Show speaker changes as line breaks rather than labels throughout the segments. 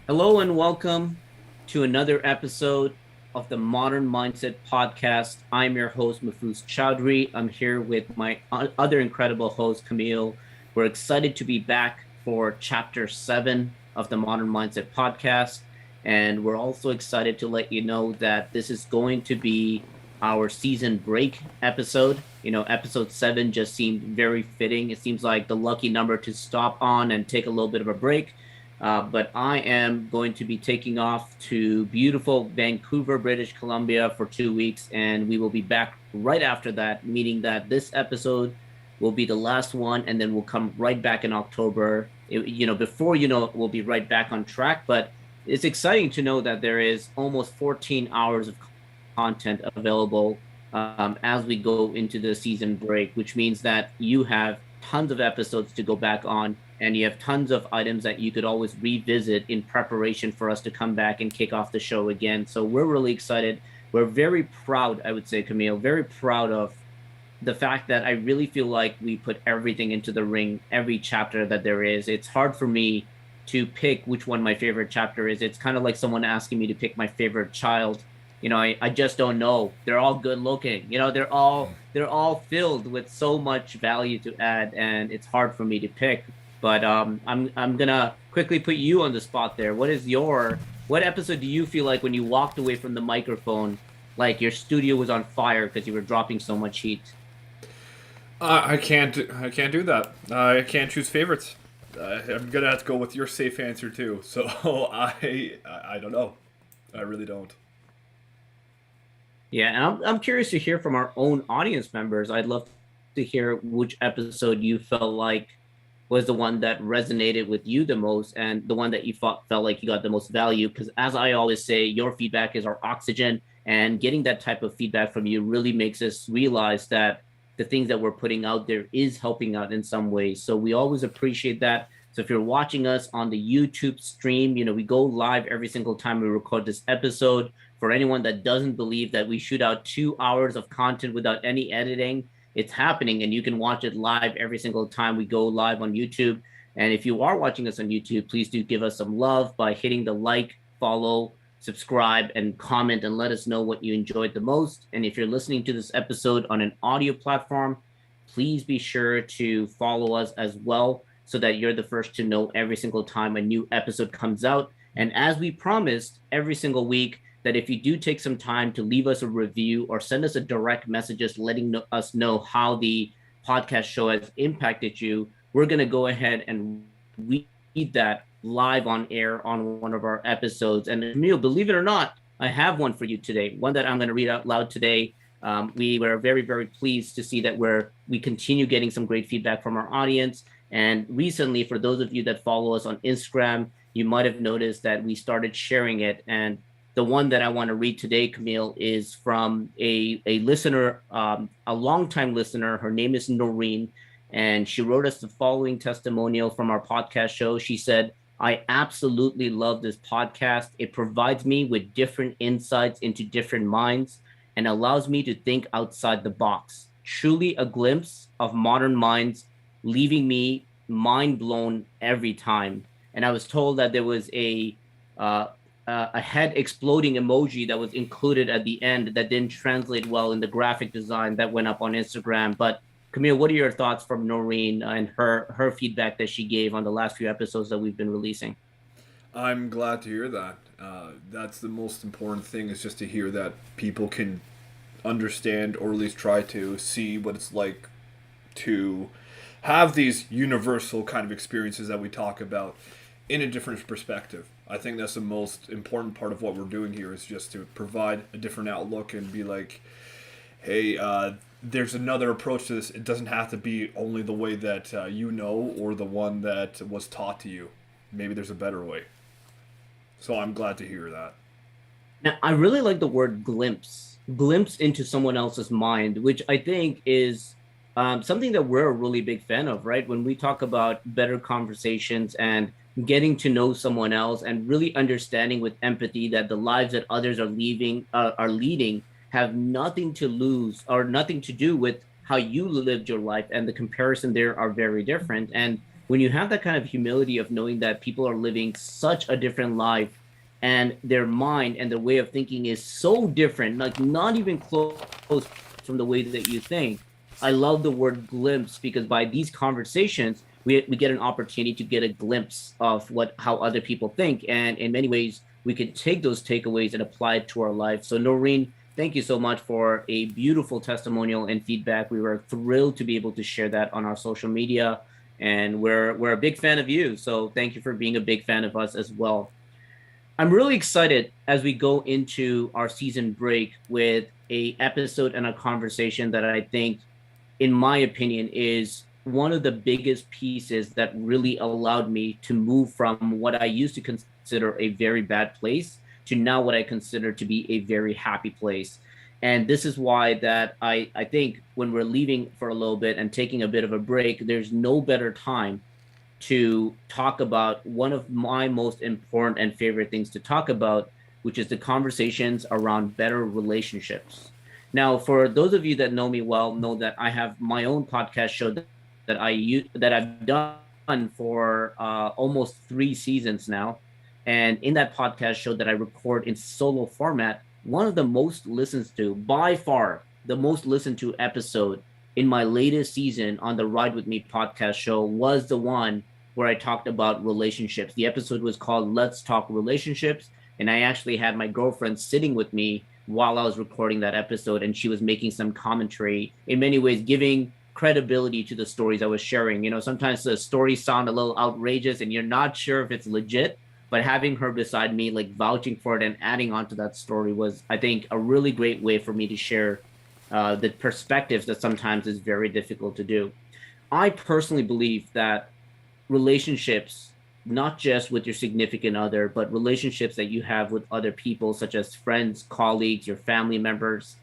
Hello and welcome to another episode of the Modern Mindset Podcast. I'm your host, Mafuz Chowdhury. I'm here with my other incredible host, Camille. We're excited to be back for Chapter 7 of the Modern Mindset Podcast. And we're also excited to let you know that this is going to be our season break episode. Episode 7 just seemed very fitting. It seems like the lucky number to stop on and take a little bit of a break. But I am going to be taking off to beautiful Vancouver, British Columbia for 2 weeks, and we will be back right after that, meaning that this episode will be the last one, and then we'll come right back in October. Before we'll be right back on track. But it's exciting to know that there is almost 14 hours of content available as we go into the season break, which means that you have tons of episodes to go back on and you have tons of items that you could always revisit in preparation for us to come back and kick off the show again. So we're really excited. We're very proud, I would say, Camille, very proud of the fact that I really feel like we put everything into the ring, every chapter that there is. It's hard for me to pick which one my favorite chapter is. It's kind of like someone asking me to pick my favorite child. I just don't know. They're all good looking. They're all filled with so much value to add, and it's hard for me to pick. But I'm gonna quickly put you on the spot there. What episode do you feel like when you walked away from the microphone, like your studio was on fire because you were dropping so much heat?
I can't do that. I can't choose favorites. I'm gonna have to go with your safe answer too. So I don't know. I really don't.
Yeah, and I'm curious to hear from our own audience members. I'd love to hear which episode you felt like was the one that resonated with you the most and the one that you felt like you got the most value. Because as I always say, your feedback is our oxygen, and getting that type of feedback from you really makes us realize that the things that we're putting out there is helping out in some ways. So we always appreciate that. So if you're watching us on the YouTube stream, we go live every single time we record this episode. For anyone that doesn't believe that we shoot out 2 hours of content without any editing, it's happening, and you can watch it live every single time we go live on YouTube. And if you are watching us on YouTube, please do give us some love by hitting the like, follow, subscribe, and comment, and let us know what you enjoyed the most. And if you're listening to this episode on an audio platform, please be sure to follow us as well so that you're the first to know every single time a new episode comes out. And as we promised every single week, that if you do take some time to leave us a review or send us a direct message just letting us know how the podcast show has impacted you, we're going to go ahead and read that live on air on one of our episodes. And Emil, believe it or not, I have one for you today, one that I'm going to read out loud today. We were very, very pleased to see that we continue getting some great feedback from our audience. And recently, for those of you that follow us on Instagram, you might have noticed that we started sharing it. And the one that I want to read today, Camille, is from a listener, a longtime listener. Her name is Noreen, and she wrote us the following testimonial from our podcast show. She said, I absolutely love this podcast. It provides me with different insights into different minds and allows me to think outside the box. Truly a glimpse of modern minds, leaving me mind blown every time. And I was told that there was uh, a head exploding emoji that was included at the end that didn't translate well in the graphic design that went up on Instagram. But Camille, what are your thoughts from Noreen and her feedback that she gave on the last few episodes that we've been releasing?
I'm glad to hear that. That's the most important thing is just to hear that people can understand or at least try to see what it's like to have these universal kind of experiences that we talk about in a different perspective. I think that's the most important part of what we're doing here is just to provide a different outlook and be like, hey, there's another approach to this. It doesn't have to be only the way that you know or the one that was taught to you. Maybe there's a better way. So I'm glad to hear that.
Now, I really like the word glimpse into someone else's mind, which I think is something that we're a really big fan of, right? When we talk about better conversations and getting to know someone else and really understanding with empathy that the lives that others are leading have nothing to lose or nothing to do with how you lived your life, and the comparison there are very different. And when you have that kind of humility of knowing that people are living such a different life and their mind and their way of thinking is so different, like not even close from the way that you think. I love the word glimpse because by these conversations, we get an opportunity to get a glimpse of what how other people think. And in many ways, we can take those takeaways and apply it to our life. So Noreen, thank you so much for a beautiful testimonial and feedback. We were thrilled to be able to share that on our social media. And we're a big fan of you. So thank you for being a big fan of us as well. I'm really excited as we go into our season break with a episode and a conversation that I think, in my opinion, is one of the biggest pieces that really allowed me to move from what I used to consider a very bad place to now what I consider to be a very happy place. And this is why that I think when we're leaving for a little bit and taking a bit of a break, there's no better time to talk about one of my most important and favorite things to talk about, which is the conversations around better relationships. Now, for those of you that know me well, know that I have my own podcast show that I've done for almost 3 seasons now, and in that podcast show that I record in solo format, one of the most listened to, by far, the most listened to episode in my latest season on the Ride With Me podcast show was the one where I talked about relationships. The episode was called Let's Talk Relationships. And I actually had my girlfriend sitting with me while I was recording that episode, and she was making some commentary, in many ways, giving credibility to the stories I was sharing. You know, sometimes the stories sound a little outrageous and you're not sure if it's legit, but having her beside me, like vouching for it and adding on to that story was, I think, a really great way for me to share the perspectives that sometimes is very difficult to do. I personally believe that relationships, not just with your significant other, but relationships that you have with other people, such as friends, colleagues, your family members,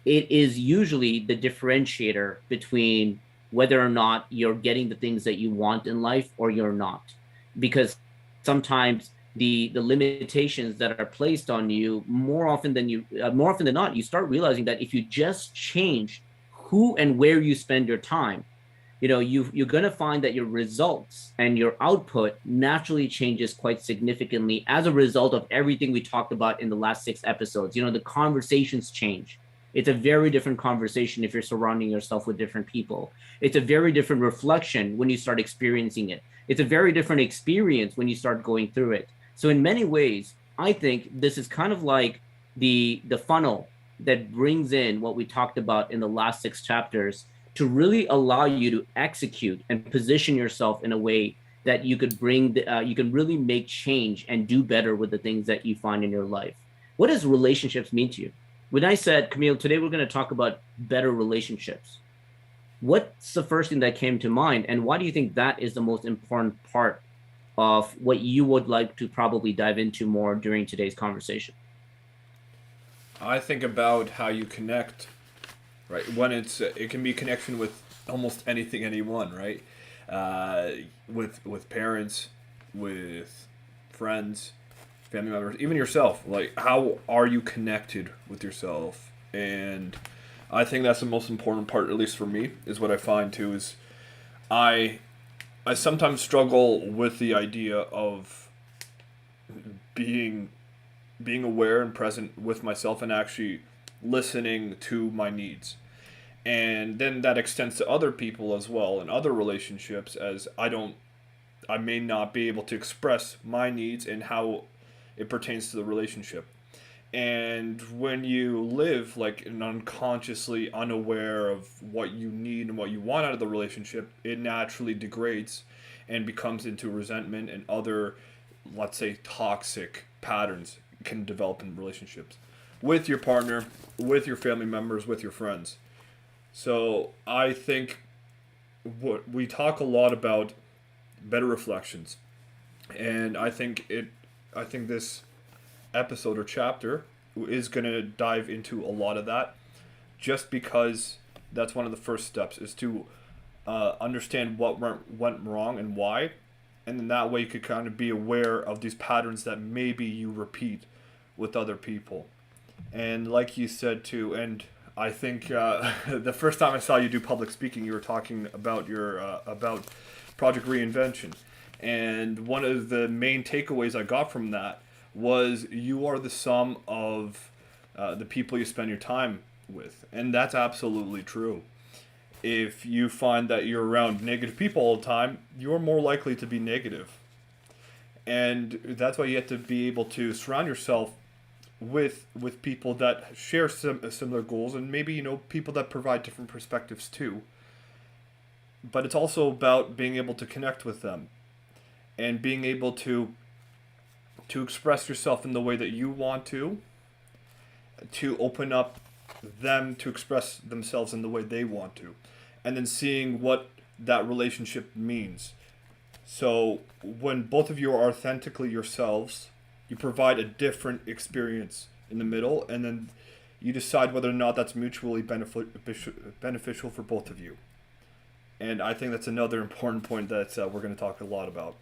it is usually the differentiator between whether or not you're getting the things that you want in life or you're not. Because sometimes the limitations that are placed on you more often than not, you start realizing that if you just change who and where you spend your time, you're going to find that your results and your output naturally changes quite significantly as a result of everything we talked about in the last 6 episodes. The conversations change. It's a very different conversation if you're surrounding yourself with different people. It's a very different reflection when you start experiencing it. It's a very different experience when you start going through it. So in many ways, I think this is kind of like the funnel that brings in what we talked about in the last 6 chapters to really allow you to execute and position yourself in a way that you could you can really make change and do better with the things that you find in your life. What does relationships mean to you? When I said, Camille, today we're going to talk about better relationships, what's the first thing that came to mind? And why do you think that is the most important part of what you would like to probably dive into more during today's conversation?
I think about how you connect, right? When it can be a connection with almost anything, anyone, right? With parents, with friends, family members, even yourself. Like, how are you connected with yourself? And I think that's the most important part, at least for me, is what I find too. Is I I sometimes struggle with the idea of being being aware and present with myself and actually listening to my needs. And then that extends to other people as well and other relationships, as I may not be able to express my needs and how it pertains to the relationship. And when you live like an unconsciously unaware of what you need and what you want out of the relationship, it naturally degrades and becomes into resentment and other, let's say, toxic patterns can develop in relationships with your partner, with your family members, with your friends. So I think what we talk a lot about better reflections, and I think this episode or chapter is going to dive into a lot of that, just because that's one of the first steps is to understand what went wrong and why, and then that way you could kind of be aware of these patterns that maybe you repeat with other people. And like you said too, and I think the first time I saw you do public speaking, you were talking about your about Project Reinvention. And one of the main takeaways I got from that was you are the sum of the people you spend your time with. And that's absolutely true. If you find that you're around negative people all the time, you're more likely to be negative. And that's why you have to be able to surround yourself with people that share similar goals, and maybe people that provide different perspectives too. But it's also about being able to connect with them and being able to express yourself in the way that you want to open up them to express themselves in the way they want to, and then seeing what that relationship means. So when both of you are authentically yourselves, you provide a different experience in the middle, and then you decide whether or not that's mutually beneficial for both of you. And I think that's another important point that we're going to talk a lot about.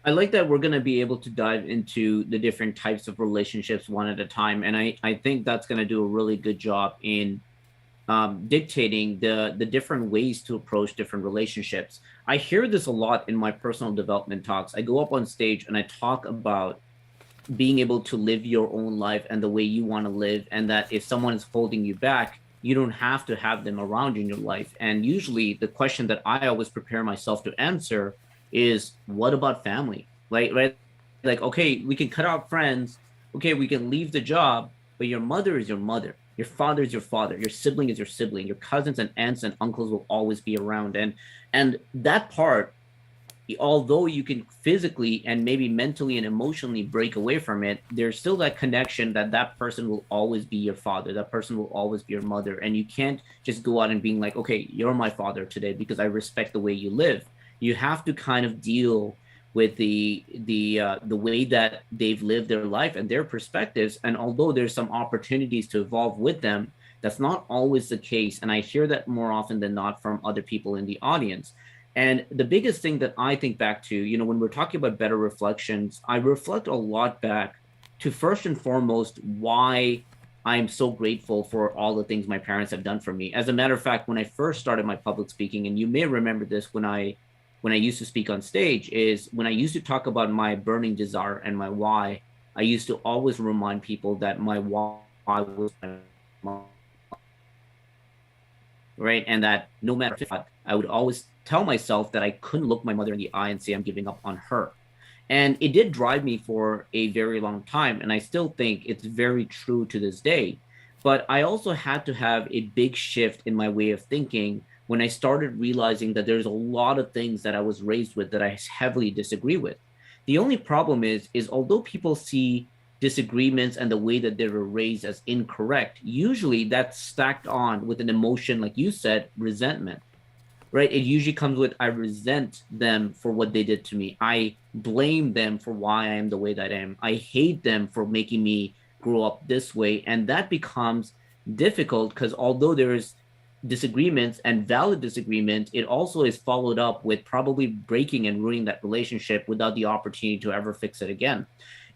I like that we're going to be able to dive into the different types of relationships one at a time. And I think that's going to do a really good job in dictating the different ways to approach different relationships. I hear this a lot in my personal development talks. I go up on stage and I talk about being able to live your own life and the way you want to live, and that if someone is holding you back, you don't have to have them around you in your life. And usually the question that I always prepare myself to answer is, what about family? Right? Like, okay, we can cut out friends. Okay, we can leave the job, but your mother is your mother. Your father is your father. Your sibling is your sibling. Your cousins and aunts and uncles will always be around. And that part, although you can physically and maybe mentally and emotionally break away from it, there's still that connection that that person will always be your father. That person will always be your mother. And you can't just go out and being like, okay, you're my father today because I respect the way you live. You have to kind of deal with the way that they've lived their life and their perspectives. And although there's some opportunities to evolve with them, that's not always the case. And I hear that more often than not from other people in the audience. And the biggest thing that I think back to, when we're talking about better reflections, I reflect a lot back to, first and foremost, why I'm so grateful for all the things my parents have done for me. As a matter of fact, when I first started my public speaking, and you may remember this when I used to speak on stage, is when I used to talk about my burning desire and my why, I used to always remind people that my why was my mom, right? And that no matter what, I would always tell myself that I couldn't look my mother in the eye and say I'm giving up on her. And it did drive me for a very long time. And I still think it's very true to this day. But I also had to have a big shift in my way of thinking when I started realizing that there's a lot of things that I was raised with that I heavily disagree with. The only problem is although people see disagreements and the way that they were raised as incorrect, usually that's stacked on with an emotion, like you said, resentment, right? It usually comes with, I resent them for what they did to me. I blame them for why I am the way that I am. I hate them for making me grow up this way. And that becomes difficult because although there's disagreements and valid disagreement, it also is followed up with probably breaking and ruining that relationship without the opportunity to ever fix it again.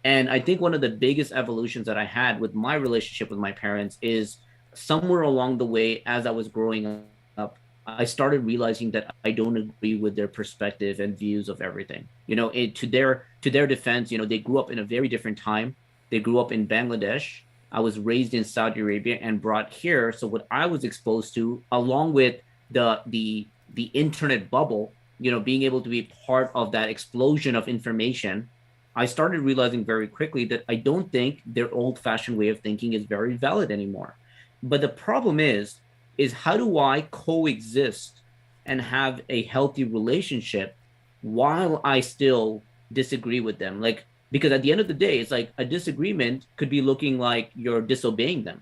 And I think one of the biggest evolutions that I had with my relationship with my parents is somewhere along the way, as I was growing up, I started realizing that I don't agree with their perspective and views of everything. To their defense, they grew up in a very different time. They grew up in Bangladesh. I was raised in Saudi Arabia and brought here. So what I was exposed to, along with the internet bubble, being able to be part of that explosion of information, I started realizing very quickly that I don't think their old-fashioned way of thinking is very valid anymore. But the problem is how do I coexist and have a healthy relationship while I still disagree with them? Because at the end of the day, it's like a disagreement could be looking like you're disobeying them.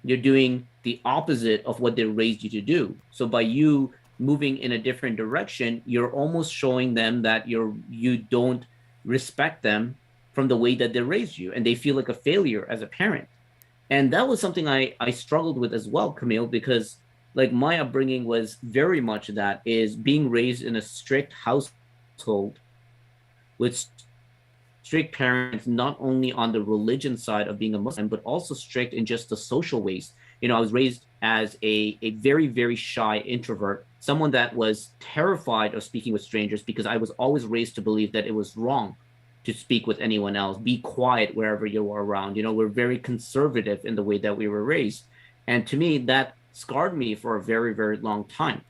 You're doing the opposite of what they raised you to do. So by you moving in a different direction, you're almost showing them that you don't respect them from the way that they raised you, and they feel like a failure as a parent. And that was something I struggled with as well, Camille, because like my upbringing was very much that, is being raised in a strict household with strict parents, not only on the religion side of being a Muslim, but also strict in just the social ways. I was raised as a very, very shy introvert. someone that was terrified of speaking with strangers because I was always raised to believe that it was wrong to speak with anyone else. Be quiet wherever you are around. We're very conservative in the way that we were raised. And to me, that scarred me for a very, very long time.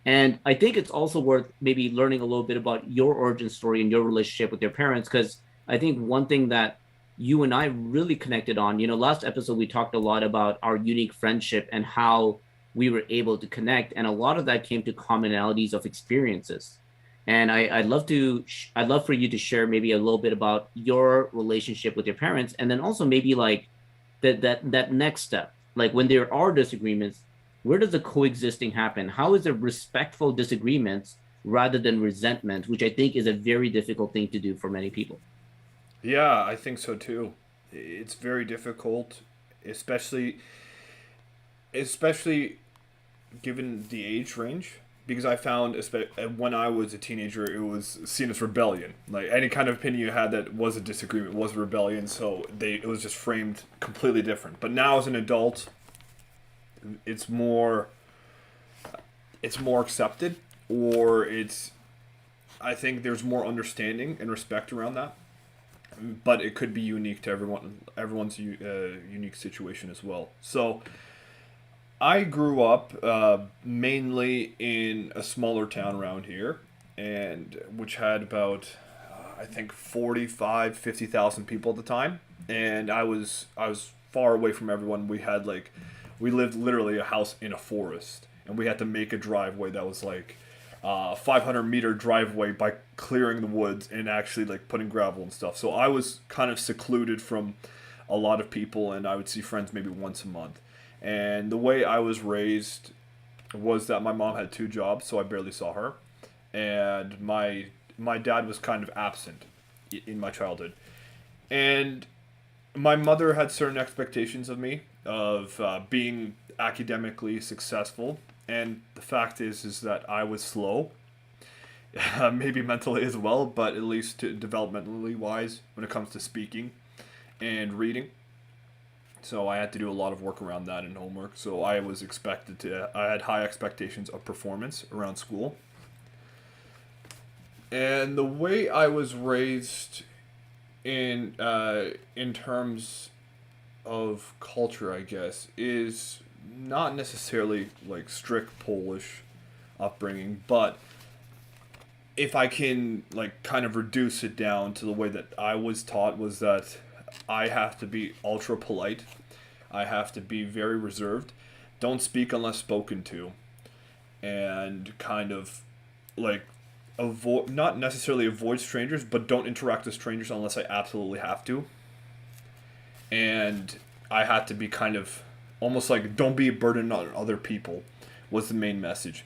And I think it's also worth maybe learning a little bit about your origin story and your relationship with your parents, because I think one thing that you and I really connected on, last episode we talked a lot about our unique friendship and how we were able to connect, and a lot of that came to commonalities of experiences. And I'd love for you to share maybe a little bit about your relationship with your parents, and then also maybe like that next step, like when there are disagreements, where does the coexisting happen? How is there respectful disagreements rather than resentment, which I think is a very difficult thing to do for many people.
Yeah, I think so too. It's very difficult, especially especially given the age range. Because I found, when I was a teenager, it was seen as rebellion. Like any kind of opinion you had that was a disagreement was rebellion. So it was just framed completely different. But now as an adult, it's more it's more accepted, or it's I think there's more understanding and respect around that. But it could be unique to everyone's unique situation as well. So I grew up mainly in a smaller town around here, and which had about I think 50,000 people at the time, and I was far away from everyone. We lived literally a house in a forest, and we had to make a driveway that was like 500-meter driveway by clearing the woods and actually like putting gravel and stuff. So I was kind of secluded from a lot of people, and I would see friends maybe once a month. And the way I was raised was that my mom had two jobs, so I barely saw her, and my dad was kind of absent in my childhood, and my mother had certain expectations of me of being academically successful, and the fact is that I was slow, maybe mentally as well, but at least developmentally wise when it comes to speaking and reading. So I had to do a lot of work around that in homework. So I had high expectations of performance around school. And the way I was raised in terms of culture, I guess, is not necessarily like strict Polish upbringing, but if I can like kind of reduce it down to the way that I was taught, was that I have to be ultra polite. I have to be very reserved. Don't speak unless spoken to, and kind of like avoid, not necessarily avoid strangers, but don't interact with strangers unless I absolutely have to. And I had to be kind of almost like don't be a burden on other people was the main message.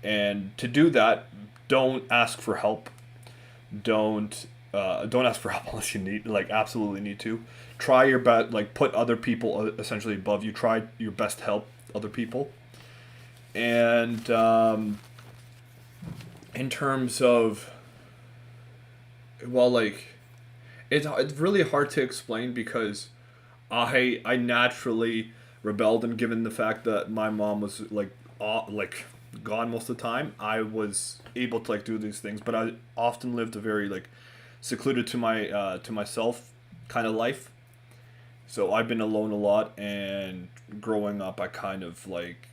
And to do that, don't ask for help. Don't ask for help unless you need like absolutely need to. Try your best, like put other people essentially above you. Try your best to help other people. And in terms of, well, like it's really hard to explain because I naturally rebelled, and given the fact that my mom was like gone most of the time, I was able to like do these things, but I often lived a very like secluded to myself kind of life. So I've been alone a lot, and growing up, I kind of like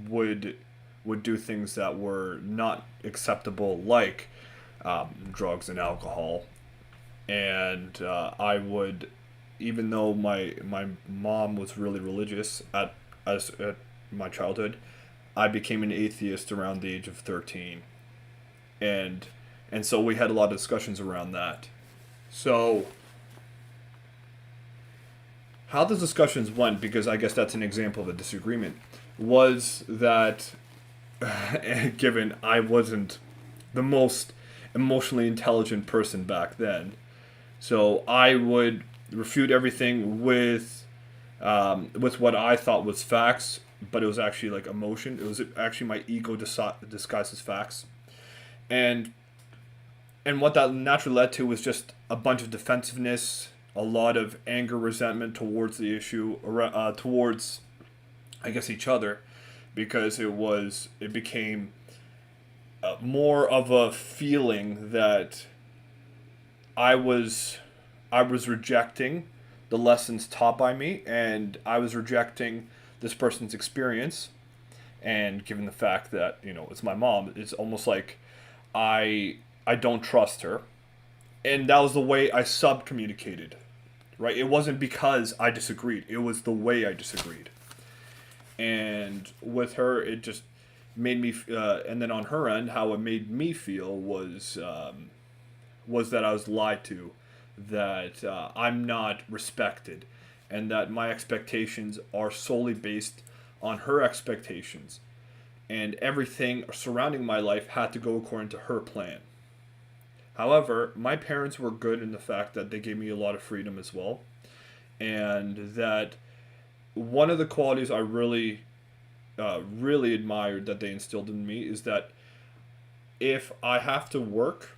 would would do things that were not acceptable, like drugs and alcohol, and I would, even though my mom was really religious at my childhood, I became an atheist around the age of 13, and so we had a lot of discussions around that. So how the discussions went, because I guess that's an example of a disagreement, was that given I wasn't the most emotionally intelligent person back then, so I would refute everything with what I thought was facts, but it was actually like emotion. It was actually my ego disguised as facts, and what that naturally led to was just a bunch of defensiveness, a lot of anger, resentment towards the issue, towards, I guess, each other, because it became more of a feeling that I was I was rejecting the lessons taught by me, and I was rejecting this person's experience. And given the fact that it's my mom, it's almost like I don't trust her, and that was the way I sub communicated. Right? It wasn't because I disagreed; it was the way I disagreed. And with her, it just made me. And then on her end, how it made me feel was that I was lied to, that I'm not respected, and that my expectations are solely based on her expectations, and everything surrounding my life had to go according to her plan. However, my parents were good in the fact that they gave me a lot of freedom as well, and that one of the qualities I really admired that they instilled in me is that if I have to work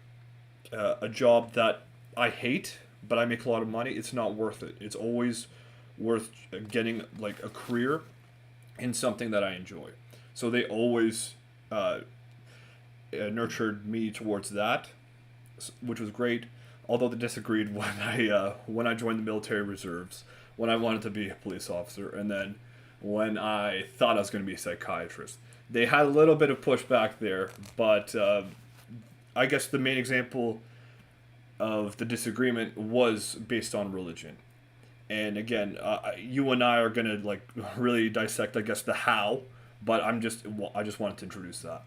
a job that I hate, but I make a lot of money, it's not worth it. It's always worth getting like a career in something that I enjoy. So they always nurtured me towards that, which was great. Although they disagreed when I joined the military reserves, when I wanted to be a police officer, and then when I thought I was going to be a psychiatrist. They had a little bit of pushback there, but I guess the main example of the disagreement was based on religion. And again, you and I are gonna like really dissect, I guess, the how. But I just wanted to introduce that.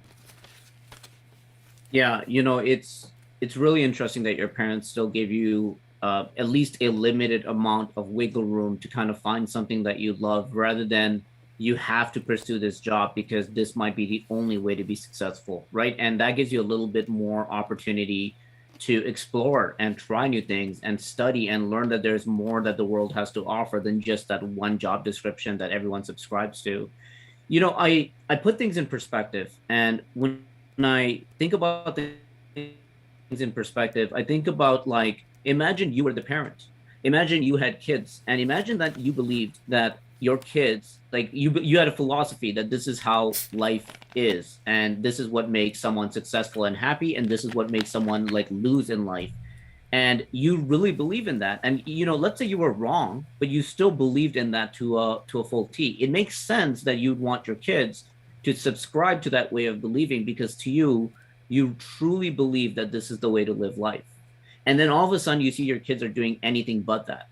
Yeah, it's really interesting that your parents still gave you at least a limited amount of wiggle room to kind of find something that you love, rather than you have to pursue this job because this might be the only way to be successful, right? And that gives you a little bit more opportunity to explore and try new things and study and learn that there's more that the world has to offer than just that one job description that everyone subscribes to. I put things in perspective, and when I think about things in perspective, I think about, like, imagine you were the parent. Imagine you had kids, and imagine that you believed that your kids, like, you had a philosophy that this is how life is, and this is what makes someone successful and happy, and this is what makes someone like lose in life. And you really believe in that. And let's say you were wrong, but you still believed in that to a full T. It makes sense that you'd want your kids to subscribe to that way of believing, because to you, you truly believe that this is the way to live life. And then all of a sudden you see your kids are doing anything but that.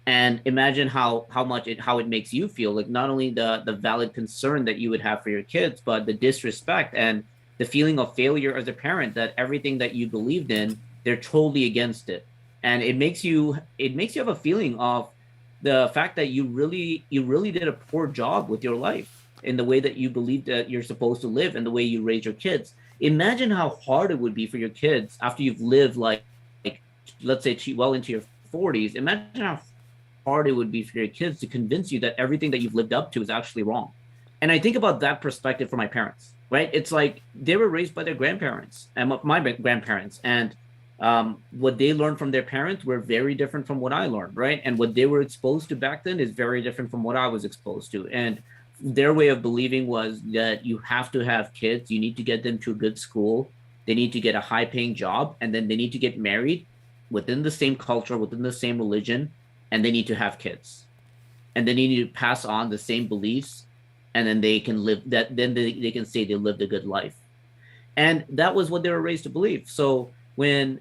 And imagine how it makes you feel, like not only the valid concern that you would have for your kids, but the disrespect and the feeling of failure as a parent, that everything that you believed in, they're totally against it. And it makes you have a feeling of the fact that you really did a poor job with your life in the way that you believe that you're supposed to live and the way you raise your kids. Imagine how hard it would be for your kids after you've lived, like let's say well into your 40s. Imagine how hard it would be for your kids to convince you that everything that you've lived up to is actually wrong. And I think about that perspective for my parents, right? It's like they were raised by their grandparents and my grandparents, and what they learned from their parents were very different from what I learned, right? And what they were exposed to back then is very different from what I was exposed to. And their way of believing was that you have to have kids, you need to get them to a good school, they need to get a high paying job, and then they need to get married within the same culture, within the same religion, and they need to have kids. And then you need to pass on the same beliefs, and then they can live that, then they can say they lived a good life. And that was what they were raised to believe. So when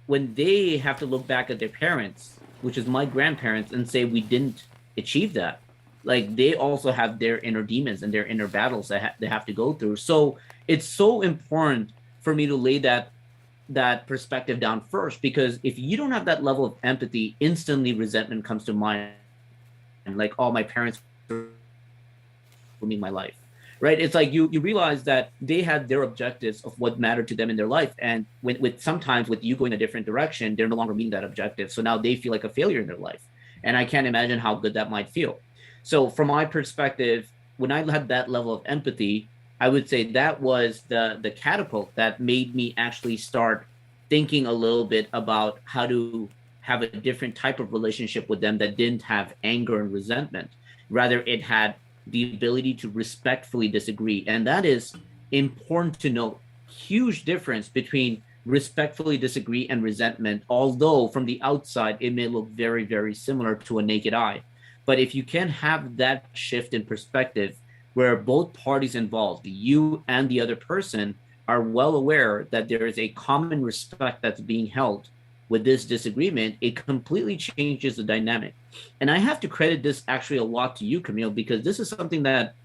they have to look back at their parents, which is my grandparents, and say we didn't achieve that, like they also have their inner demons and their inner battles that they have to go through. So it's so important for me to lay that perspective down first, because if you don't have that level of empathy, instantly resentment comes to mind, like, oh, my parents ruining my life, right? It's like you realize that they had their objectives of what mattered to them in their life, and with sometimes with you going a different direction, they're no longer meeting that objective, so now they feel like a failure in their life. And I can't imagine how good that might feel. So from my perspective, when I had that level of empathy, I would say that was the catapult that made me actually start thinking a little bit about how to have a different type of relationship with them that didn't have anger and resentment. Rather, it had the ability to respectfully disagree. And that is important to note. Huge difference between respectfully disagree and resentment, although from the outside it may look very, very similar to a naked eye. But if you can have that shift in perspective where both parties involved, you and the other person, are well aware that there is a common respect that's being held with this disagreement, it completely changes the dynamic. And I have to credit this actually a lot to you, Camille, because this is something that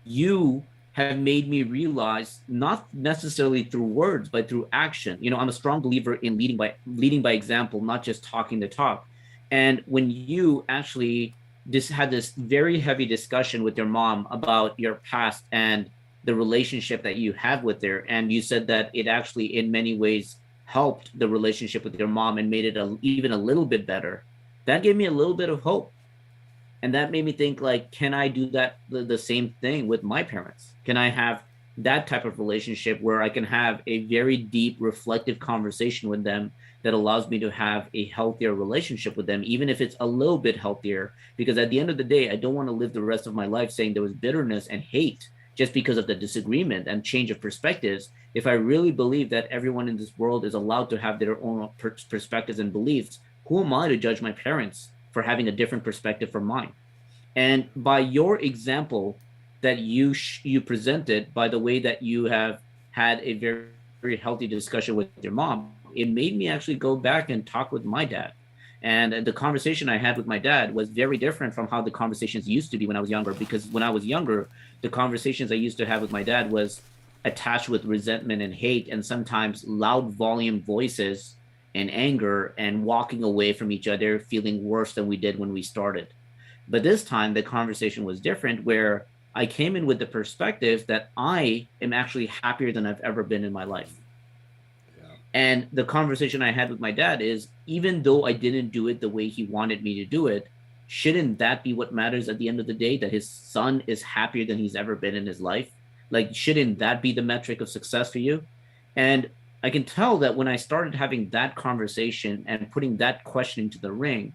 you have made me realize, not necessarily through words but through action. I'm a strong believer in leading by example, not just talking the talk. And when you actually had this very heavy discussion with your mom about your past and the relationship that you have with her, and you said that it actually in many ways helped the relationship with your mom and made it even a little bit better, that gave me a little bit of hope. And that made me think, like, can I do that the same thing with my parents? Can I have that type of relationship where I can have a very deep reflective conversation with them that allows me to have a healthier relationship with them, even if it's a little bit healthier? Because at the end of the day, I don't want to live the rest of my life saying there was bitterness and hate just because of the disagreement and change of perspectives. If I really believe that everyone in this world is allowed to have their own perspectives and beliefs, who am I to judge my parents for having a different perspective from mine? And by your example that you presented, by the way that you have had a very, very healthy discussion with your mom, it made me actually go back and talk with my dad. And the conversation I had with my dad was very different from how the conversations used to be when I was younger. Because when I was younger, the conversations I used to have with my dad was attached with resentment and hate, and sometimes loud volume voices and anger, and walking away from each other feeling worse than we did when we started. But this time, the conversation was different, where I came in with the perspective that I am actually happier than I've ever been in my life.
Yeah.
And the conversation I had with my dad is, even though I didn't do it the way he wanted me to do it, shouldn't that be what matters at the end of the day? That his son is happier than he's ever been in his life? Like, shouldn't that be the metric of success for you? And I can tell that when I started having that conversation and putting that question into the ring,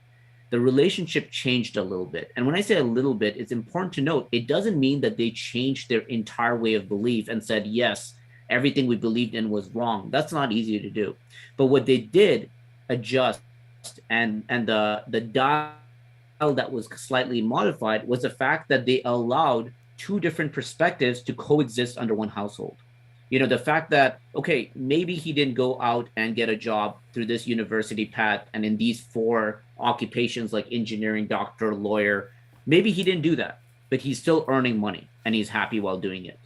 the relationship changed a little bit. And when I say a little bit, it's important to note it doesn't mean that they changed their entire way of belief and said, yes, everything we believed in was wrong. That's not easy to do. But what they did adjust, and the dial that was slightly modified was the fact that they allowed two different perspectives to coexist under one household. The fact that, okay, maybe he didn't go out and get a job through this university path and in these four occupations like engineering, doctor, lawyer, maybe he didn't do that, but he's still earning money and he's happy while doing it.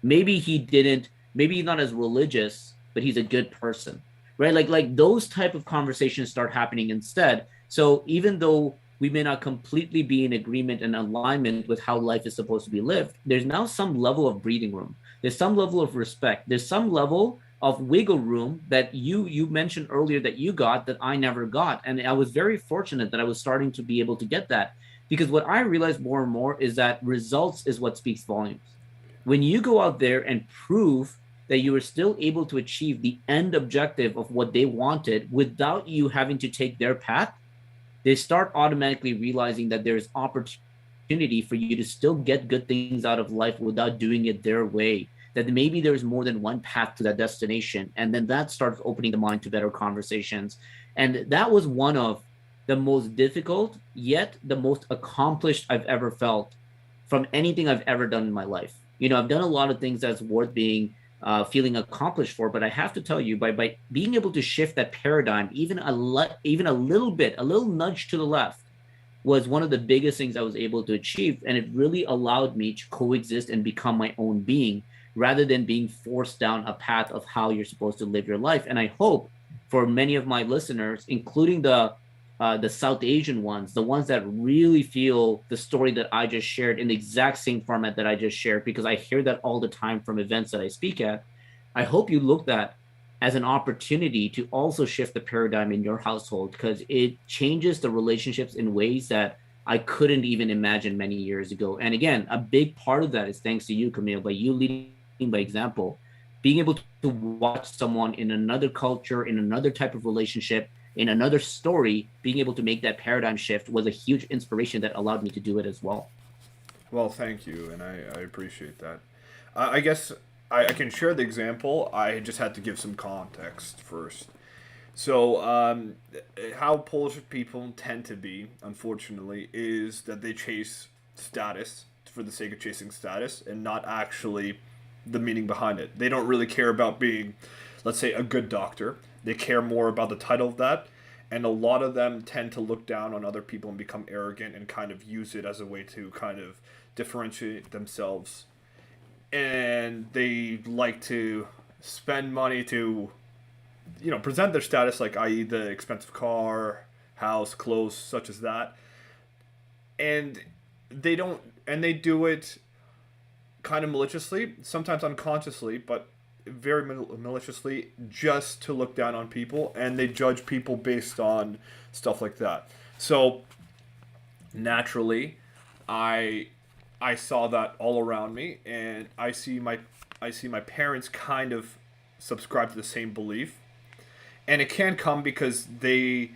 Maybe he's not as religious, but he's a good person, right? Like those type of conversations start happening instead. So even though we may not completely be in agreement and alignment with how life is supposed to be lived, there's now some level of breathing room. There's some level of respect. There's some level of wiggle room that you mentioned earlier that you got that I never got. And I was very fortunate that I was starting to be able to get that, because what I realized more and more is that results is what speaks volumes. When you go out there and prove that you are still able to achieve the end objective of what they wanted without you having to take their path, they start automatically realizing that there's opportunity for you to still get good things out of life without doing it their way. That maybe there's more than one path to that destination. And then that starts opening the mind to better conversations. And that was one of the most difficult, yet the most accomplished I've ever felt from anything I've ever done in my life. I've done a lot of things that's worth being feeling accomplished for, but I have to tell you, by being able to shift that paradigm, even a little bit, a little nudge to the left, was one of the biggest things I was able to achieve, and it really allowed me to coexist and become my own being, rather than being forced down a path of how you're supposed to live your life. And I hope for many of my listeners, including the South Asian ones, the ones that really feel the story that I just shared in the exact same format that I just shared, because I hear that all the time from events that I speak at. I hope you look at as an opportunity to also shift the paradigm in your household, because it changes the relationships in ways that I couldn't even imagine many years ago. And again, a big part of that is thanks to you, Camille, by you leading by example, being able to watch someone in another culture, in another type of relationship, in another story, being able to make that paradigm shift was a huge inspiration that allowed me to do it as well.
Well, thank you, and I appreciate that. I guess I can share the example. I just had to give some context first. So, how Polish people tend to be, unfortunately, is that they chase status for the sake of chasing status and not actually the meaning behind it. They don't really care about being, let's say, a good doctor. They care more about the title of that. And a lot of them tend to look down on other people and become arrogant and kind of use it as a way to kind of differentiate themselves. And they like to spend money to present their status, like i.e. the expensive car, house, clothes, such as that. And they do it kind of maliciously, sometimes unconsciously, but very maliciously, just to look down on people, and they judge people based on stuff like that. So naturally, I I saw that all around me, and I see my parents kind of subscribe to the same belief, and it can come because they,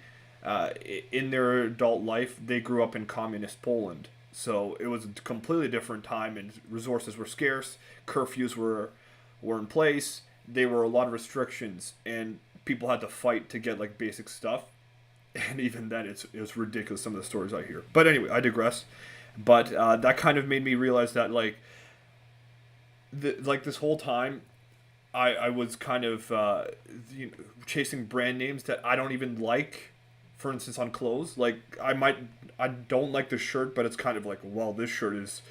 in their adult life, they grew up in communist Poland. So it was a completely different time, and resources were scarce. Curfews were in place. There were a lot of restrictions, and people had to fight to get like basic stuff. And even then, it's ridiculous some of the stories I hear. But anyway, I digress. But that kind of made me realize that like this whole time, I was kind of chasing brand names that I don't even like. For instance, on clothes, like I don't like this shirt, but it's kind of like, well, this shirt is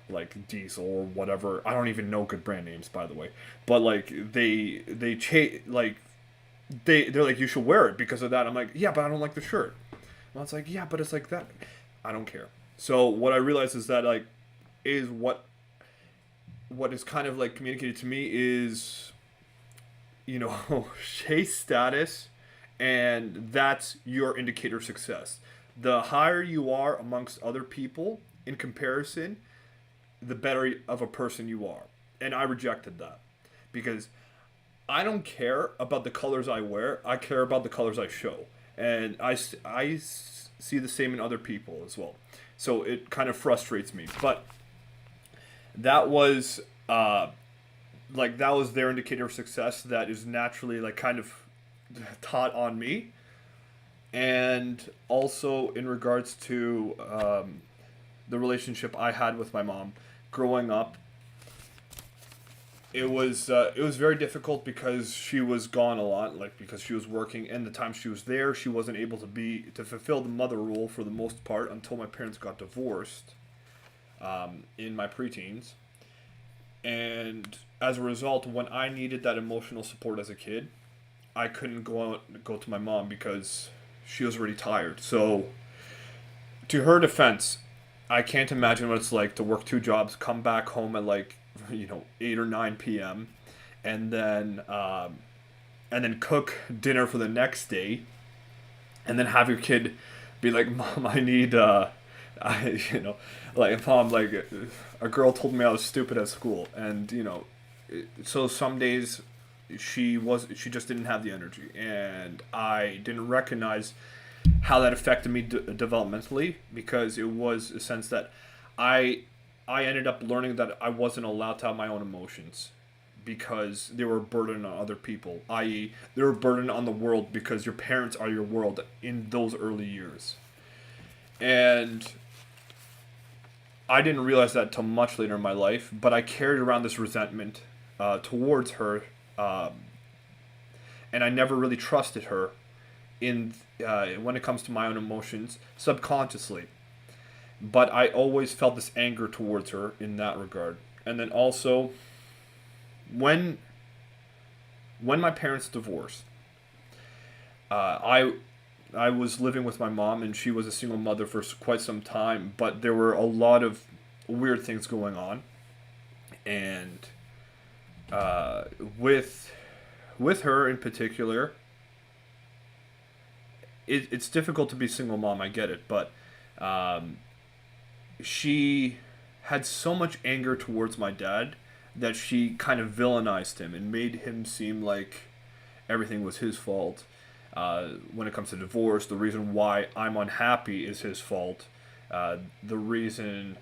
like Diesel or whatever. I don't even know good brand names, by the way. But like they're like, you should wear it because of that. I'm like, yeah, but I don't like the shirt. Well, it's like, yeah, but it's like that. I don't care. So what I realized is that like is what is kind of like communicated to me is, chase status, and that's your indicator of success. The higher you are amongst other people in comparison, the better of a person you are. And I rejected that because I don't care about the colors I wear. I care about the colors I show. And see the same in other people as well. So it kind of frustrates me. But that was that was their indicator of success that is naturally like kind of taught on me. And also in regards to the relationship I had with my mom growing up, it was very difficult because she was gone a lot, like because she was working, and the time she was there, she wasn't able to fulfill the mother role for the most part until my parents got divorced in my preteens. And as a result, when I needed that emotional support as a kid, I couldn't go to my mom because she was already tired. So, to her defense, I can't imagine what it's like to work two jobs, come back home at 8 or 9 p.m., and then cook dinner for the next day, and then have your kid be like, "Mom, I need like mom, like a girl told me I was stupid at school," and so some days she just didn't have the energy, and I didn't recognize how that affected me developmentally, because it was a sense that I I ended up learning that I wasn't allowed to have my own emotions because they were a burden on other people, i.e., they were a burden on the world because your parents are your world in those early years. And I didn't realize that till much later in my life, but I carried around this resentment towards her, and I never really trusted her in when it comes to my own emotions subconsciously. But I always felt this anger towards her in that regard. And then also, when my parents divorced, I was living with my mom, and she was a single mother for quite some time. But there were a lot of weird things going on, and uh, with her in particular, it's difficult to be single mom. I get it, but um, she had so much anger towards my dad that she kind of villainized him and made him seem like everything was his fault. When it comes to divorce, the reason why I'm unhappy is his fault. The reason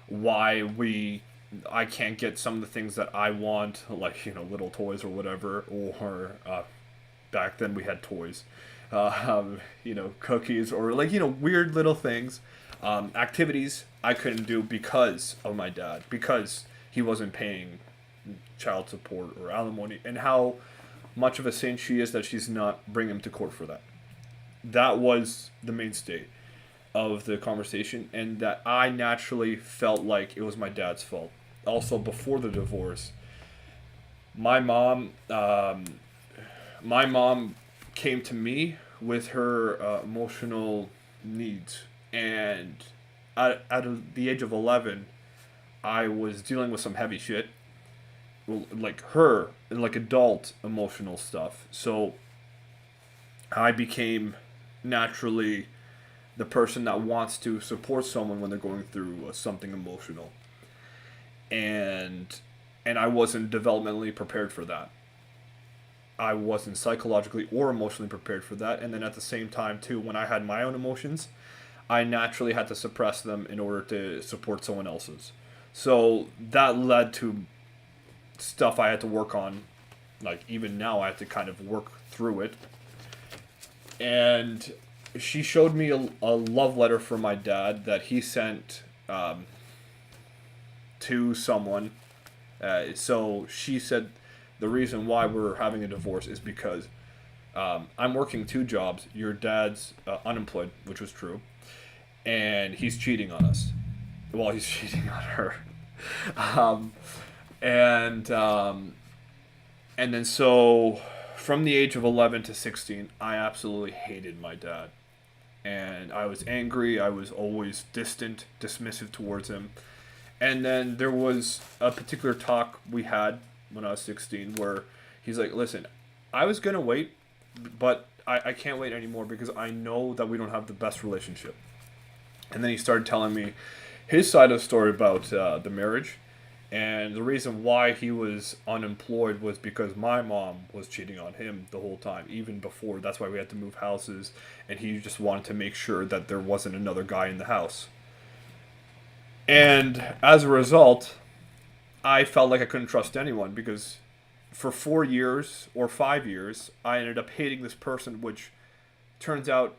why I can't get some of the things that I want, like, little toys or whatever, or back then we had toys, cookies, or like, weird little things, activities I couldn't do because of my dad, because he wasn't paying child support or alimony, and how much of a saint she is that she's not bringing him to court for that. That was the mainstay of the conversation, and that I naturally felt like it was my dad's fault. Also, before the divorce, my mom, my mom came to me with her emotional needs, and at the age of 11, I was dealing with some heavy shit, like her, like adult emotional stuff. So I became naturally the person that wants to support someone when they're going through something emotional, and I wasn't developmentally prepared for that. I wasn't psychologically or emotionally prepared for that. And then at the same time too, when I had my own emotions, I naturally had to suppress them in order to support someone else's. So that led to stuff I had to work on. Like, even now I have to kind of work through it. And she showed me a love letter from my dad that he sent to someone. So she said the reason why we're having a divorce is because I'm working two jobs. Your dad's unemployed, which was true, and he's cheating on us. Well, he's cheating on her. um, and then so from the age of 11 to 16, I absolutely hated my dad. And I was angry. I was always distant, dismissive towards him. And then there was a particular talk we had when I was 16 where he's like, listen, I was going to wait, but I can't wait anymore because I know that we don't have the best relationship. And then he started telling me his side of the story about the marriage. And the reason why he was unemployed was because my mom was cheating on him the whole time, even before. That's why we had to move houses. And he just wanted to make sure that there wasn't another guy in the house. And as a result, I felt like I couldn't trust anyone because for 4 years or 5 years, I ended up hating this person, which turns out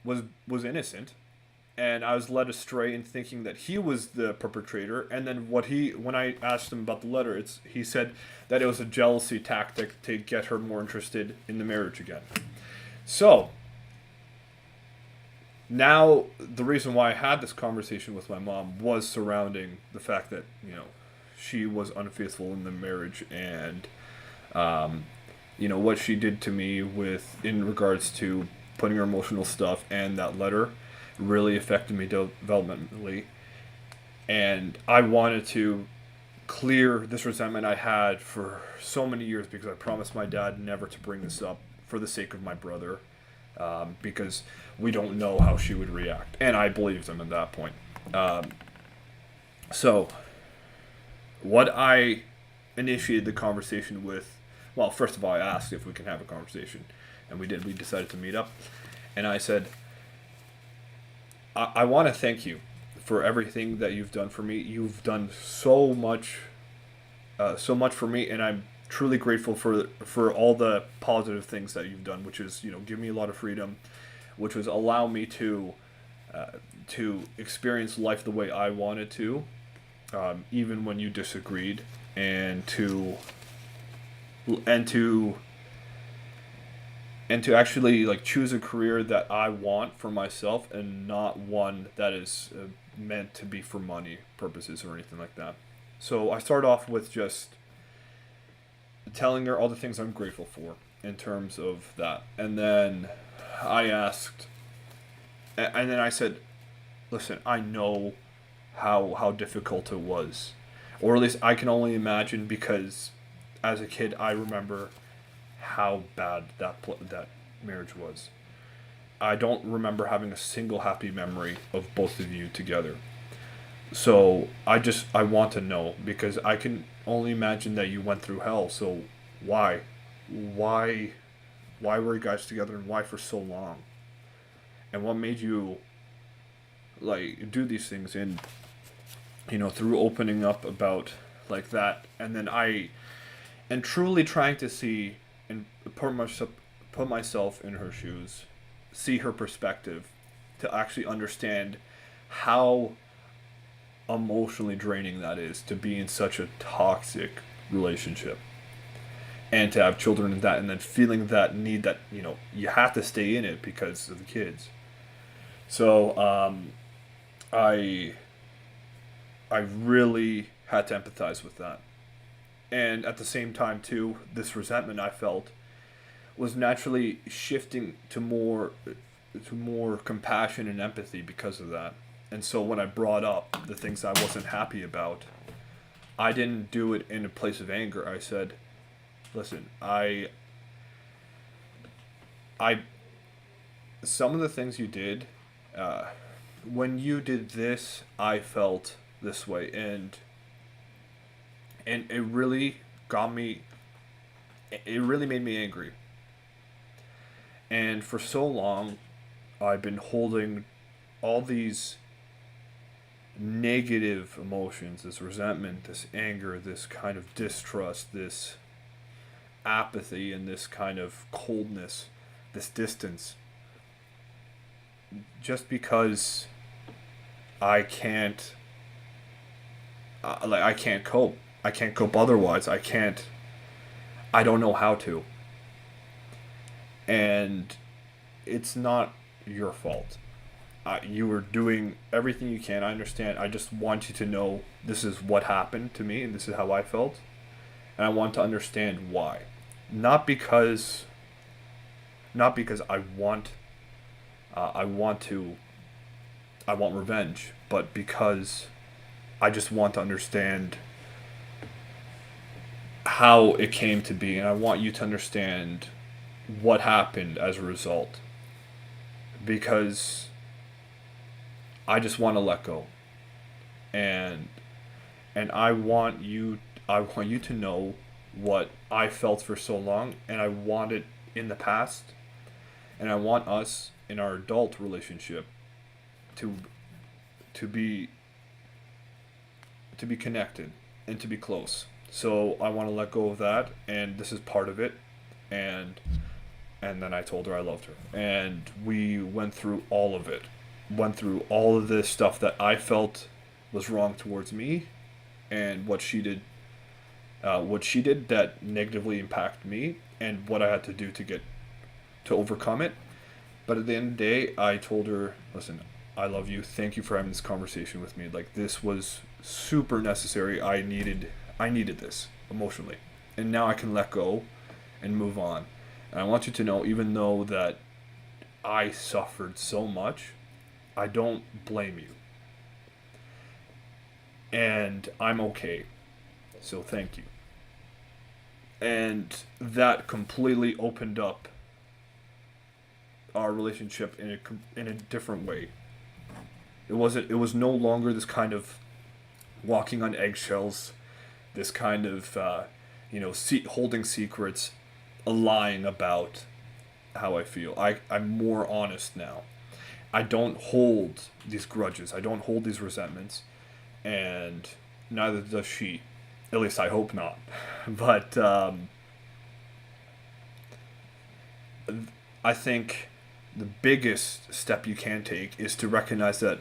was innocent. And I was led astray in thinking that he was the perpetrator. And then when I asked him about the letter, he said that it was a jealousy tactic to get her more interested in the marriage again. So now the reason why I had this conversation with my mom was surrounding the fact that she was unfaithful in the marriage, and what she did to me in regards to putting her emotional stuff and that letter really affected me developmentally. And I wanted to clear this resentment I had for so many years because I promised my dad never to bring this up for the sake of my brother, because we don't know how she would react. And I believed him at that point. So, what I initiated the conversation with, well, first of all, I asked if we can have a conversation. And we did. We decided to meet up. And I said, I want to thank you for everything that you've done for me. You've done so much for me, and I'm truly grateful for all the positive things that you've done, which is give me a lot of freedom, which was allow me to experience life the way I wanted to, even when you disagreed, and to actually like choose a career that I want for myself and not one that is meant to be for money purposes or anything like that. So I start off with just telling her all the things I'm grateful for in terms of that. And then I said, listen, I know how difficult it was. Or at least I can only imagine, because as a kid I remember how bad that marriage was. I don't remember having a single happy memory of both of you together. So I want to know, because I can only imagine that you went through hell. So why were you guys together, and why for so long? And what made you like do these things? And through opening up about like that, and then and truly trying to see and put myself in her shoes, see her perspective, to actually understand how emotionally draining that is to be in such a toxic relationship and to have children in that, and then feeling that need that you have to stay in it because of the kids. So I I really had to empathize with that, and at the same time too, this resentment I felt was naturally shifting to more compassion and empathy because of that. And so when I brought up the things I wasn't happy about, I didn't do it in a place of anger. I said, "Listen, I some of the things you did, uh, when you did this, I felt this way, and it really got me. It really made me angry. And for so long, I've been holding all these negative emotions, this resentment, this anger, this kind of distrust, this apathy, and this kind of coldness, this distance, just because I can't, I can't cope. I can't cope otherwise. I don't know how to. And it's not your fault. You were doing everything you can. I understand. I just want you to know this is what happened to me and this is how I felt. And I want to understand why. Not because not because I want to I want revenge, but because I just want to understand how it came to be, and I want you to understand what happened as a result, because I just want to let go, and I want you to know what I felt for so long, and I want it in the past, and I want us in our adult relationship to to be to be connected and to be close. So I want to let go of that, and this is part of it. And then I told her I loved her, and we went through all of it. Went through all of this stuff that I felt was wrong towards me, and what she did that negatively impacted me, and what I had to do to overcome it. But at the end of the day, I told her, listen, I love you. Thank you for having this conversation with me. Like, this was super necessary. I needed this emotionally. And now I can let go and move on. And I want you to know, even though that I suffered so much, I don't blame you. And I'm okay. So thank you. And that completely opened up our relationship in a different way. It was no longer this kind of walking on eggshells, this kind of holding secrets, lying about how I feel. I'm more honest now. I don't hold these grudges. I don't hold these resentments, and neither does she. At least I hope not. But I think the biggest step you can take is to recognize that,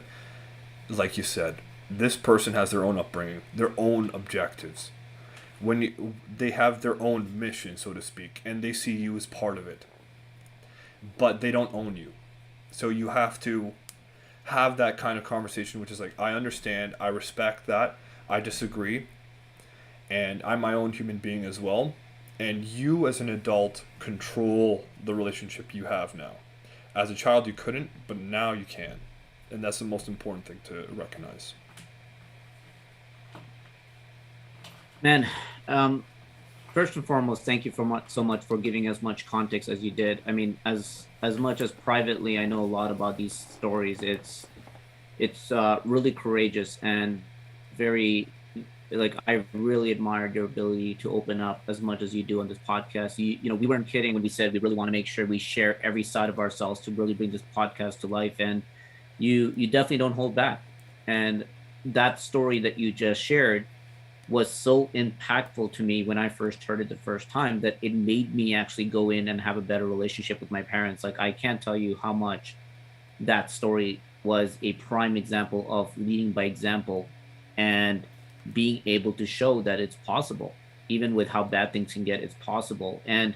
like you said, this person has their own upbringing, their own objectives. They have their own mission, so to speak, and they see you as part of it, but they don't own you. So you have to have that kind of conversation, which is like, I understand, I respect that, I disagree, and I'm my own human being as well. And you, as an adult, control the relationship you have now. As a child, you couldn't, but now you can. And that's the most important thing to recognize.
Man, um, first and foremost, thank you so much for giving as much context as you did. I mean, as much as privately I know a lot about these stories, it's really courageous and very, like, I really admired your ability to open up as much as you do on this podcast. We weren't kidding when we said we really want to make sure we share every side of ourselves to really bring this podcast to life, and you definitely don't hold back. And that story that you just shared was so impactful to me when I first heard it the first time that it made me actually go in and have a better relationship with my parents. Like, I can't tell you how much that story was a prime example of leading by example and being able to show that it's possible, even with how bad things can get, it's possible. And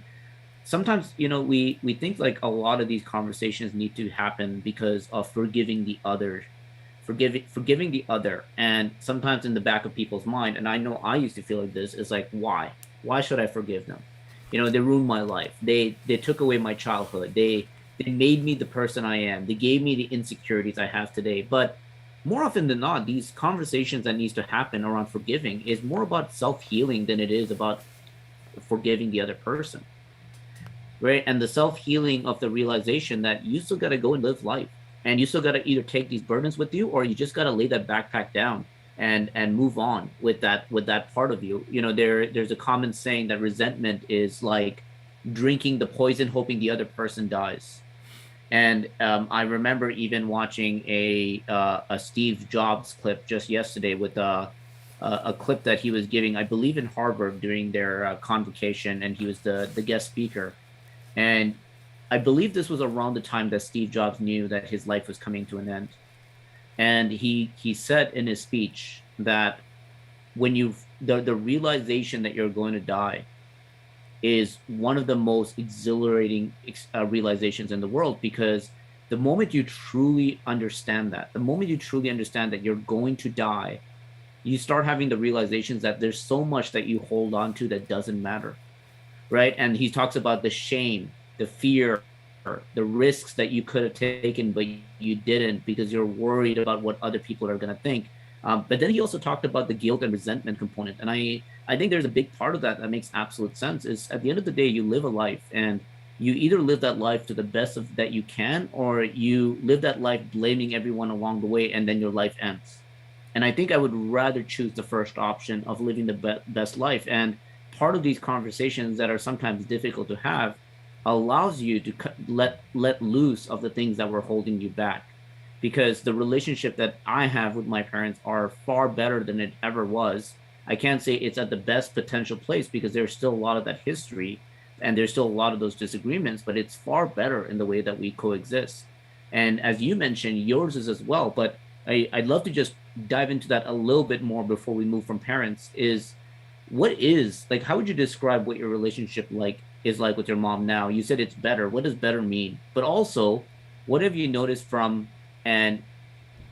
sometimes, we think like a lot of these conversations need to happen because of forgiving the other, forgiving the other. And sometimes in the back of people's mind, and I know I used to feel like this, is like, why should I forgive them? They ruined my life. They took away my childhood. They made me the person I am. They gave me the insecurities I have today. But more often than not, these conversations that needs to happen around forgiving is more about self-healing than it is about forgiving the other person, right? And the self-healing of the realization that you still got to go and live life, and you still got to either take these burdens with you, or you just got to lay that backpack down and move on with that part of you. There's a common saying that resentment is like drinking the poison hoping the other person dies. And I remember even watching a Steve Jobs clip just yesterday with a clip that he was giving, I believe, in Harvard during their convocation, and he was the guest speaker. And I believe this was around the time that Steve Jobs knew that his life was coming to an end. And he said in his speech that when the realization that you're going to die is one of the most exhilarating realizations in the world, because the moment you truly understand that, the moment you truly understand that you're going to die, you start having the realizations that there's so much that you hold on to that doesn't matter, right? And he talks about the shame, the fear, the risks that you could have taken, but you didn't because you're worried about what other people are going to think. But then he also talked about the guilt and resentment component. And I think there's a big part of that that makes absolute sense is at the end of the day, you live a life, and you either live that life to the best of that you can, or you live that life blaming everyone along the way, and then your life ends. And I think I would rather choose the first option of living the best life. And part of these conversations that are sometimes difficult to have allows you to let loose of the things that were holding you back, because the relationship that I have with my parents are far better than it ever was. I can't say it's at the best potential place because there's still a lot of that history and there's still a lot of those disagreements, but it's far better in the way that we coexist. And as you mentioned, yours is as well. But I'd love to just dive into that a little bit more before we move from parents. Is what is like, how would you describe what your relationship is like with your mom now? You said it's better. What does better mean? But also, what have you noticed from an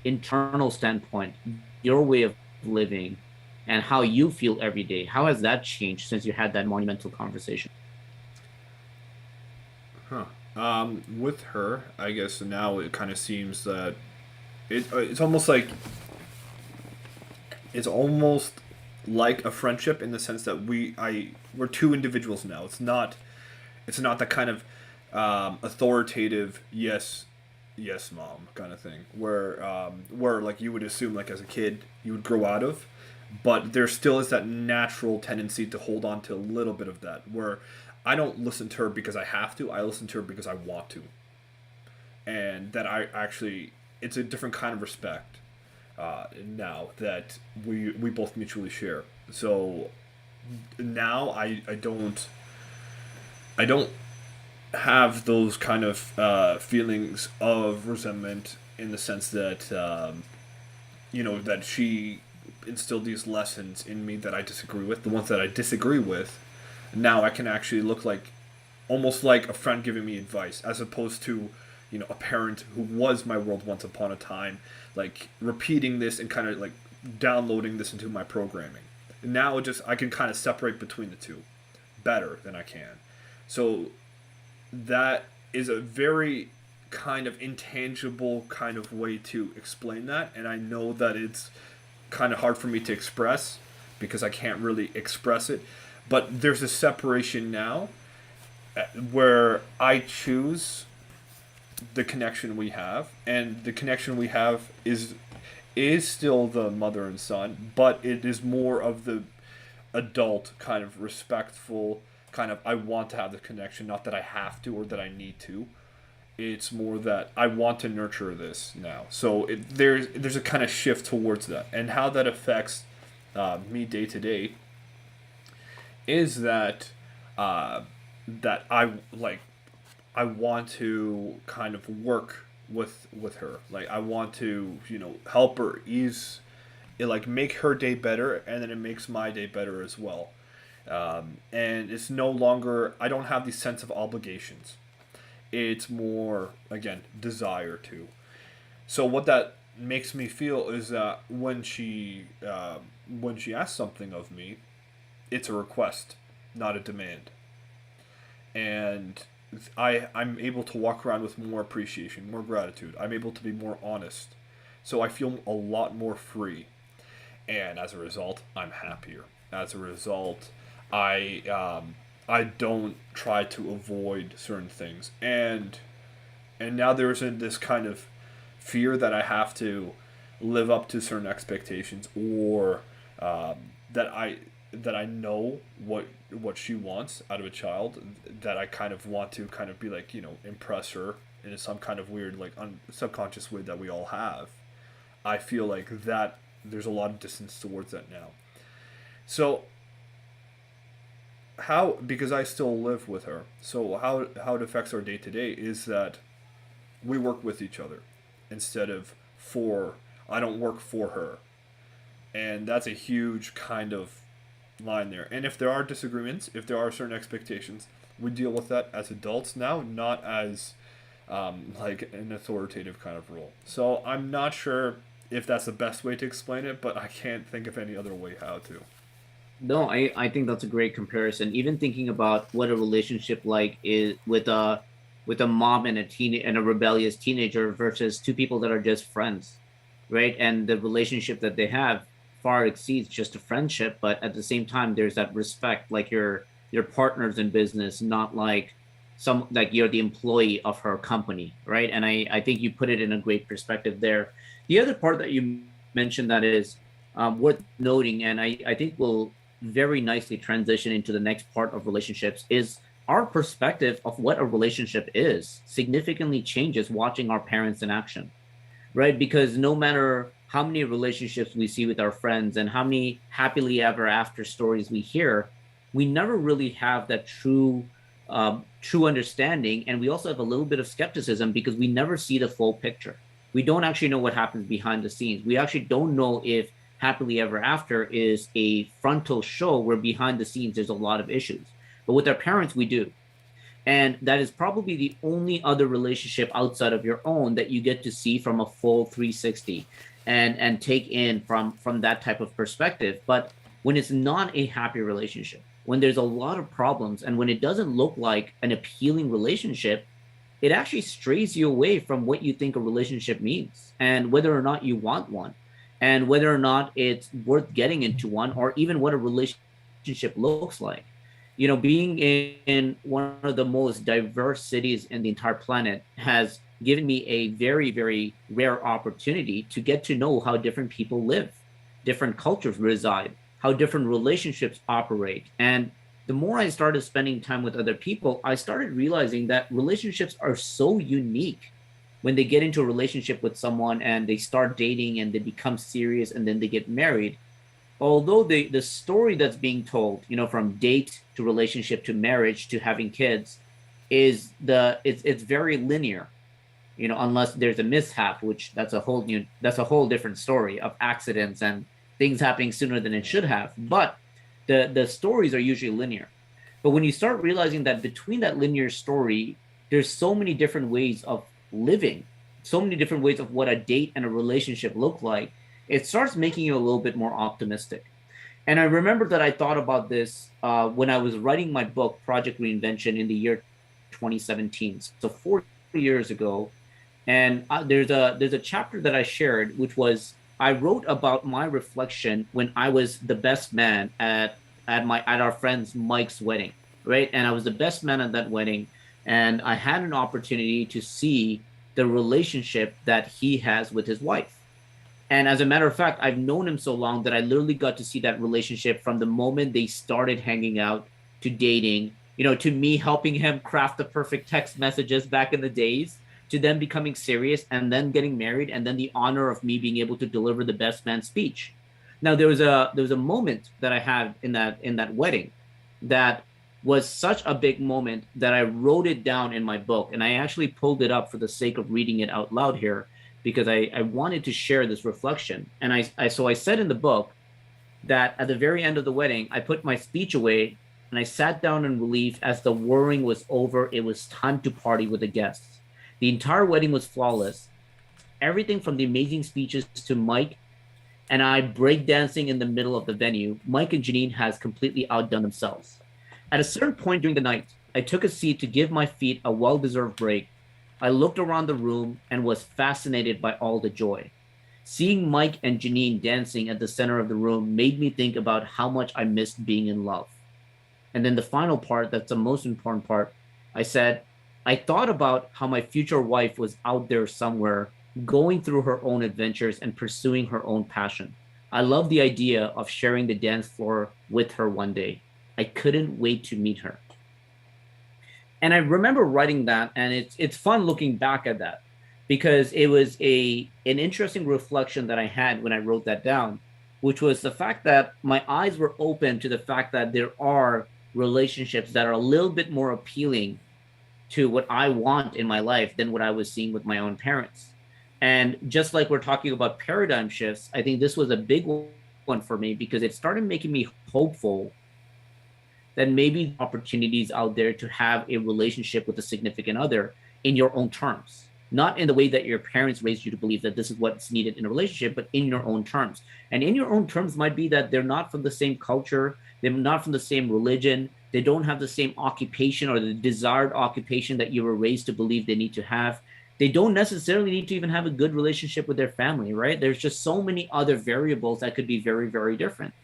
internal standpoint, your way of living and how you feel every day? How has that changed since you had that monumental conversation?
Huh. With her, I guess now it kind of seems that it's almost like it's almost like a friendship in the sense that we're two individuals now. It's not that kind of authoritative yes mom kind of thing where like you would assume like as a kid you would grow out of, but there still is that natural tendency to hold on to a little bit of that where I don't listen to her because I have to. I listen to her because I want to, and that I actually it's a different kind of respect now that we both mutually share. So now I don't have those kind of feelings of resentment in the sense that that she instilled these lessons in me that I disagree with. The ones that I disagree with, now I can actually look like almost like a friend giving me advice, as opposed to a parent who was my world once upon a time, like repeating this and kind of like downloading this into my programming. Now just I can kind of separate between the two better than I can. So that is a very kind of intangible kind of way to explain that, and I know that it's kind of hard for me to express because I can't really express it, but there's a separation now where I choose the connection we have, and the connection we have is still the mother and son, but it is more of the adult kind of respectful kind of I want to have the connection, not that I have to or that I need to. It's more that I want to nurture this now. So there's a kind of shift towards that, and how that affects me day to day is that uh, that I want to kind of work with her. Like I want to help her ease it, like make her day better, and then it makes my day better as well. And it's no longer, I don't have the sense of obligations. It's more, again, desire to. So what that makes me feel is that when she asks something of me, it's a request, not a demand. And I'm able to walk around with more appreciation, more gratitude. I'm able to be more honest. So I feel a lot more free. And as a result, I'm happier. As a result, I don't try to avoid certain things. And now there isn't this kind of fear that I have to live up to certain expectations, or that I know what she wants out of a child, that I kind of want to kind of be like, impress her in some kind of weird, like, subconscious way that we all have. I feel like that there's a lot of distance towards that now. So how, because I still live with her, so how it affects our day to day is that we work with each other instead of for, I don't work for her. And that's a huge kind of line there. And if there are disagreements, if there are certain expectations, we deal with that as adults now, not as like an authoritative kind of role. So I'm not sure if that's the best way to explain it, but I can't think of any other way how to.
No, I think that's a great comparison. Even thinking about what a relationship like is with a mom and a rebellious teenager versus two people that are just friends, right? And the relationship that they have far exceeds just a friendship, but at the same time, there's that respect, like your partners in business, not like some like you're the employee of her company, right? And I think you put it in a great perspective there. The other part that you mentioned that is worth noting, and I think will very nicely transition into the next part of relationships, is our perspective of what a relationship is significantly changes watching our parents in action, right? Because no matter how many relationships we see with our friends and how many happily ever after stories we hear, we never really have that true understanding, and we also have a little bit of skepticism because we never see the full picture. We don't actually know what happens behind the scenes. We actually don't know if happily ever after is a frontal show where behind the scenes there's a lot of issues. But with our parents, we do. And that is probably the only other relationship outside of your own that you get to see from a full 360 and take in from that type of perspective. But when it's not a happy relationship, when there's a lot of problems, and when it doesn't look like an appealing relationship, it actually strays you away from what you think a relationship means and whether or not you want one, and whether or not it's worth getting into one, or even what a relationship looks like. Being in one of the most diverse cities in the entire planet has given me a very, very rare opportunity to get to know how different people live, different cultures reside, how different relationships operate. And the more I started spending time with other people, I started realizing that relationships are so unique. When they get into a relationship with someone and they start dating and they become serious and then they get married, although the story that's being told, from date to relationship to marriage to having kids, it's very linear, unless there's a mishap, which that's a whole different story of accidents and things happening sooner than it should have. But the stories are usually linear. But when you start realizing that between that linear story, there's so many different ways of living, so many different ways of what a date and a relationship look like, it starts making you a little bit more optimistic. And I remember that I thought about this when I was writing my book, Project Reinvention, in the year 2017, so 4 years ago. And there's a chapter that I shared, which was I wrote about my reflection when I was the best man at our friend's Mike's wedding, right? And I was the best man at that wedding, and I had an opportunity to see the relationship that he has with his wife. And as a matter of fact, I've known him so long that I literally got to see that relationship from the moment they started hanging out to dating, to me helping him craft the perfect text messages back in the days. to them becoming serious and then getting married, and then the honor of me being able to deliver the best man speech. Now there was a moment that I had in that wedding that was such a big moment that I wrote it down in my book, and I actually pulled it up for the sake of reading it out loud here because I wanted to share this reflection. And I said in the book that at the very end of the wedding, I put my speech away and I sat down in relief as the whirring was over. It was time to party with the guests. The entire wedding was flawless. Everything from the amazing speeches to Mike and I breakdancing in the middle of the venue. Mike and Janine has completely outdone themselves. At a certain point during the night, I took a seat to give my feet a well-deserved break. I looked around the room and was fascinated by all the joy. Seeing Mike and Janine dancing at the center of the room made me think about how much I missed being in love. And then the final part, that's the most important part, I said, I thought about how my future wife was out there somewhere, going through her own adventures and pursuing her own passion. I love the idea of sharing the dance floor with her one day. I couldn't wait to meet her. And I remember writing that, and it's fun looking back at that because it was an interesting reflection that I had when I wrote that down, which was the fact that my eyes were open to the fact that there are relationships that are a little bit more appealing to what I want in my life than what I was seeing with my own parents. And just like we're talking about paradigm shifts, I think this was a big one for me because it started making me hopeful that maybe opportunities out there to have a relationship with a significant other in your own terms, not in the way that your parents raised you to believe that this is what's needed in a relationship, but in your own terms. And in your own terms might be that they're not from the same culture, they're not from the same religion, they don't have the same occupation or the desired occupation that you were raised to believe they need to have. They don't necessarily need to even have a good relationship with their family, right? There's just so many other variables that could be very, very different.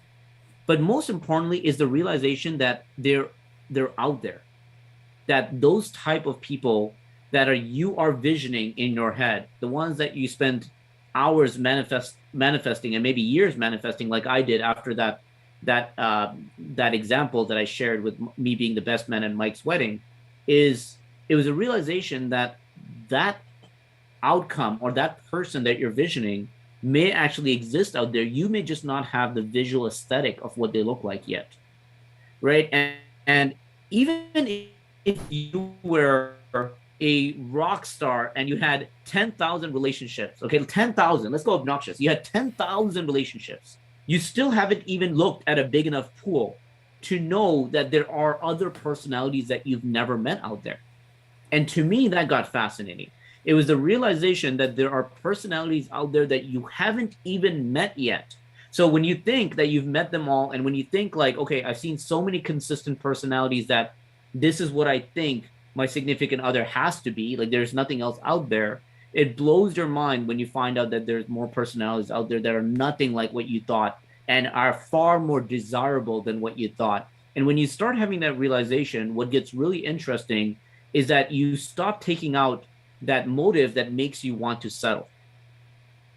But most importantly is the realization that they're out there, that those type of people that you are visioning in your head, the ones that you spend hours manifesting and maybe years manifesting, like I did after that example that I shared with me being the best man at Mike's wedding, it was a realization that outcome or that person that you're visioning may actually exist out there. You may just not have the visual aesthetic of what they look like yet, right? And even if you were a rock star and you had 10,000 relationships, okay, 10,000, let's go obnoxious. You had 10,000 relationships. You still haven't even looked at a big enough pool to know that there are other personalities that you've never met out there. And to me, that got fascinating. It was the realization that there are personalities out there that you haven't even met yet. So when you think that you've met them all, and when you think like, okay, I've seen so many consistent personalities that this is what I think my significant other has to be, like there's nothing else out there, it blows your mind when you find out that there's more personalities out there that are nothing like what you thought and are far more desirable than what you thought. And when you start having that realization, what gets really interesting is that you stop taking out that motive that makes you want to settle.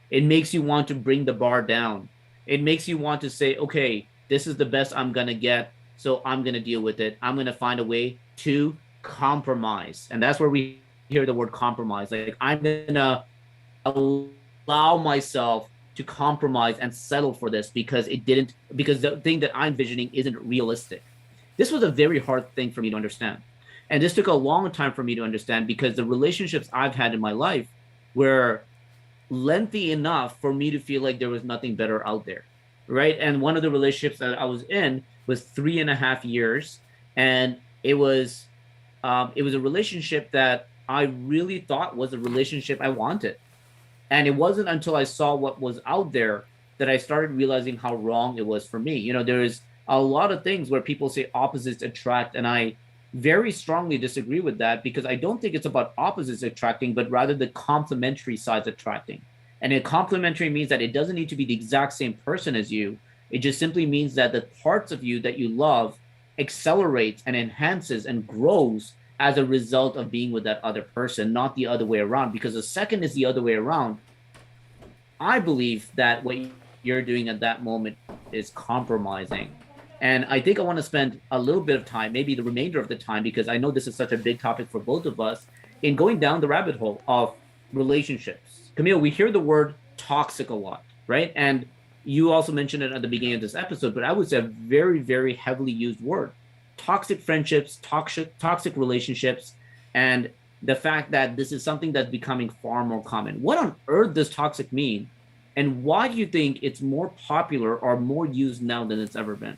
It makes you want to bring the bar down. It makes you want to say, okay, this is the best I'm going to get, so I'm going to deal with it. I'm going to find a way to compromise. And that's where we hear the word compromise. Like, I'm going to allow myself to compromise and settle for this because the thing that I'm visioning isn't realistic. This was a very hard thing for me to understand. And this took a long time for me to understand because the relationships I've had in my life were lengthy enough for me to feel like there was nothing better out there, right? And one of the relationships that I was in was 3.5 years, and it was a relationship that I really thought was a relationship I wanted. And it wasn't until I saw what was out there that I started realizing how wrong it was for me. You know, there's a lot of things where people say opposites attract, and I very strongly disagree with that because I don't think it's about opposites attracting, but rather the complementary sides attracting. And a complementary means that it doesn't need to be the exact same person as you. It just simply means that the parts of you that you love accelerates and enhances and grows as a result of being with that other person, not the other way around. Because the second is the other way around, I believe that what you're doing at that moment is compromising. And I think I want to spend a little bit of time, maybe the remainder of the time, because I know this is such a big topic for both of us, in going down the rabbit hole of relationships, Camille, we hear the word toxic a lot, right? And you also mentioned it at the beginning of this episode, but I would say a very, very heavily used word. Toxic friendships, toxic relationships, and the fact that this is something that's becoming far more common. What on earth does toxic mean? And why do you think it's more popular or more used now than it's ever been?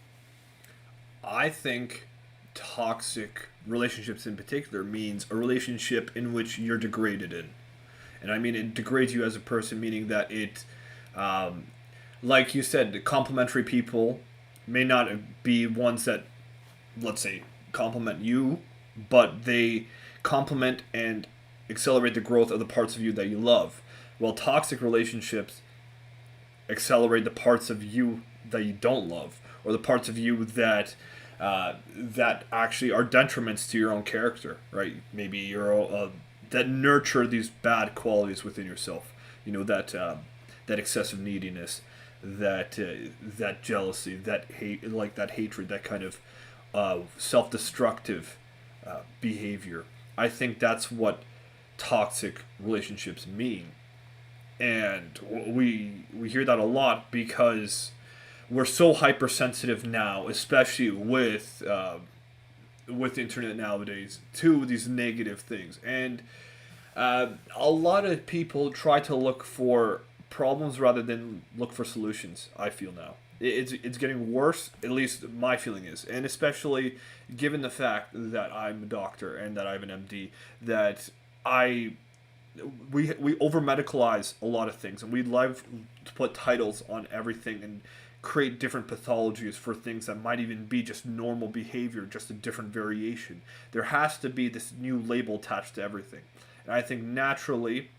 I think toxic relationships in particular means a relationship in which you're degraded in. And I mean, it degrades you as a person, meaning that um, like you said, complementary people may not be ones that, let's say, compliment you, but they complement and accelerate the growth of the parts of you that you love. While toxic relationships accelerate the parts of you that you don't love, or the parts of you that actually are detriments to your own character, right? Maybe that nurture these bad qualities within yourself. You know that excessive neediness, that jealousy, that hate, like that hatred, that kind of self-destructive behavior. I think that's what toxic relationships mean, and we hear that a lot because we're so hypersensitive now, especially with the internet nowadays, to these negative things. And a lot of people try to look for problems rather than look for solutions. I feel now it's getting worse. At least my feeling is, and especially given the fact that I'm a doctor and that I have an MD, that I we over medicalize a lot of things, and we love to put titles on everything and create different pathologies for things that might even be just normal behavior, just a different variation. There has to be this new label attached to everything, and I think naturally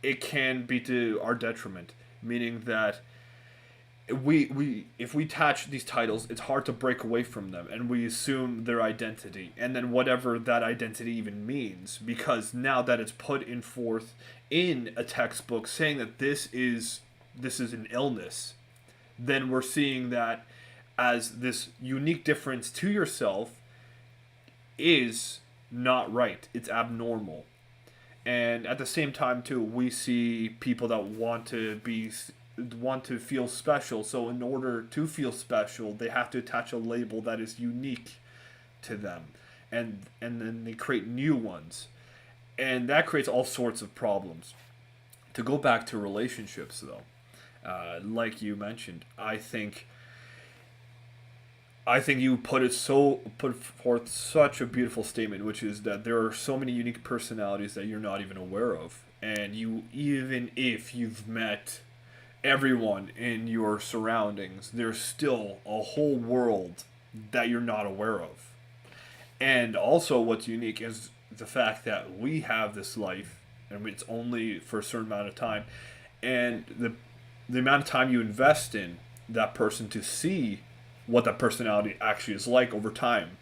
it can be to our detriment, meaning that we if we attach these titles, it's hard to break away from them, and we assume their identity, and then whatever that identity even means, because now that it's put in forth in a textbook saying that this is an illness, then we're seeing that as this unique difference to yourself is not right. It's abnormal. And at the same time too, we see people that want to feel special. So in order to feel special, they have to attach a label that is unique to them. And then they create new ones. And that creates all sorts of problems. To go back to relationships though, like you mentioned, I think you put forth such a beautiful statement, which is that there are so many unique personalities that you're not even aware of, and you even if you've met everyone in your surroundings, there's still a whole world that you're not aware of. And also, what's unique is the fact that we have this life, and it's only for a certain amount of time, and the amount of time you invest in that person to see what that personality actually is like over time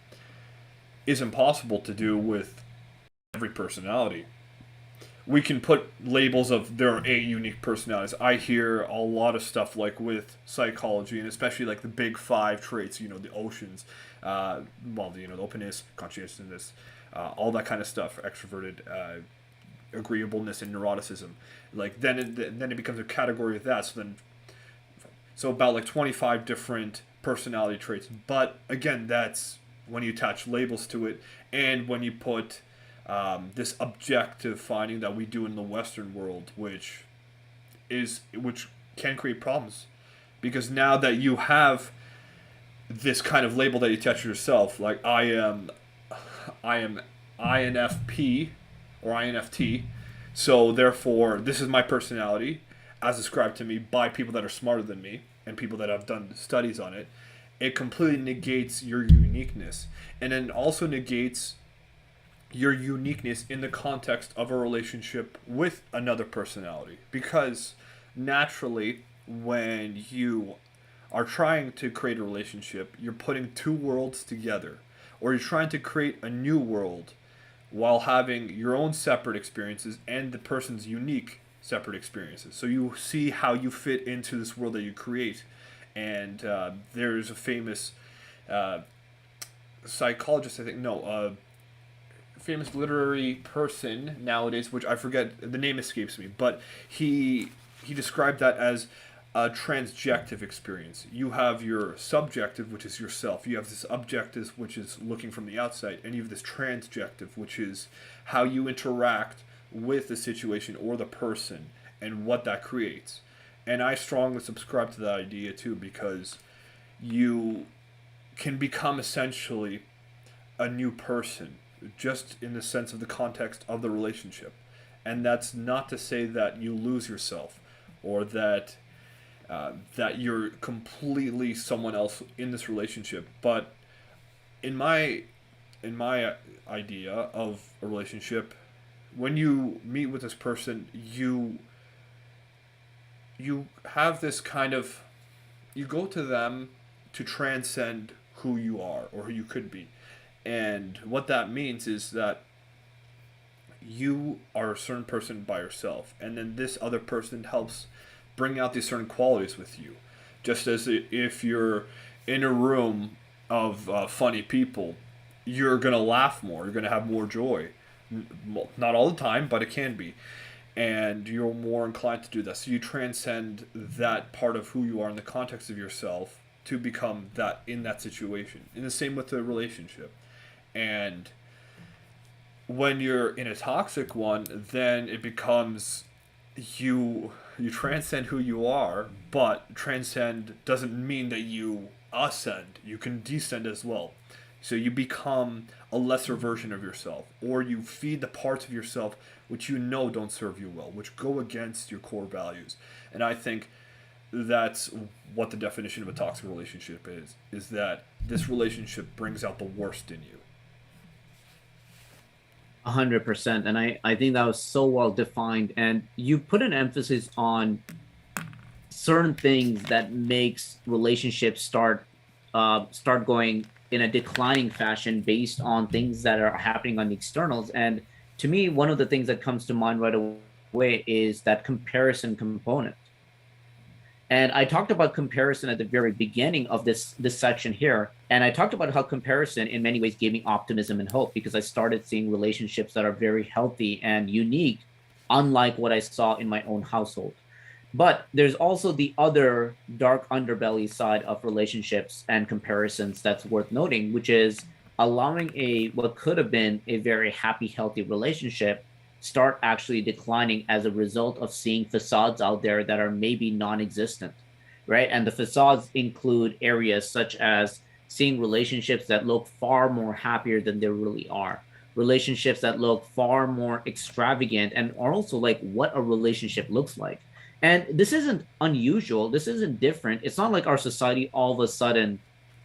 is impossible to do with every personality. We can put labels of there are 8 unique personalities. I hear a lot of stuff like with psychology, and especially like the big five traits, the oceans, the openness, conscientiousness, all that kind of stuff, extroverted, agreeableness, and neuroticism. Like then it becomes a category of that. So about like 25 different personality traits. But again, that's when you attach labels to it, and when you put this objective finding that we do in the Western world, which can create problems, because now that you have this kind of label that you attach to yourself, like I am INFP or INFT, so therefore this is my personality as described to me by people that are smarter than me and people that have done studies on it. It completely negates your uniqueness, and then also negates your uniqueness in the context of a relationship with another personality, because naturally when you are trying to create a relationship, you're putting two worlds together, or you're trying to create a new world while having your own separate experiences and the person's unique separate experiences. So you see how you fit into this world that you create. And there's a famous psychologist, I think, no, famous literary person nowadays, which I forget the name escapes me, but he described that as a transjective experience. You have your subjective, which is yourself. You have this objective, which is looking from the outside, and you have this transjective, which is how you interact with the situation or the person and what that creates. And I strongly subscribe to that idea too, because you can become essentially a new person just in the sense of the context of the relationship. And that's not to say that you lose yourself or that you're completely someone else in this relationship. But in my idea of a relationship, when you meet with this person, you have this kind of, you go to them to transcend who you are or who you could be. And what that means is that you are a certain person by yourself, and then this other person helps bring out these certain qualities with you. Just as if you're in a room of funny people, you're going to laugh more, you're going to have more joy. Not all the time, but it can be. And you're more inclined to do that. So you transcend that part of who you are in the context of yourself to become that in that situation. And the same with the relationship. And when you're in a toxic one, then it becomes you transcend who you are, but transcend doesn't mean that you ascend. You can descend as well. So you become a lesser version of yourself, or you feed the parts of yourself which you know don't serve you well, which go against your core values. And I think that's what the definition of a toxic relationship is that this relationship brings out the worst in you.
100%. And I think that was so well defined. And you put an emphasis on certain things that makes relationships start going in a declining fashion based on things that are happening on the externals. And to me, one of the things that comes to mind right away is that comparison component. And I talked about comparison at the very beginning of this section here. And I talked about how comparison in many ways gave me optimism and hope, because I started seeing relationships that are very healthy and unique, unlike what I saw in my own household. But there's also the other dark underbelly side of relationships and comparisons that's worth noting, which is allowing what could have been a very happy, healthy relationship start actually declining as a result of seeing facades out there that are maybe non-existent, right? And the facades include areas such as seeing relationships that look far more happier than they really are, relationships that look far more extravagant, and are also like what a relationship looks like. And this isn't unusual. This isn't different. It's not like our society all of a sudden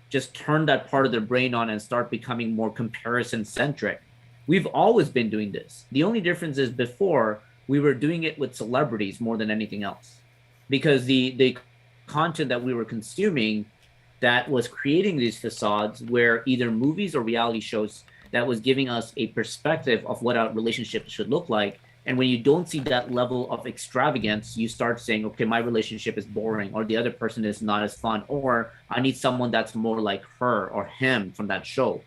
just turned that part of their brain on and start becoming more comparison centric. We've always been doing this. The only difference is before we were doing it with celebrities more than anything else, because the content that we were consuming that was creating these facades were either movies or reality shows that was giving us a perspective of what a relationship should look like. And when you don't see that level of extravagance, you start saying, okay, my relationship is boring, or the other person is not as fun, or I need someone that's more like her or him from that show.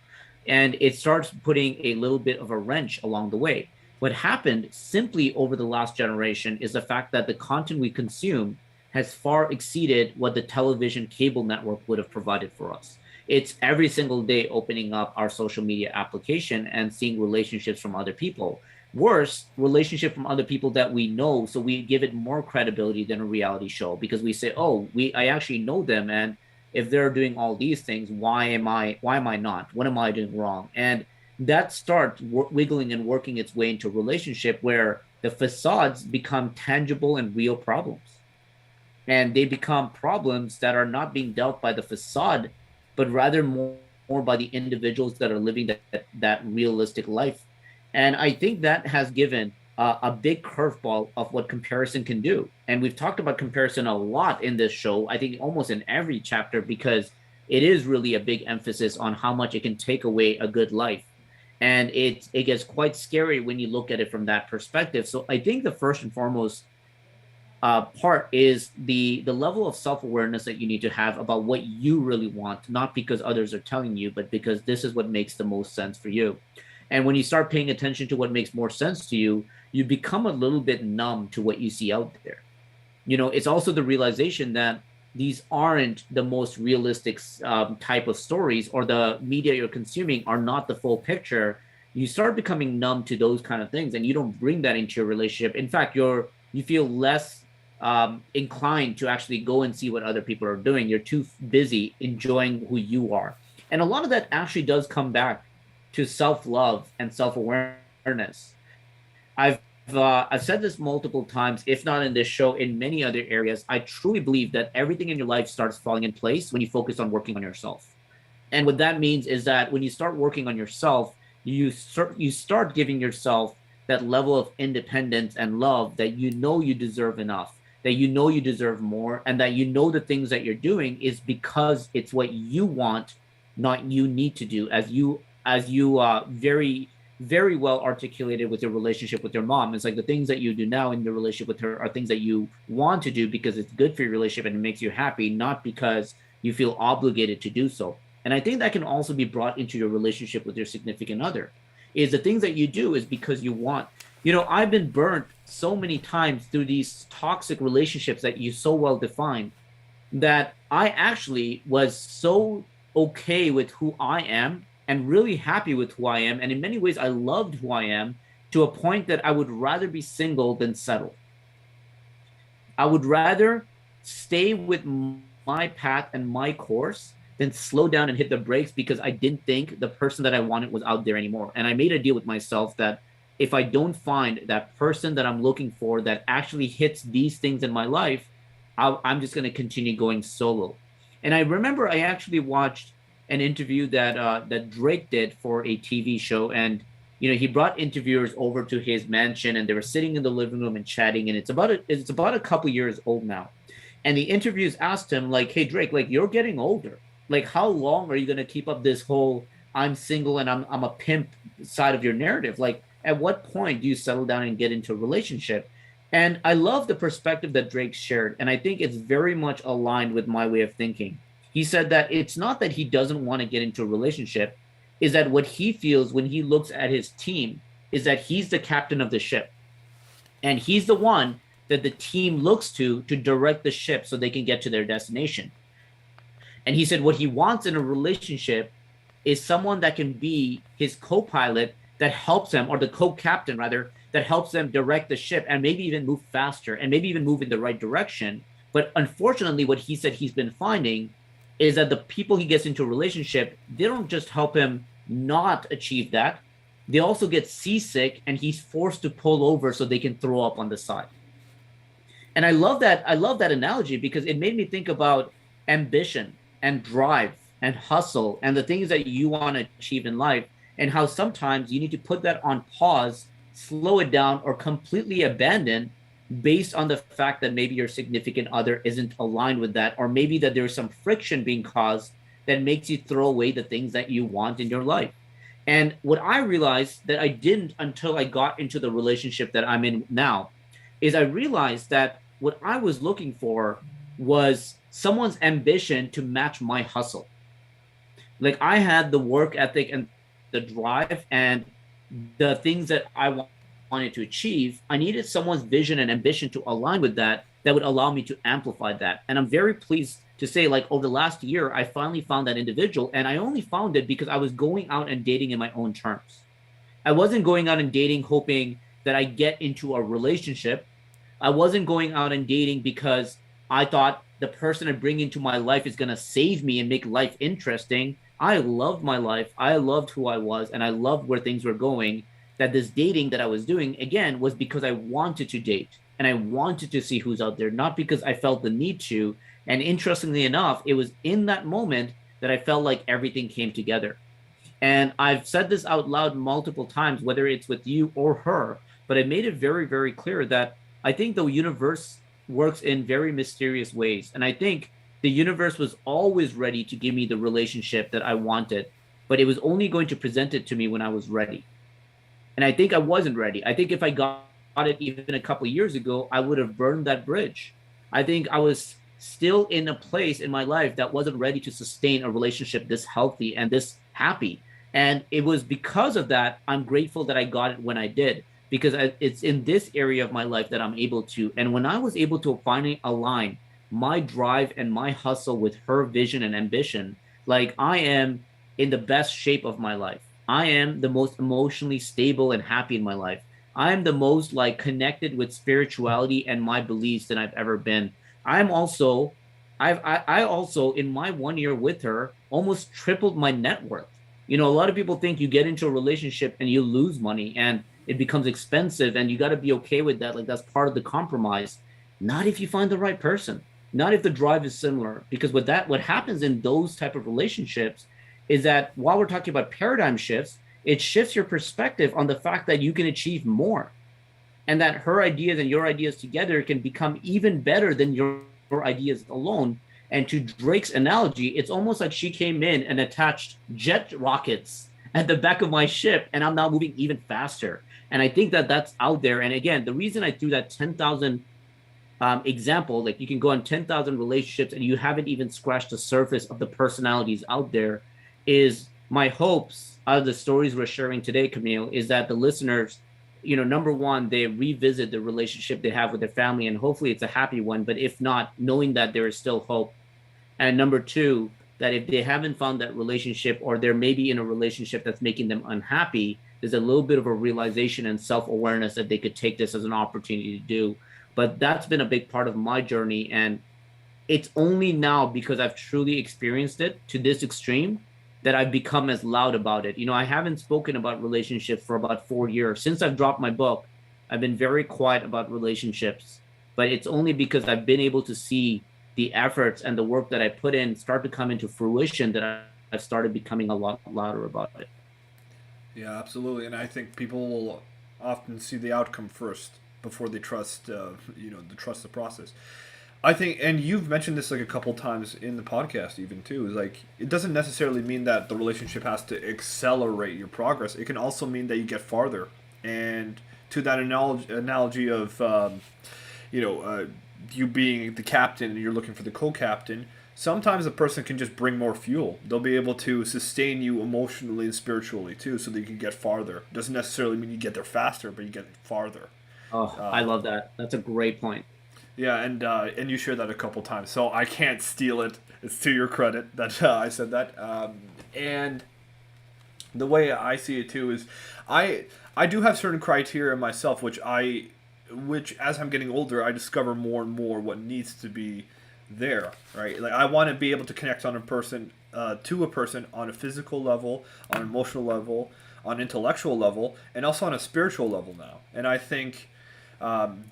And it starts putting a little bit of a wrench along the way. What happened simply over the last generation is the fact that the content we consume has far exceeded what the television cable network would have provided for us. It's every single day opening up our social media application and seeing relationships from other people. Worse, relationship from other people that we know, so we give it more credibility than a reality show, because we say, oh, I actually know them, and if they're doing all these things, why am I not? What am I doing wrong? And that starts wiggling and working its way into a relationship where the facades become tangible and real problems. And they become problems that are not being dealt by the facade, but rather more by the individuals that are living that realistic life. And I think that has given a big curveball of what comparison can do. And we've talked about comparison a lot in this show, I think almost in every chapter, because it is really a big emphasis on how much it can take away a good life. And it gets quite scary when you look at it from that perspective. So I think the first and foremost part is the level of self-awareness that you need to have about what you really want, not because others are telling you, but because this is what makes the most sense for you. And when you start paying attention to what makes more sense to you, you become a little bit numb to what you see out there. It's also the realization that these aren't the most realistic type of stories, or the media you're consuming are not the full picture. You start becoming numb to those kind of things, and you don't bring that into your relationship. In fact, you feel less inclined to actually go and see what other people are doing. You're too busy enjoying who you are. And a lot of that actually does come back to self-love and self-awareness. I've said this multiple times, if not in this show, in many other areas. I truly believe that everything in your life starts falling in place when you focus on working on yourself. And what that means is that when you start working on yourself, you start giving yourself that level of independence and love that you deserve enough, that you deserve more, and that the things that you're doing is because it's what you want, not you need to do, as you very very well articulated with your relationship with your mom. It's like the things that you do now in your relationship with her are things that you want to do because it's good for your relationship and it makes you happy, not because you feel obligated to do so. And I think that can also be brought into your relationship with your significant other. Is the things that you do is because you want. I've been burnt so many times through these toxic relationships that you so well define, that I actually was so okay with who I am and really happy with who I am. And in many ways, I loved who I am, to a point that I would rather be single than settle. I would rather stay with my path and my course than slow down and hit the brakes because I didn't think the person that I wanted was out there anymore. And I made a deal with myself that if I don't find that person that I'm looking for that actually hits these things in my life, I'm just going to continue going solo. And I remember I actually watched an interview that Drake did for a TV show, and he brought interviewers over to his mansion, and they were sitting in the living room and chatting. And it's about a couple years old now, and the interviews asked him like, "Hey Drake, like you're getting older. Like how long are you gonna keep up this whole I'm single and I'm a pimp side of your narrative? Like at what point do you settle down and get into a relationship?" And I love the perspective that Drake shared, and I think it's very much aligned with my way of thinking. He said that it's not that he doesn't want to get into a relationship, is that what he feels when he looks at his team is that he's the captain of the ship. And he's the one that the team looks to direct the ship so they can get to their destination. And he said what he wants in a relationship is someone that can be his co-pilot, that helps him, or the co-captain rather, that helps them direct the ship and maybe even move faster and maybe even move in the right direction. But unfortunately, what he said he's been finding is that the people he gets into a relationship, they don't just help him not achieve that. They also get seasick and he's forced to pull over so they can throw up on the side. And I love that. I love that analogy because it made me think about ambition and drive and hustle and the things that you want to achieve in life, and how sometimes you need to put that on pause, slow it down, or completely abandon based on the fact that maybe your significant other isn't aligned with that, or maybe that there's some friction being caused that makes you throw away the things that you want in your life. And what I realized that I didn't until I got into the relationship that I'm in now is I realized that what I was looking for was someone's ambition to match my hustle. Like I had the work ethic and the drive and the things that I wanted to achieve. I needed someone's vision and ambition to align with that, that would allow me to amplify that. And I'm very pleased to say, like, over the last year, I finally found that individual. And I only found it because I was going out and dating in my own terms. I wasn't going out and dating hoping that I get into a relationship. I wasn't going out and dating because I thought the person I bring into my life is going to save me and make life interesting. I loved my life. I loved who I was, and I loved where things were going. That this dating that I was doing, again, was because I wanted to date and I wanted to see who's out there, not because I felt the need to. And interestingly enough, it was in that moment that I felt like everything came together. And I've said this out loud multiple times, whether it's with you or her, but I made it very, very clear that I think the universe works in very mysterious ways. And I think the universe was always ready to give me the relationship that I wanted, but it was only going to present it to me when I was ready. And I think I wasn't ready. I think if I got it even a couple of years ago, I would have burned that bridge. I think I was still in a place in my life that wasn't ready to sustain a relationship this healthy and this happy. And it was because of that, I'm grateful that I got it when I did, because it's in this area of my life that I'm able to. And when I was able to finally align my drive and my hustle with her vision and ambition, like I am in the best shape of my life. I am the most emotionally stable and happy in my life. I am the most like connected with spirituality and my beliefs than I've ever been. I'm also I also in my 1 year with her almost tripled my net worth. You know, a lot of people think you get into a relationship and you lose money and it becomes expensive and you got to be okay with that. Like that's part of the compromise. Not if you find the right person, not if the drive is similar. Because what happens in those type of relationships is that while we're talking about paradigm shifts, it shifts your perspective on the fact that you can achieve more and that her ideas and your ideas together can become even better than your ideas alone. And to Drake's analogy, it's almost like she came in and attached jet rockets at the back of my ship, and I'm now moving even faster. And I think that that's out there. And again, the reason I threw that 10,000 example, like you can go on 10,000 relationships and you haven't even scratched the surface of the personalities out there, is my hopes out of the stories we're sharing today, Camille, is that the listeners, you know, number one, they revisit the relationship they have with their family and hopefully it's a happy one. But if not, knowing that there is still hope. And number two, that if they haven't found that relationship or they're maybe in a relationship that's making them unhappy, there's a little bit of a realization and self awareness that they could take this as an opportunity to do. But that's been a big part of my journey. And it's only now because I've truly experienced it to this extreme that I've become as loud about it. You know, I haven't spoken about relationships for about 4 years. Since I've dropped my book, I've been very quiet about relationships. But it's only because I've been able to see the efforts and the work that I put in start to come into fruition that I've started becoming a lot louder about it.
Yeah, absolutely. And I think people will often see the outcome first before they trust, they trust the process. I think, and you've mentioned this like a couple times in the podcast, even too. Is like it doesn't necessarily mean that the relationship has to accelerate your progress. It can also mean that you get farther. And to that analogy of, you know, uh, you being the captain and you're looking for the co-captain. Sometimes a person can just bring more fuel. They'll be able to sustain you emotionally and spiritually too, so that you can get farther. Doesn't necessarily mean you get there faster, but you get farther.
Oh, I love that. That's a great point.
Yeah, and you shared that a couple times, so I can't steal it. It's to your credit that I said that. And the way I see it too is, I do have certain criteria myself, which as I'm getting older, I discover more and more what needs to be there. Right, like I want to be able to connect on a person to a person on a physical level, on an emotional level, on an intellectual level, and also on a spiritual level now. And I think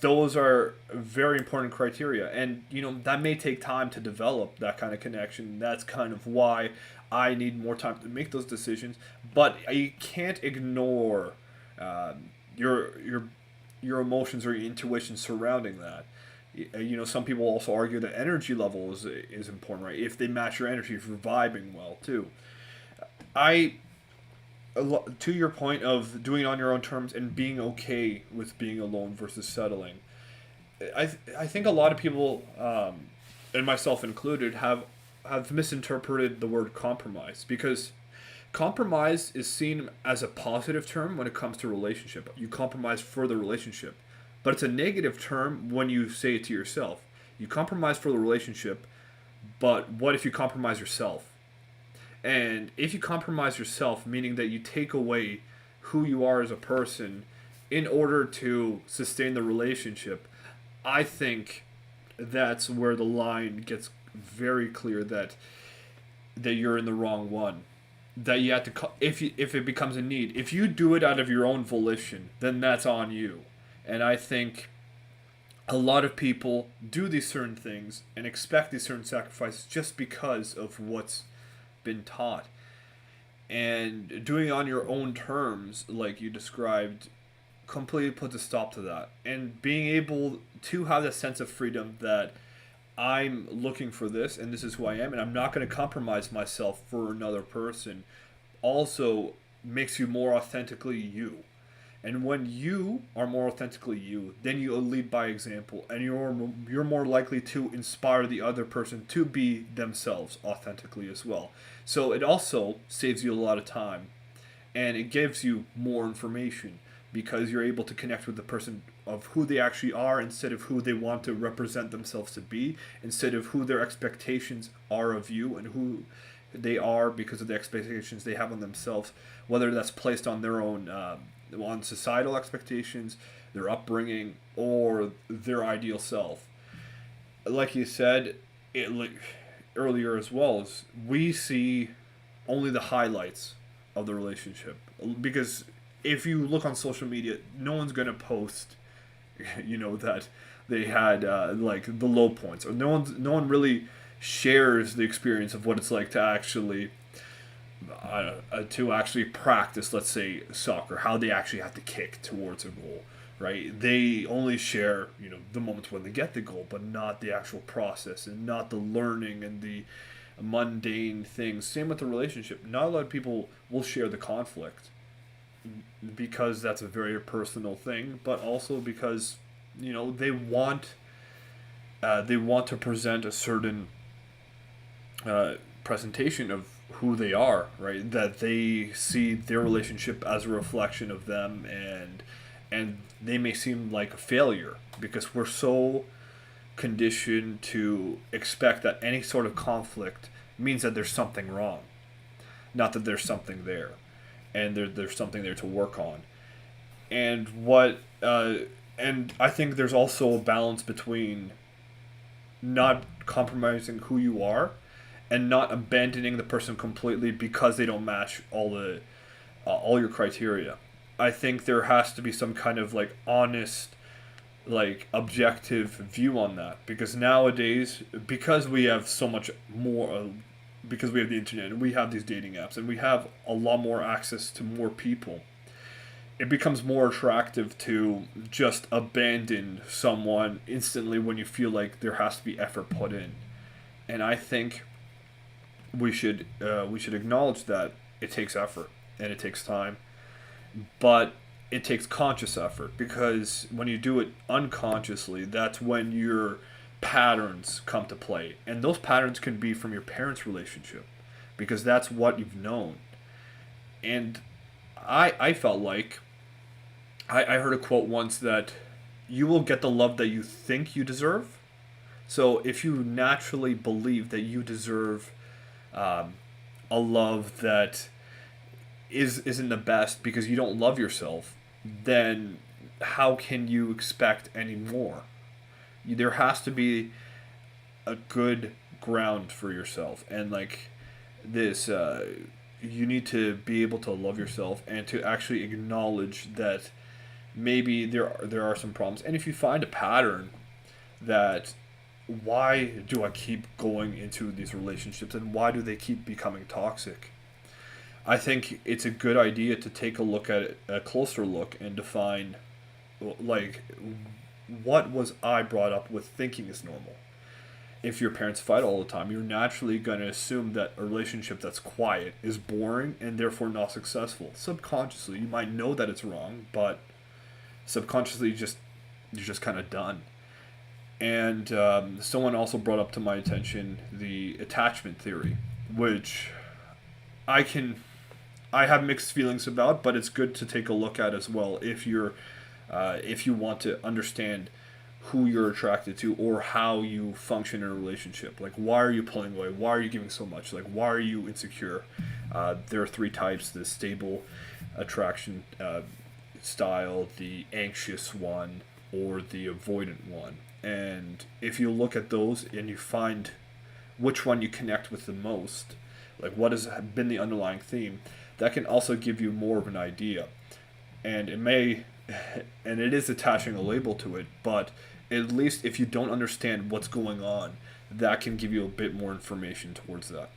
those are very important criteria, and you know that may take time to develop that kind of connection. That's kind of why I need more time to make those decisions. But you can't ignore um, your emotions or your intuition surrounding that. You know, some people also argue that energy level is important, right? If they match your energy, if you're vibing well too. I to your point of doing it on your own terms and being okay with being alone versus settling. I think a lot of people, and myself included, have misinterpreted the word compromise, because compromise is seen as a positive term when it comes to relationship. You compromise for the relationship, but it's a negative term when you say it to yourself. You compromise for the relationship, but what if you compromise yourself? And if you compromise yourself, meaning that you take away who you are as a person in order to sustain the relationship, I think that's where the line gets very clear that you're in the wrong one. That you have to, if it becomes a need, if you do it out of your own volition, then that's on you. And I think a lot of people do these certain things and expect these certain sacrifices just because of what's been taught. And doing it on your own terms, like you described, completely puts a stop to that. And being able to have that sense of freedom that I'm looking for this and this is who I am and I'm not going to compromise myself for another person also makes you more authentically you. And when you are more authentically you, then you lead by example, and you're more likely to inspire the other person to be themselves authentically as well. So it also saves you a lot of time and it gives you more information because you're able to connect with the person of who they actually are instead of who they want to represent themselves to be, instead of who their expectations are of you and who they are because of the expectations they have on themselves, whether that's placed on their own on societal expectations, their upbringing, or their ideal self. Like you said, it like earlier as well, is we see only the highlights of the relationship because if you look on social media, no one's gonna post, that they had like the low points, or no one really shares the experience of what it's like to actually practice, let's say, soccer, how they actually have to kick towards a goal, right? They only share, the moments when they get the goal, but not the actual process and not the learning and the mundane things. Same with the relationship. Not a lot of people will share the conflict because that's a very personal thing, but also because they want to present a certain presentation of who they are, right? That they see their relationship as a reflection of them, and they may seem like a failure because we're so conditioned to expect that any sort of conflict means that there's something wrong, not that there's something there, and there's something there to work on. And I think there's also a balance between not compromising who you are and not abandoning the person completely because they don't match all your criteria. I think there has to be some kind of like honest, like objective view on that because nowadays, because we have so much more, because we have the internet and we have these dating apps and we have a lot more access to more people, it becomes more attractive to just abandon someone instantly when you feel like there has to be effort put in. And I think we should acknowledge that it takes effort and it takes time, but it takes conscious effort because when you do it unconsciously, that's when your patterns come to play, and those patterns can be from your parents' relationship because that's what you've known. And I felt like I heard a quote once that you will get the love that you think you deserve. So if you naturally believe that you deserve um, a love that isn't the best because you don't love yourself, then how can you expect any more? There has to be a good ground for yourself, and like this, you need to be able to love yourself and to actually acknowledge that maybe there are some problems. And if you find a pattern that why do I keep going into these relationships and why do they keep becoming toxic? I think it's a good idea to take a look at it, a closer look, and define like what was I brought up with thinking is normal. If your parents fight all the time, you're naturally going to assume that a relationship that's quiet is boring and therefore not successful. Subconsciously, you might know that it's wrong, but subconsciously, you're just kind of done. And someone also brought up to my attention the attachment theory, which I can I have mixed feelings about, but it's good to take a look at as well if you want to understand who you're attracted to or how you function in a relationship. Like, why are you pulling away? Why are you giving so much? Like, why are you insecure? There are three types: the stable attraction style, the anxious one, or the avoidant one. And if you look at those and you find which one you connect with the most, like what has been the underlying theme, that can also give you more of an idea. And it may, and it is attaching a label to it, but at least if you don't understand what's going on, that can give you a bit more information towards that.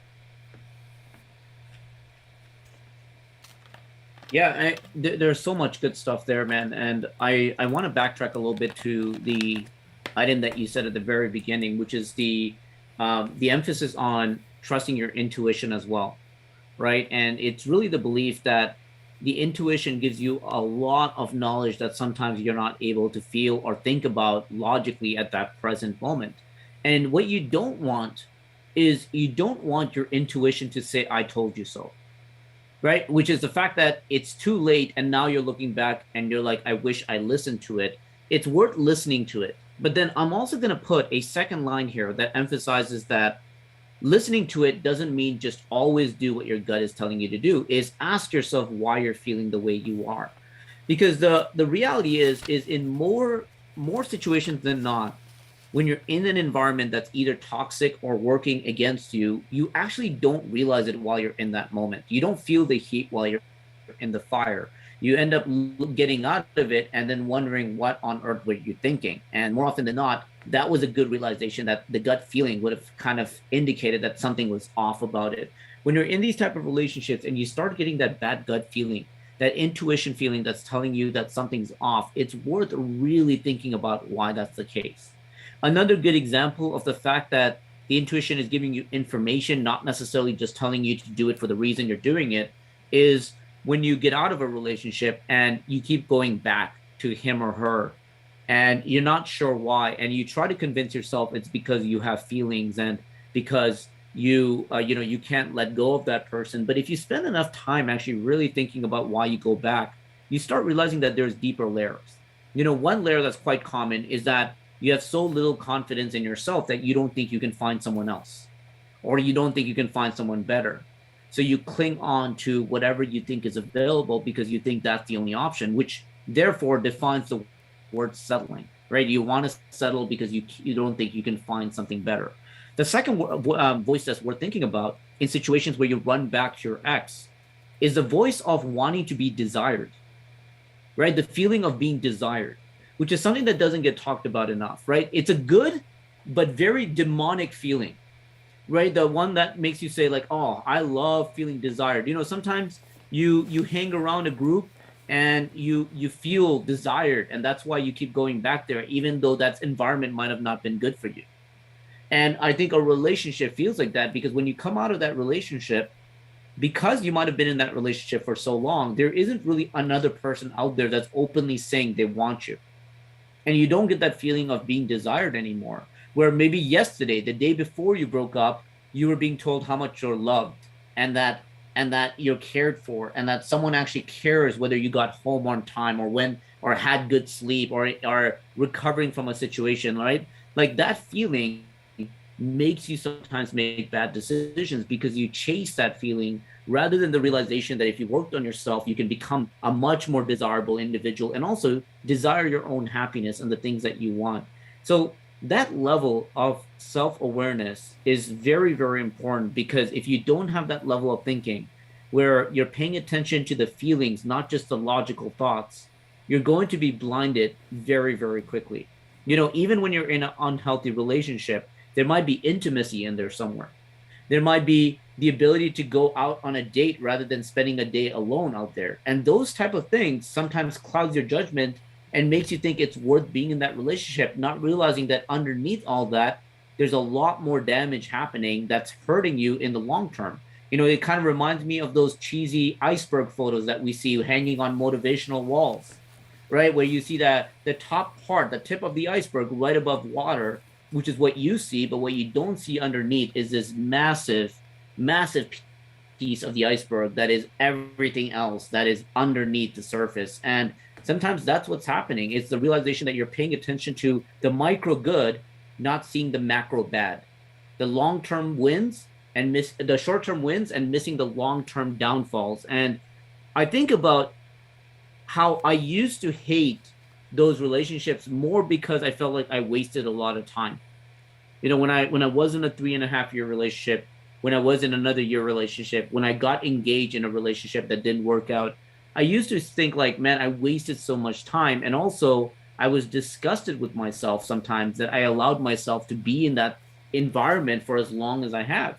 Yeah, there's so much good stuff there, man. And I want to backtrack a little bit to the item that you said at the very beginning, which is the emphasis on trusting your intuition as well, right? And it's really the belief that the intuition gives you a lot of knowledge that sometimes you're not able to feel or think about logically at that present moment. And what you don't want is you don't want your intuition to say, I told you so, right? Which is the fact that it's too late and now you're looking back and you're like, I wish I listened to it. It's worth listening to it. But then I'm also going to put a second line here that emphasizes that listening to it doesn't mean just always do what your gut is telling you to do. Is ask yourself why you're feeling the way you are, because the reality is in more situations than not, when you're in an environment that's either toxic or working against you, you actually don't realize it while you're in that moment. You don't feel the heat while you're in the fire. You end up getting out of it and then wondering what on earth were you thinking. And more often than not, that was a good realization that the gut feeling would have kind of indicated that something was off about it. When you're in these type of relationships and you start getting that bad gut feeling, that intuition feeling that's telling you that something's off, it's worth really thinking about why that's the case. Another good example of the fact that the intuition is giving you information, not necessarily just telling you to do it for the reason you're doing it, is when you get out of a relationship and you keep going back to him or her and you're not sure why, and you try to convince yourself it's because you have feelings and because you can't let go of that person. But if you spend enough time actually really thinking about why you go back, you start realizing that there's deeper layers. One layer that's quite common is that you have so little confidence in yourself that you don't think you can find someone else, or you don't think you can find someone better. So you cling on to whatever you think is available because you think that's the only option, which therefore defines the word settling, right? You want to settle because you don't think you can find something better. The second voice that's worth thinking about in situations where you run back to your ex is the voice of wanting to be desired, right? The feeling of being desired, which is something that doesn't get talked about enough, right? It's a good but very demonic feeling, right? The one that makes you say like, oh, I love feeling desired. Sometimes you hang around a group and you feel desired, and that's why you keep going back there, even though that environment might have not been good for you. And I think a relationship feels like that because when you come out of that relationship, because you might have been in that relationship for so long, there isn't really another person out there that's openly saying they want you. And you don't get that feeling of being desired anymore. Where maybe yesterday, the day before you broke up, you were being told how much you're loved and that you're cared for, and that someone actually cares whether you got home on time or when or had good sleep or are recovering from a situation, right? Like that feeling makes you sometimes make bad decisions because you chase that feeling rather than the realization that if you worked on yourself, you can become a much more desirable individual and also desire your own happiness and the things that you want. So that level of self-awareness is very, very important, because if you don't have that level of thinking where you're paying attention to the feelings, not just the logical thoughts, you're going to be blinded very, very quickly. Even when you're in an unhealthy relationship, there might be intimacy in there somewhere. There might be the ability to go out on a date rather than spending a day alone out there. And those type of things sometimes clouds your judgment and makes you think it's worth being in that relationship, not realizing that underneath all that, there's a lot more damage happening that's hurting you in the long term. It kind of reminds me of those cheesy iceberg photos that we see hanging on motivational walls, right? Where you see that the top part, the tip of the iceberg right above water, which is what you see, but what you don't see underneath is this massive, massive piece of the iceberg that is everything else that is underneath the surface. And sometimes that's what's happening. It's the realization that you're paying attention to the micro good, not seeing the macro bad, the long-term wins and miss the short-term wins and missing the long-term downfalls. And I think about how I used to hate those relationships more because I felt like I wasted a lot of time. When I was in a 3.5 year relationship, when I was in another year relationship, when I got engaged in a relationship that didn't work out, I used to think like, man, I wasted so much time. And also I was disgusted with myself sometimes that I allowed myself to be in that environment for as long as I have.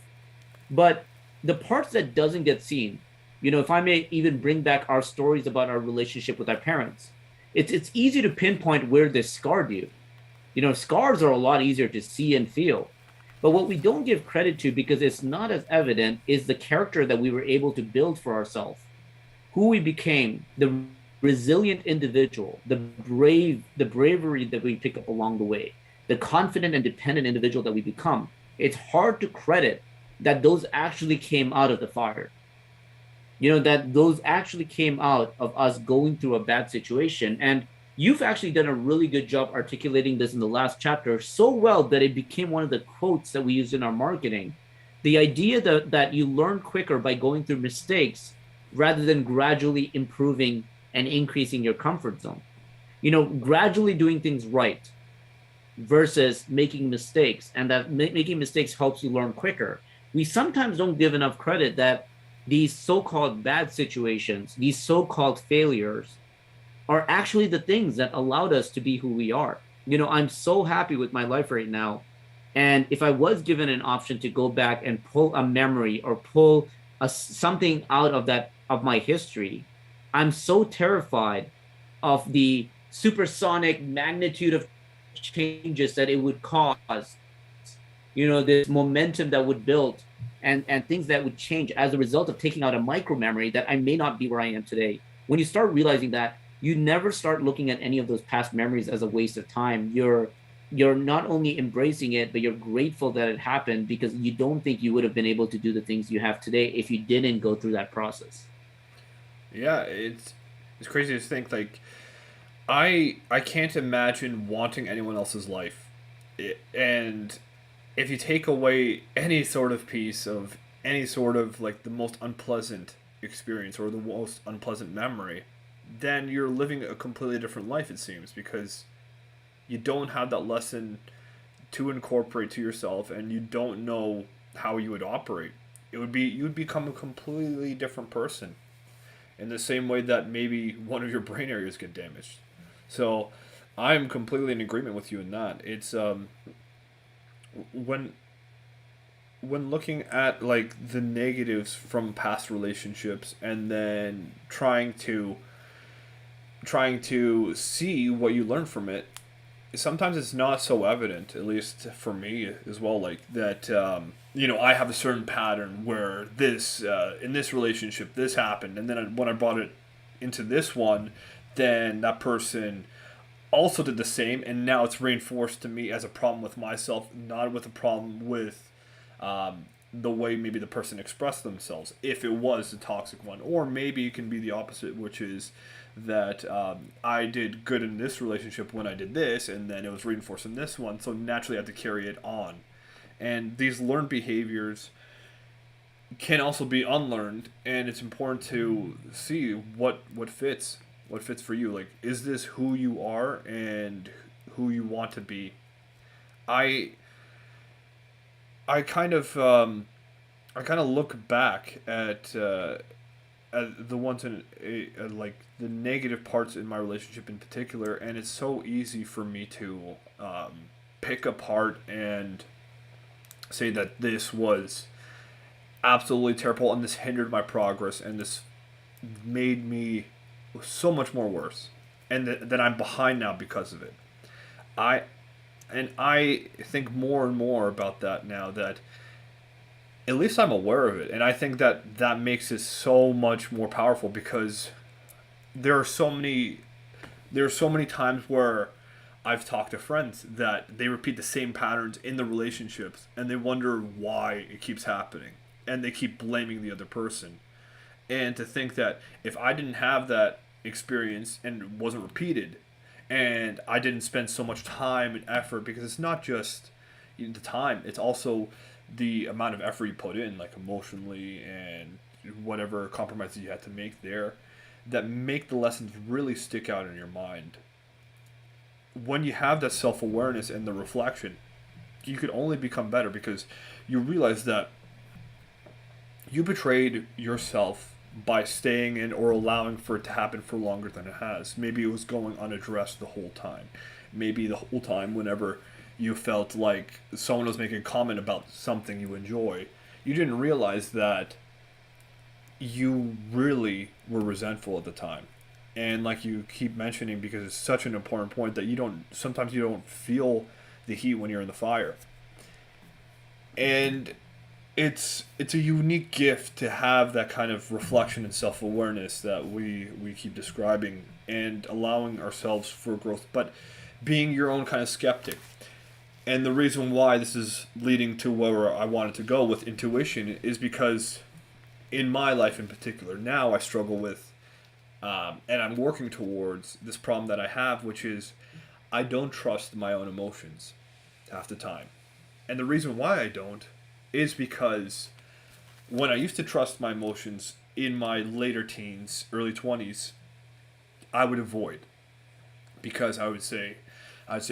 But the parts that doesn't get seen, if I may even bring back our stories about our relationship with our parents, it's easy to pinpoint where this scarred you. Scars are a lot easier to see and feel. But what we don't give credit to, because it's not as evident, is the character that we were able to build for ourselves, who we became, the resilient individual, the bravery that we pick up along the way, the confident and dependent individual that we become. It's hard to credit that those actually came out of the fire. that those actually came out of us going through a bad situation. And you've actually done a really good job articulating this in the last chapter so well that it became one of the quotes that we use in our marketing. The idea that you learn quicker by going through mistakes rather than gradually improving and increasing your comfort zone. Gradually doing things right versus making mistakes, and that making mistakes helps you learn quicker. We sometimes don't give enough credit that these so-called bad situations, these so-called failures, are actually the things that allowed us to be who we are. I'm so happy with my life right now. And if I was given an option to go back and pull a memory or pull something out of my history, I'm so terrified of the supersonic magnitude of changes that it would cause, this momentum that would build, and things that would change as a result of taking out a micro memory that I may not be where I am today. When you start realizing that, you never start looking at any of those past memories as a waste of time. You're not only embracing it, but you're grateful that it happened, because you don't think you would have been able to do the things you have today if you didn't go through that process.
Yeah, it's crazy to think like I can't imagine wanting anyone else's life. And if you take away any sort of piece of any sort of like the most unpleasant experience or the most unpleasant memory, then you're living a completely different life, it seems, because you don't have that lesson to incorporate to yourself, and you don't know how you would operate. You'd become a completely different person in the same way that maybe one of your brain areas get damaged. So I'm completely in agreement with you in that. It's when when looking at like the negatives from past relationships and then trying to see what you learn from it, sometimes it's not so evident, at least for me as well, like that I have a certain pattern where this in this relationship this happened, and then when I brought it into this one, then that person also did the same, and now it's reinforced to me as a problem with myself, not with a problem with the way maybe the person expressed themselves, if it was a toxic one. Or maybe it can be the opposite, which is that I did good in this relationship when I did this, and then it was reinforced in this one, so naturally I had to carry it on. And these learned behaviors can also be unlearned, and it's important to see what fits for you. Like, is this who you are and who you want to be? I I kind of look back at the ones like the negative parts in my relationship in particular, and it's so easy for me to pick apart and say that this was absolutely terrible and this hindered my progress and this made me so much more worse, and that I'm behind now because of it. I I think more and more about that now, that at least I'm aware of it, and I think that that makes it so much more powerful, because there are so many there are so many times where I've talked to friends that they repeat the same patterns in the relationships, and they wonder why it keeps happening, and they keep blaming the other person. And to think that if I didn't have that experience and it wasn't repeated, and I didn't spend so much time and effort, because it's not just the time, it's also the amount of effort you put in, like emotionally and whatever compromises you had to make there, that make the lessons really stick out in your mind. When you have that self awareness and the reflection, you could only become better, because you realize that you betrayed yourself by staying in or allowing for it to happen for longer than it has. Maybe it was going unaddressed the whole time. Maybe the whole time, whenever you felt like someone was making a comment about something you enjoy, you didn't realize that you really were resentful at the time. And like you keep mentioning, because it's such an important point, that you don't feel the heat when you're in the fire. And it's a unique gift to have that kind of reflection and self awareness that we keep describing, and allowing ourselves for growth, but being your own kind of skeptic. And the reason why this is leading to where I wanted to go with intuition is because in my life in particular, now I struggle with, and I'm working towards this problem that I have, which is I don't trust my own emotions half the time. And the reason why I don't is because when I used to trust my emotions in my later teens, early 20s, I would avoid, because I'd say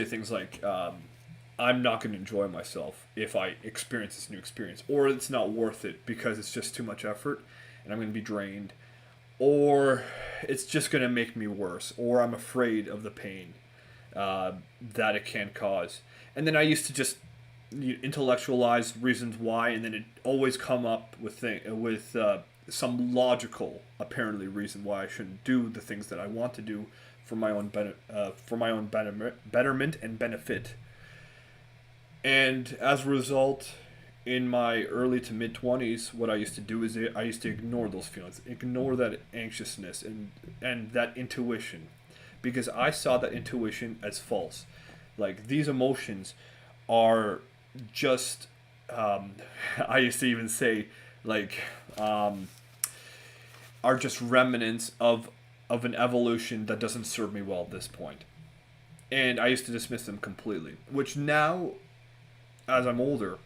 things like, I'm not going to enjoy myself if I experience this new experience, or it's not worth it because it's just too much effort and I'm going to be drained, or it's just going to make me worse, or I'm afraid of the pain that it can cause. And then I used to just intellectualize reasons why, and then it always come up with some logical, apparently, reason why I shouldn't do the things that I want to do for my own betterment and benefit. And as a result, in my early to mid 20s, what I used to do is I used to ignore those feelings, ignore that anxiousness and that intuition, because I saw that intuition as false. Like, these emotions are just, I used to even say, like, are just remnants of an evolution that doesn't serve me well at this point. And I used to dismiss them completely, which now, as I'm older,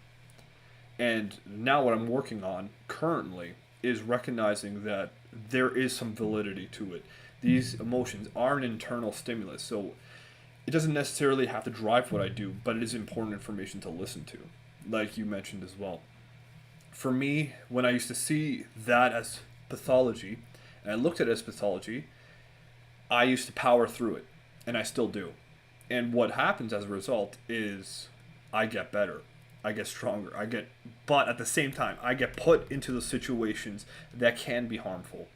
and now what I'm working on currently is recognizing that there is some validity to it. These emotions are an internal stimulus, so it doesn't necessarily have to drive what I do, but it is important information to listen to, like you mentioned as well. For me, when I used to see that as pathology, and I looked at it as pathology, I used to power through it, and I still do. And what happens as a result is I get better, I get stronger, but at the same time, I get put into those situations that can be harmful,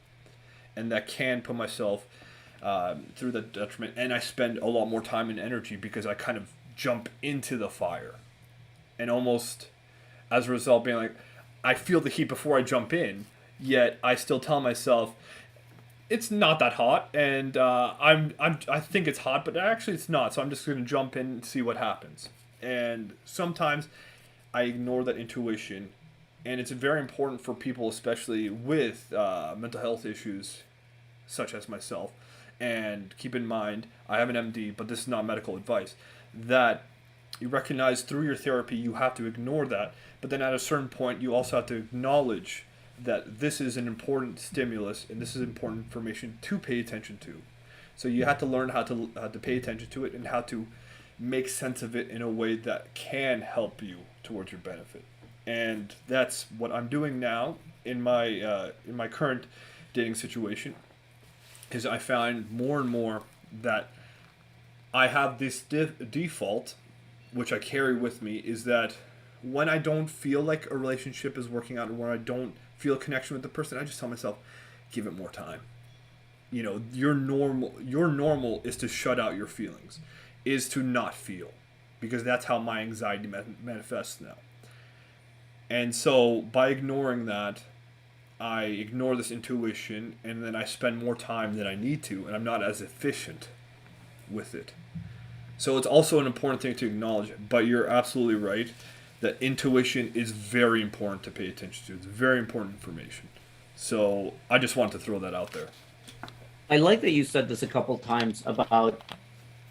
and that can put myself through the detriment. And I spend a lot more time and energy because I kind of jump into the fire, and almost as a result, being like, I feel the heat before I jump in, yet I still tell myself it's not that hot, and I think it's hot, but actually it's not. So I'm just going to jump in and see what happens. And sometimes I ignore that intuition, and it's very important for people, especially with mental health issues, such as myself. And keep in mind, I have an MD, but this is not medical advice. That you recognize through your therapy, you have to ignore that, but then at a certain point, you also have to acknowledge that this is an important stimulus and this is important information to pay attention to. So you have to learn how to pay attention to it and how to make sense of it in a way that can help you towards your benefit. And that's what I'm doing now in my current dating situation. Is I find more and more that I have this default, which I carry with me, is that when I don't feel like a relationship is working out, or when I don't feel a connection with the person, I just tell myself, give it more time. You know, your normal is to shut out your feelings, is to not feel, because that's how my anxiety manifests now. And so by ignoring that, I ignore this intuition, and then I spend more time than I need to, and I'm not as efficient with it. So it's also an important thing to acknowledge, but you're absolutely right that intuition is very important to pay attention to. It's very important information. So I just wanted to throw that out there.
I like that you said this a couple times about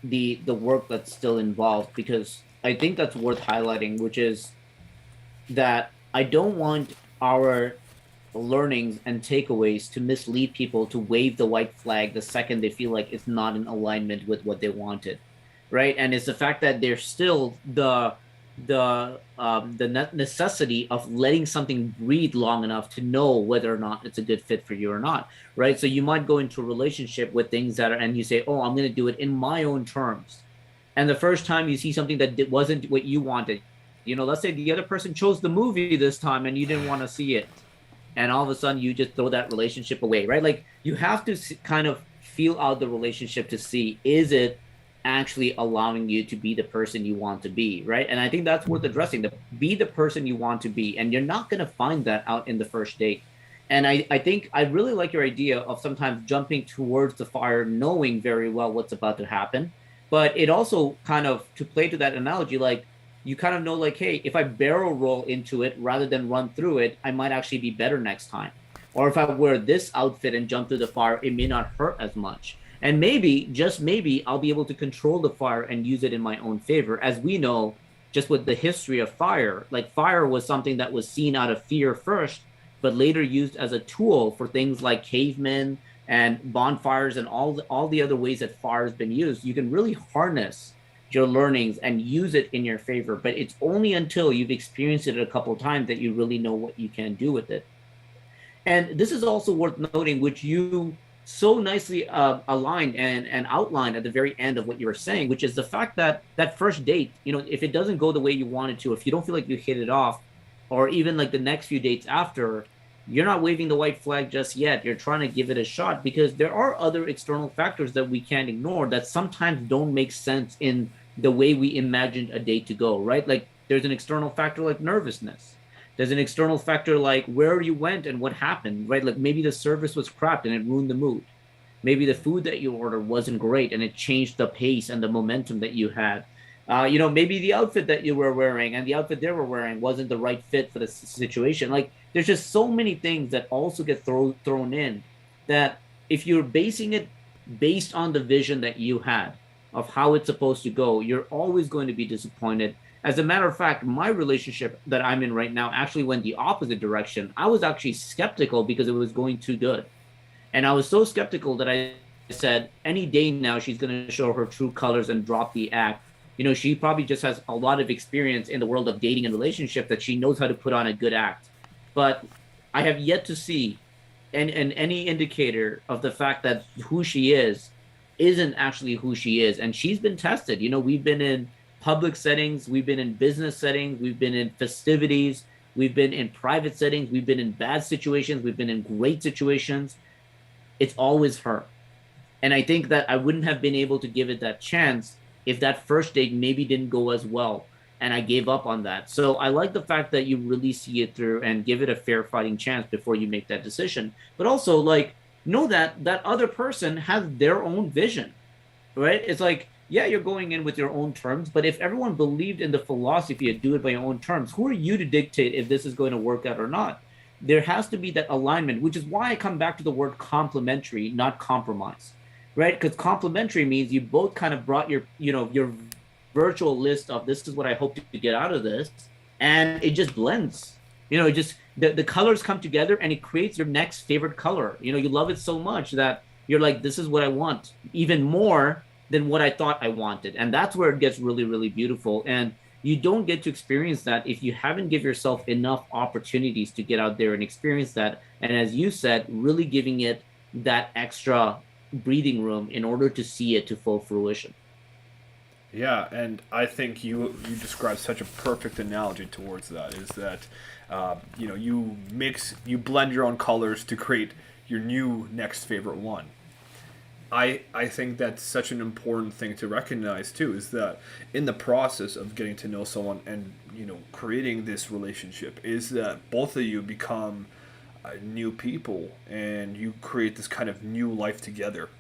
the work that's still involved, because I think that's worth highlighting, which is that I don't want our learnings and takeaways to mislead people to wave the white flag the second they feel like it's not in alignment with what they wanted, right? And it's the fact that there's still the necessity of letting something breathe long enough to know whether or not it's a good fit for you or not, right? So you might go into a relationship with things that are, and you say, oh, I'm going to do it in my own terms. And the first time you see something that wasn't what you wanted, let's say the other person chose the movie this time and you didn't want to see it. And all of a sudden you just throw that relationship away, right? Like, you have to kind of feel out the relationship to see, is it actually allowing you to be the person you want to be, right? And I think that's worth addressing, to be the person you want to be. And you're not going to find that out in the first date. And I think I really like your idea of sometimes jumping towards the fire, knowing very well what's about to happen. But it also kind of, to play to that analogy, like, you kind of know, like, hey, if I barrel roll into it rather than run through it, I might actually be better next time. Or if I wear this outfit and jump through the fire, it may not hurt as much. And maybe, just maybe, I'll be able to control the fire and use it in my own favor. As we know, just with the history of fire, like fire was something that was seen out of fear first, but later used as a tool for things like cavemen and bonfires and all the other ways that fire has been used. You can really harness your learnings and use it in your favor, but it's only until you've experienced it a couple of times that you really know what you can do with it. And this is also worth noting, which you so nicely aligned and outlined at the very end of what you were saying, which is the fact that that first date, if it doesn't go the way you wanted to, if you don't feel like you hit it off, or even like the next few dates after, you're not waving the white flag just yet. You're trying to give it a shot because there are other external factors that we can't ignore that sometimes don't make sense in the way we imagined a date to go, right? Like there's an external factor like nervousness. There's an external factor like where you went and what happened, right? Like maybe the service was crap and it ruined the mood. Maybe the food that you ordered wasn't great and it changed the pace and the momentum that you had. Maybe the outfit that you were wearing and the outfit they were wearing wasn't the right fit for the situation. Like there's just so many things that also get thrown in that if you're basing it based on the vision that you had of how it's supposed to go, you're always going to be disappointed. As a matter of fact, my relationship that I'm in right now actually went the opposite direction. I was actually skeptical because it was going too good. And I was so skeptical that I said, any day now, she's going to show her true colors and drop the act. She probably just has a lot of experience in the world of dating and relationship that she knows how to put on a good act. But I have yet to see any indicator of the fact that who she is isn't actually who she is. And she's been tested. We've been in public settings, we've been in business settings, we've been in festivities, we've been in private settings, we've been in bad situations, we've been in great situations. It's always her. And I think that I wouldn't have been able to give it that chance if that first date maybe didn't go as well and I gave up on that. So I like the fact that you really see it through and give it a fair fighting chance before you make that decision. But also, like, know that that other person has their own vision, right? It's like, yeah, you're going in with your own terms, but if everyone believed in the philosophy of do it by your own terms, who are you to dictate if this is going to work out or not? There has to be that alignment, which is why I come back to the word complementary, not compromise, right? Because complementary means you both kind of brought your virtual list of this is what I hope to get out of this, and it just blends. It just the colors come together and it creates your next favorite color. You love it so much that you're like, this is what I want, even more than what I thought I wanted. And that's where it gets really, really beautiful. And you don't get to experience that if you haven't give yourself enough opportunities to get out there and experience that. And as you said, really giving it that extra breathing room in order to see it to full fruition.
Yeah, and I think you described such a perfect analogy towards that. Is that you blend your own colors to create your new next favorite one. I think that's such an important thing to recognize too. Is that in the process of getting to know someone and creating this relationship, is that both of you become new people and you create this kind of new life together,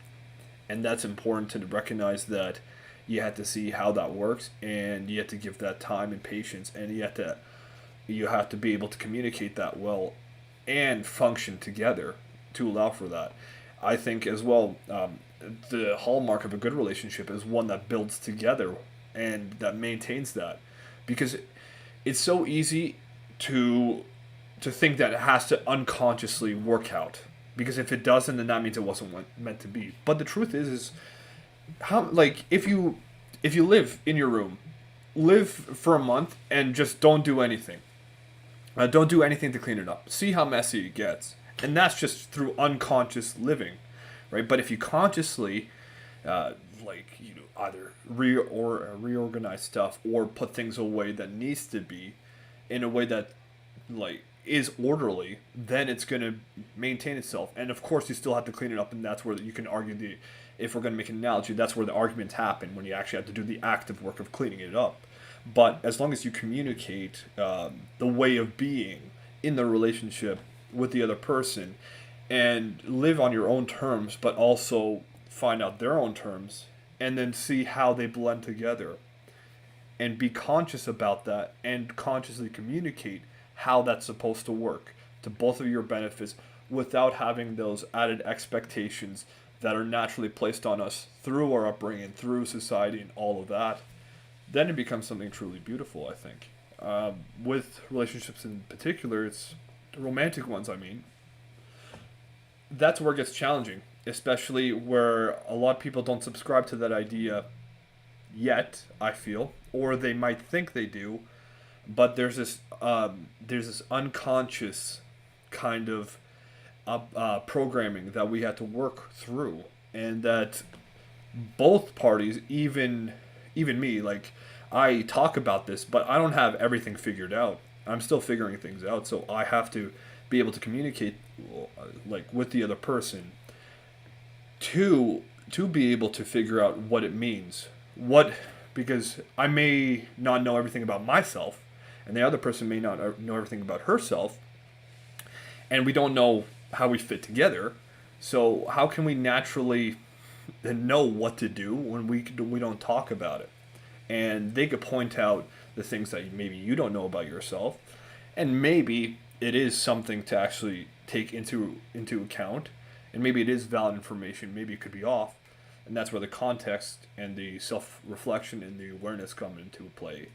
and that's important to recognize that you have to see how that works, and you have to give that time and patience, and you have to be able to communicate that well and function together to allow for that. I think as well, the hallmark of a good relationship is one that builds together and that maintains that, because it's so easy to think that it has to unconsciously work out, because if it doesn't, then that means it wasn't meant to be. But the truth is how, like, if you live in your room, live for a month and just don't do anything. Don't do anything to clean it up. See how messy it gets, and that's just through unconscious living, right? But if you consciously, either reorganize stuff or put things away that needs to be, in a way that is orderly, then it's going to maintain itself. And of course, you still have to clean it up, and that's where you can argue if we're going to make an analogy, that's where the arguments happen, when you actually have to do the active work of cleaning it up. But as long as you communicate the way of being in the relationship with the other person and live on your own terms, but also find out their own terms and then see how they blend together and be conscious about that and consciously communicate how that's supposed to work to both of your benefits, without having those added expectations that are naturally placed on us through our upbringing, through society, and all of that, then it becomes something truly beautiful, I think. With relationships in particular, it's romantic ones, I mean, that's where it gets challenging, especially where a lot of people don't subscribe to that idea yet, I feel, or they might think they do, but there's this unconscious kind of programming that we had to work through, and that both parties, even me, like, I talk about this, but I don't have everything figured out. I'm still figuring things out, so I have to be able to communicate like with the other person to be able to figure out what it means. What Because I may not know everything about myself, and the other person may not know everything about herself, and we don't know how we fit together. So how can we naturally know what to do when we don't talk about it? And they could point out the things that maybe you don't know about yourself, and maybe it is something to actually take into account, and maybe it is valid information. Maybe it could be off, and that's where the context and the self reflection and the awareness come into play,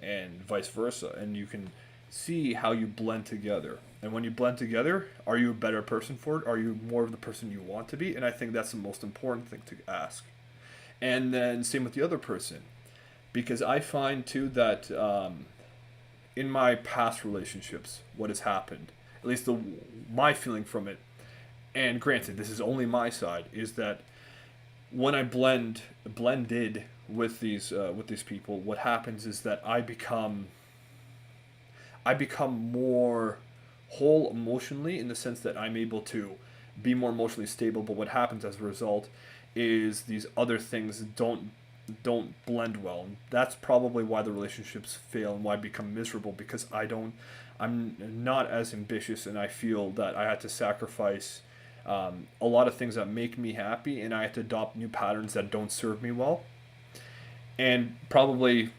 and vice versa. And you can see how you blend together. And when you blend together, are you a better person for it? Are you more of the person you want to be? And I think that's the most important thing to ask. And then same with the other person, because I find too that in my past relationships, what has happened, at least my feeling from it, and granted, this is only my side, is that when I blended with these people, what happens is that I become more whole emotionally, in the sense that I'm able to be more emotionally stable. But what happens as a result is these other things don't blend well, and that's probably why the relationships fail and why I become miserable, because I'm not as ambitious, and I feel that I had to sacrifice a lot of things that make me happy, and I had to adopt new patterns that don't serve me well. And probably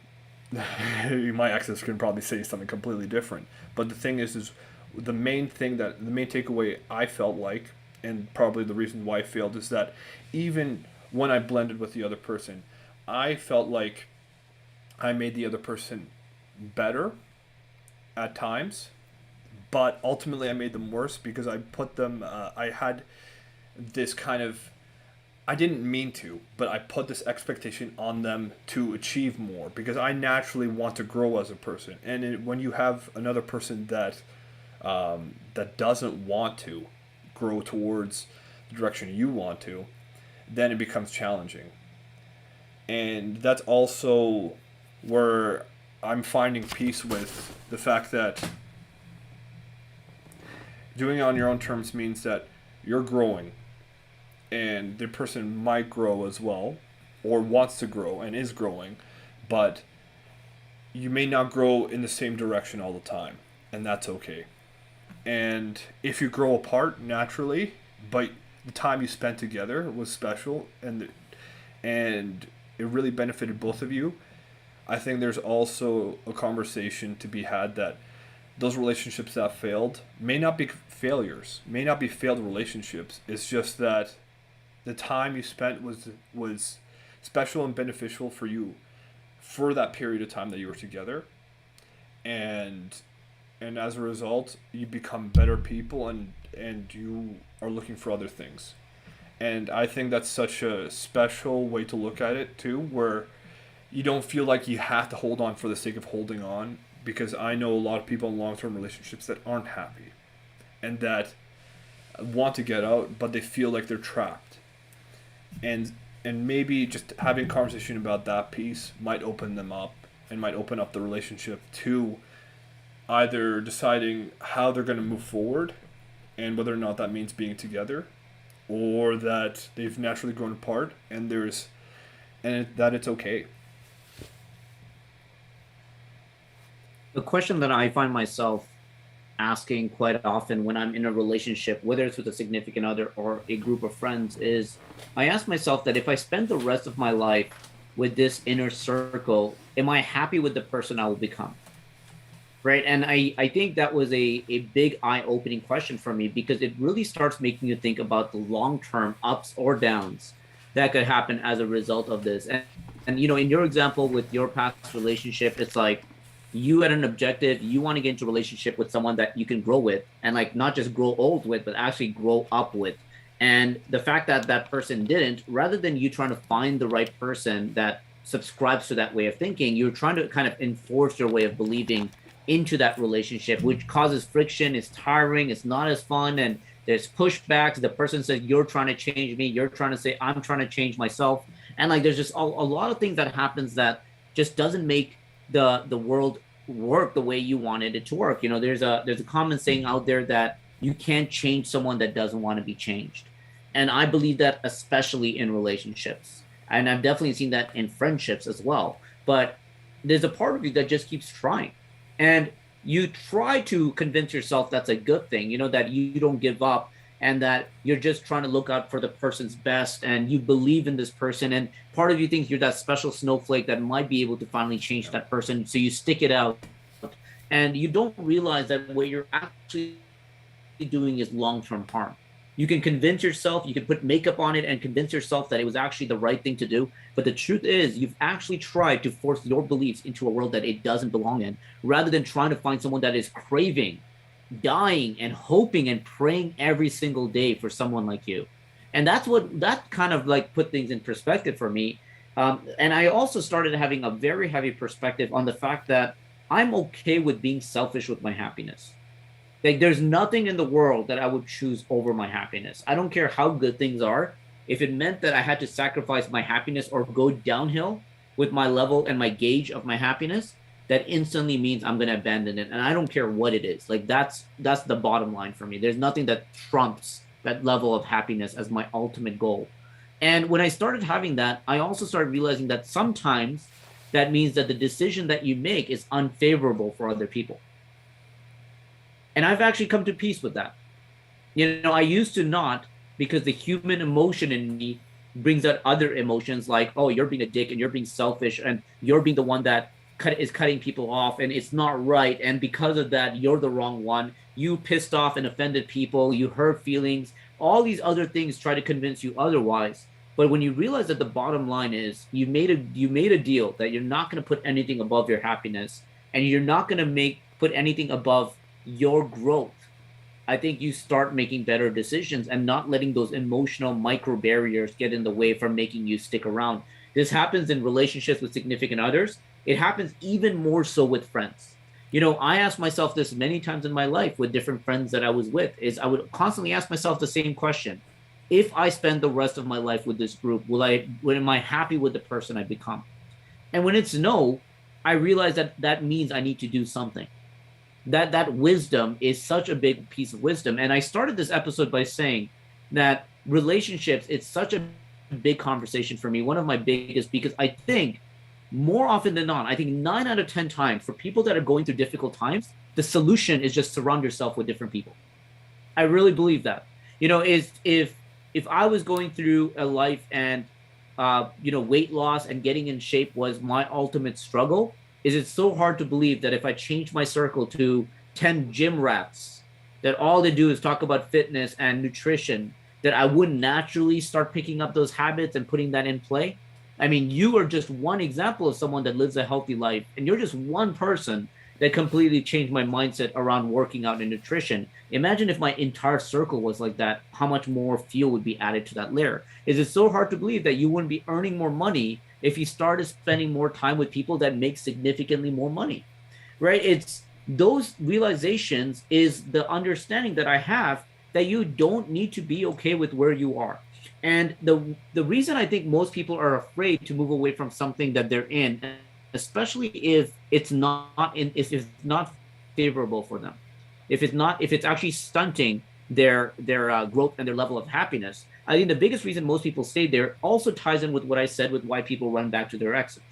my exes can probably say something completely different. But the thing is the main takeaway I felt like, and probably the reason why I failed, is that even when I blended with the other person, I felt like I made the other person better at times, but ultimately I made them worse, because I put them. I had this kind of. I didn't mean to, but I put this expectation on them to achieve more, because I naturally want to grow as a person. And when you have another person that doesn't want to grow towards the direction you want to, then it becomes challenging. And that's also where I'm finding peace with the fact that doing it on your own terms means that you're growing, and the person might grow as well, or wants to grow and is growing, but you may not grow in the same direction all the time, and that's okay. And if you grow apart naturally, but the time you spent together was special, and it really benefited both of you, I think there's also a conversation to be had that those relationships that failed may not be failures, may not be failed relationships. It's just that the time you spent was special and beneficial for you for that period of time that you were together, and as a result you become better people, and you are looking for other things. And I think that's such a special way to look at it too, where you don't feel like you have to hold on for the sake of holding on, because I know a lot of people in long-term relationships that aren't happy, and that want to get out, but they feel like they're trapped. And maybe just having a conversation about that piece might open them up, and might open up the relationship to either deciding how they're going to move forward, and whether or not that means being together, or that they've naturally grown apart, and that it's okay.
The question that I find myself asking quite often when I'm in a relationship, whether it's with a significant other or a group of friends, is I ask myself that if I spend the rest of my life with this inner circle, am I happy with the person I will become? right? And I think that was a big eye-opening question for me because it really starts making you think about the long-term ups or downs that could happen as a result of this. And you know, in your example with your past relationship, it's like you had an objective, you want to get into a relationship with someone that you can grow with and like not just grow old with, but actually grow up with. And the fact that that person didn't, rather than you trying to find the right person that subscribes to that way of thinking, you're trying to kind of enforce your way of believing into that relationship, which causes friction. It's tiring. It's not as fun. And there's pushbacks. The person says, you're trying to change me. You're trying to say, I'm trying to change myself. And like, there's just a lot of things that happens that just doesn't make the world work the way you wanted it to work. You know, there's a common saying out there that you can't change someone that doesn't want to be changed. And I believe that especially in relationships. And I've definitely seen that in friendships as well. But there's a part of you that just keeps trying. And you try to convince yourself that's a good thing, you know, that you don't give up and that you're just trying to look out for the person's best and you believe in this person. And part of you thinks you're that special snowflake that might be able to finally change that person. So you stick it out and you don't realize that what you're actually doing is long-term harm. You can convince yourself, you can put makeup on it and convince yourself that it was actually the right thing to do. But the truth is, you've actually tried to force your beliefs into a world that it doesn't belong in, rather than trying to find someone that is craving, dying, and hoping and praying every single day for someone like you. And that's what that kind of like put things in perspective for me. And I also started having a very heavy perspective on the fact that I'm okay with being selfish with my happiness. Like there's nothing in the world that I would choose over my happiness. I don't care how good things are. If it meant that I had to sacrifice my happiness or go downhill with my level and my gauge of my happiness, that instantly means I'm going to abandon it. And I don't care what it is. Like that's the bottom line for me. There's nothing that trumps that level of happiness as my ultimate goal. And when I started having that, I also started realizing that sometimes that means that the decision that you make is unfavorable for other people. And I've actually come to peace with that. You know, I used to not because the human emotion in me brings out other emotions like, oh, you're being a dick and you're being selfish and you're being the one that is cutting people off and it's not right. And because of that, you're the wrong one. You pissed off and offended people. You hurt feelings. All these other things try to convince you otherwise. But when you realize that the bottom line is you made a deal that you're not going to put anything above your happiness and you're not going to put anything above your growth. I think you start making better decisions and not letting those emotional micro barriers get in the way from making you stick around. This happens in relationships with significant others. It happens even more so with friends. You know, I asked myself this many times in my life with different friends that I was with, is I would constantly ask myself the same question. If I spend the rest of my life with this group, am I happy with the person I become? And when it's no, I realize that that means I need to do something. That wisdom is such a big piece of wisdom. And I started this episode by saying that relationships, it's such a big conversation for me, one of my biggest, because I think more often than not, I think 9 out of 10 times for people that are going through difficult times, the solution is just surround yourself with different people. I really believe that. You know, is if I was going through a life and you know, weight loss and getting in shape was my ultimate struggle, is it so hard to believe that if I change my circle to 10 gym rats, that all they do is talk about fitness and nutrition, that I wouldn't naturally start picking up those habits and putting that in play? I mean, you are just one example of someone that lives a healthy life, and you're just one person that completely changed my mindset around working out and nutrition. Imagine if my entire circle was like that, how much more fuel would be added to that layer. Is it so hard to believe that you wouldn't be earning more money if you started spending more time with people that make significantly more money, right? It's those realizations is the understanding that I have that you don't need to be okay with where you are. And the reason I think most people are afraid to move away from something that they're in, especially if it's not favorable for them, if it's actually stunting their growth and their level of happiness. I think the biggest reason most people stay there also ties in with what I said with why people run back to their exes,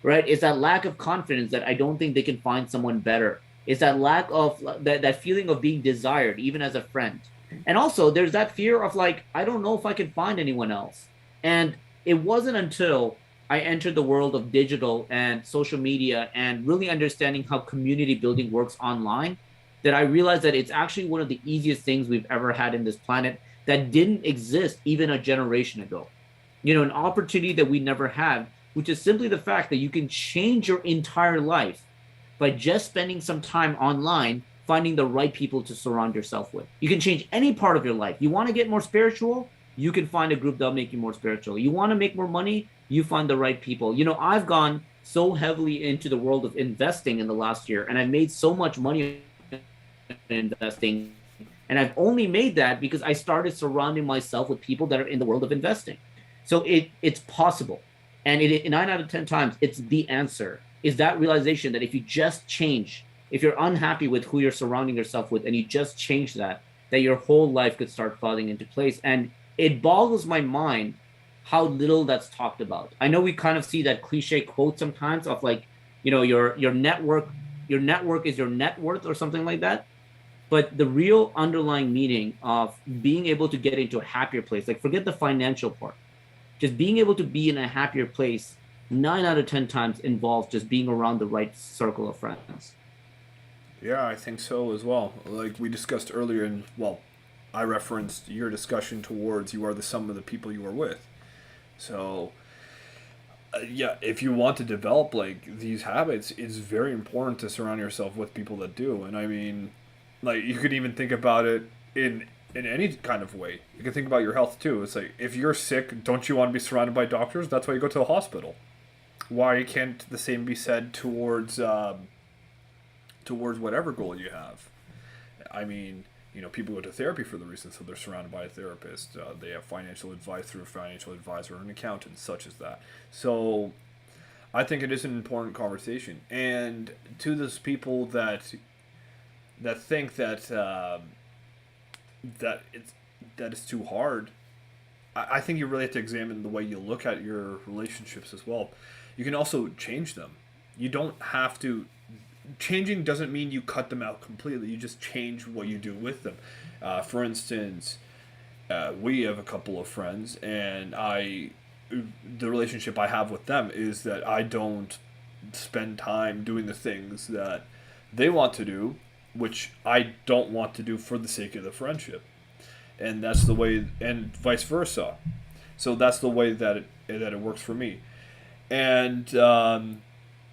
right? It's that lack of confidence that I don't think they can find someone better. It's that lack of that feeling of being desired, even as a friend. And also there's that fear of like, I don't know if I can find anyone else. And it wasn't until I entered the world of digital and social media and really understanding how community building works online, that I realized that it's actually one of the easiest things we've ever had in this planet that didn't exist even a generation ago. An opportunity that we never had, which is simply the fact that you can change your entire life by just spending some time online, finding the right people to surround yourself with. You can change any part of your life. You want to get more spiritual? You can find a group that'll make you more spiritual. You want to make more money? You find the right people. I've gone so heavily into the world of investing in the last year, and I've made so much money investing. And I've only made that because I started surrounding myself with people that are in the world of investing. So it's possible. And 9 out of 10 times, it's the answer is that realization that if you just change, if you're unhappy with who you're surrounding yourself with and you just change that your whole life could start falling into place. And it boggles my mind how little that's talked about. I know we kind of see that cliche quote sometimes of like, your network is your net worth or something like that. But the real underlying meaning of being able to get into a happier place, like forget the financial part, just being able to be in a happier place 9 out of 10 times involves just being around the right circle of friends.
Yeah, I think so as well. Like we discussed earlier, and well, I referenced your discussion towards you are the sum of the people you are with. So, yeah, if you want to develop like these habits, it's very important to surround yourself with people that do. And I mean, like you could even think about it in any kind of way. You can think about your health too. It's like if you're sick, don't you want to be surrounded by doctors? That's why you go to the hospital. Why can't the same be said towards whatever goal you have? I mean, people go to therapy for the reason, so they're surrounded by a therapist. They have financial advice through a financial advisor or an accountant, such as that. So I think it is an important conversation. And to those people that think that it's that is too hard, I think you really have to examine the way you look at your relationships as well. You can also change them. You don't have to. Changing doesn't mean you cut them out completely. You just change what you do with them. For instance, we have a couple of friends, and the relationship I have with them is that I don't spend time doing the things that they want to do, which I don't want to do for the sake of the friendship. And that's the way, and vice versa. So that's the way that it works for me. And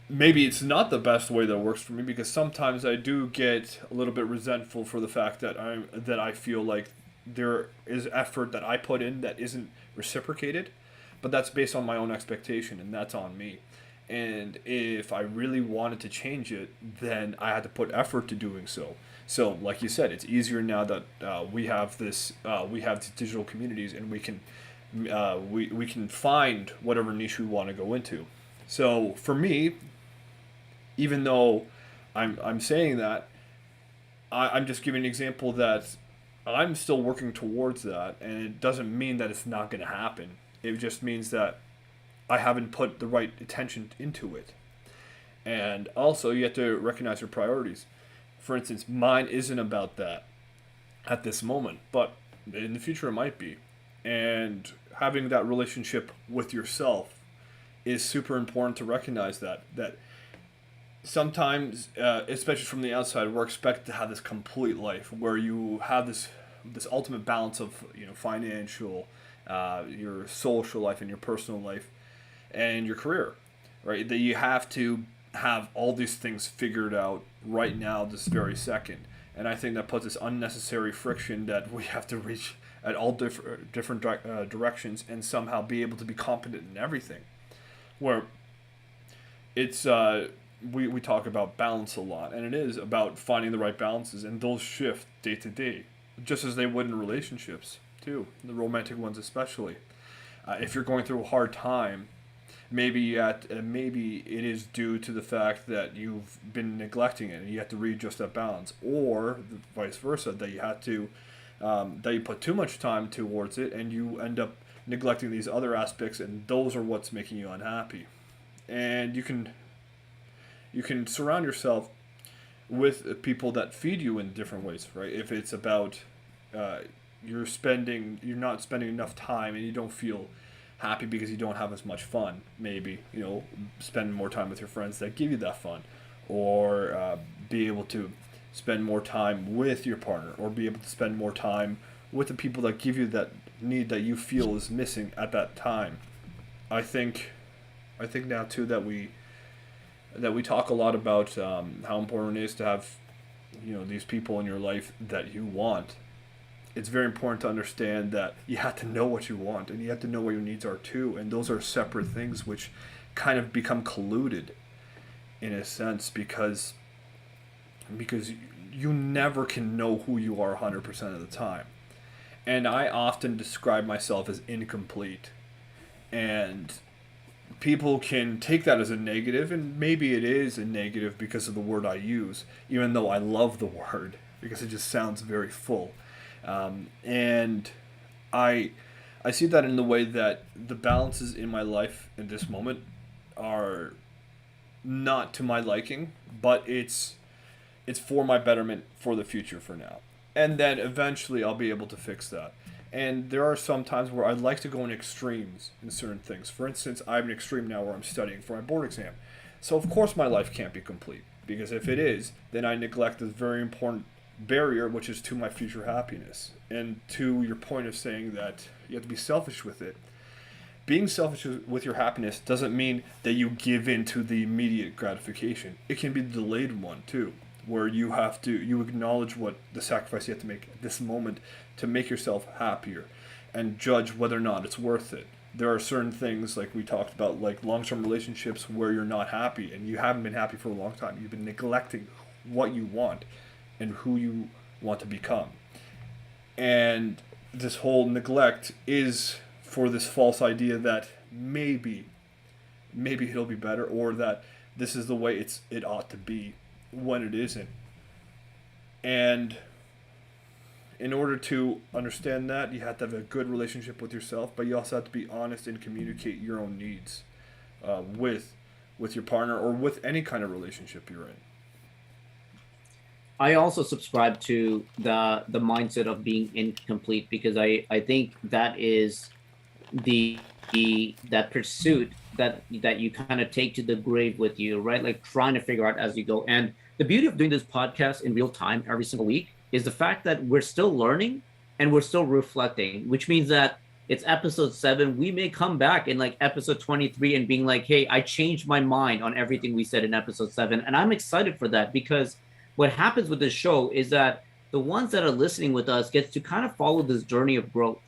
maybe it's not the best way that works for me because sometimes I do get a little bit resentful for the fact that I feel like there is effort that I put in that isn't reciprocated, but that's based on my own expectation and that's on me. And if I really wanted to change it, then I had to put effort to doing so. So, like you said, it's easier now that we have these digital communities, and we can find whatever niche we want to go into. So for me, even though I'm saying that, I'm just giving an example that I'm still working towards that, and it doesn't mean that it's not going to happen. It just means that I haven't put the right attention into it. And also, you have to recognize your priorities. For instance, mine isn't about that at this moment, but in the future it might be. And having that relationship with yourself is super important to recognize that sometimes, especially from the outside, we're expected to have this complete life where you have this ultimate balance of financial, your social life and your personal life, and your career, right? That you have to have all these things figured out right now, this very second. And I think that puts this unnecessary friction that we have to reach at all different directions and somehow be able to be competent in everything. Where it's we talk about balance a lot, and it is about finding the right balances, and those shift day to day, just as they would in relationships too, the romantic ones especially. If you're going through a hard time, maybe it is due to the fact that you've been neglecting it, and you have to readjust that balance, or vice versa, that you put too much time towards it, and you end up neglecting these other aspects, and those are what's making you unhappy. And you can surround yourself with people that feed you in different ways, right? If it's about you're not spending enough time and you don't feel happy because you don't have as much fun. Maybe, spend more time with your friends that give you that fun, or be able to spend more time with your partner, or be able to spend more time with the people that give you that need that you feel is missing at that time. I think, now too that we talk a lot about how important it is to have, these people in your life that you want. It's very important to understand that you have to know what you want and you have to know what your needs are too, and those are separate things which kind of become colluded in a sense, because you never can know who you are 100% of the time. And I often describe myself as incomplete, and people can take that as a negative, and maybe it is a negative because of the word I use, even though I love the word because it just sounds very full. And I I see that in the way that the balances in my life in this moment are not to my liking, but it's for my betterment for the future for now. And then eventually I'll be able to fix that. And there are some times where I'd like to go in extremes in certain things. For instance, I have an extreme now where I'm studying for my board exam. So of course my life can't be complete, because if it is, then I neglect this very important barrier, which is to my future happiness. And to your point of saying that you have to be selfish with it, being selfish with your happiness doesn't mean that you give in to the immediate gratification. It can be the delayed one too, where you acknowledge what the sacrifice you have to make at this moment to make yourself happier, and judge whether or not it's worth it. There are certain things, like we talked about, like long-term relationships where you're not happy and you haven't been happy for a long time. You've been neglecting what you want and who you want to become. And this whole neglect is for this false idea that maybe it'll be better, or that this is the way it ought to be, when it isn't. And in order to understand that, you have to have a good relationship with yourself, but you also have to be honest and communicate your own needs with your partner, or with any kind of relationship you're in.
I also subscribe to the mindset of being incomplete, because I think that is the that pursuit that you kind of take to the grave with you, right? Like trying to figure out as you go. And the beauty of doing this podcast in real time every single week is the fact that we're still learning and we're still reflecting, which means that it's episode 7. We may come back in like episode 23 and being like, hey, I changed my mind on everything we said in episode 7. And I'm excited for that, because what happens with this show is that the ones that are listening with us gets to kind of follow this journey of growth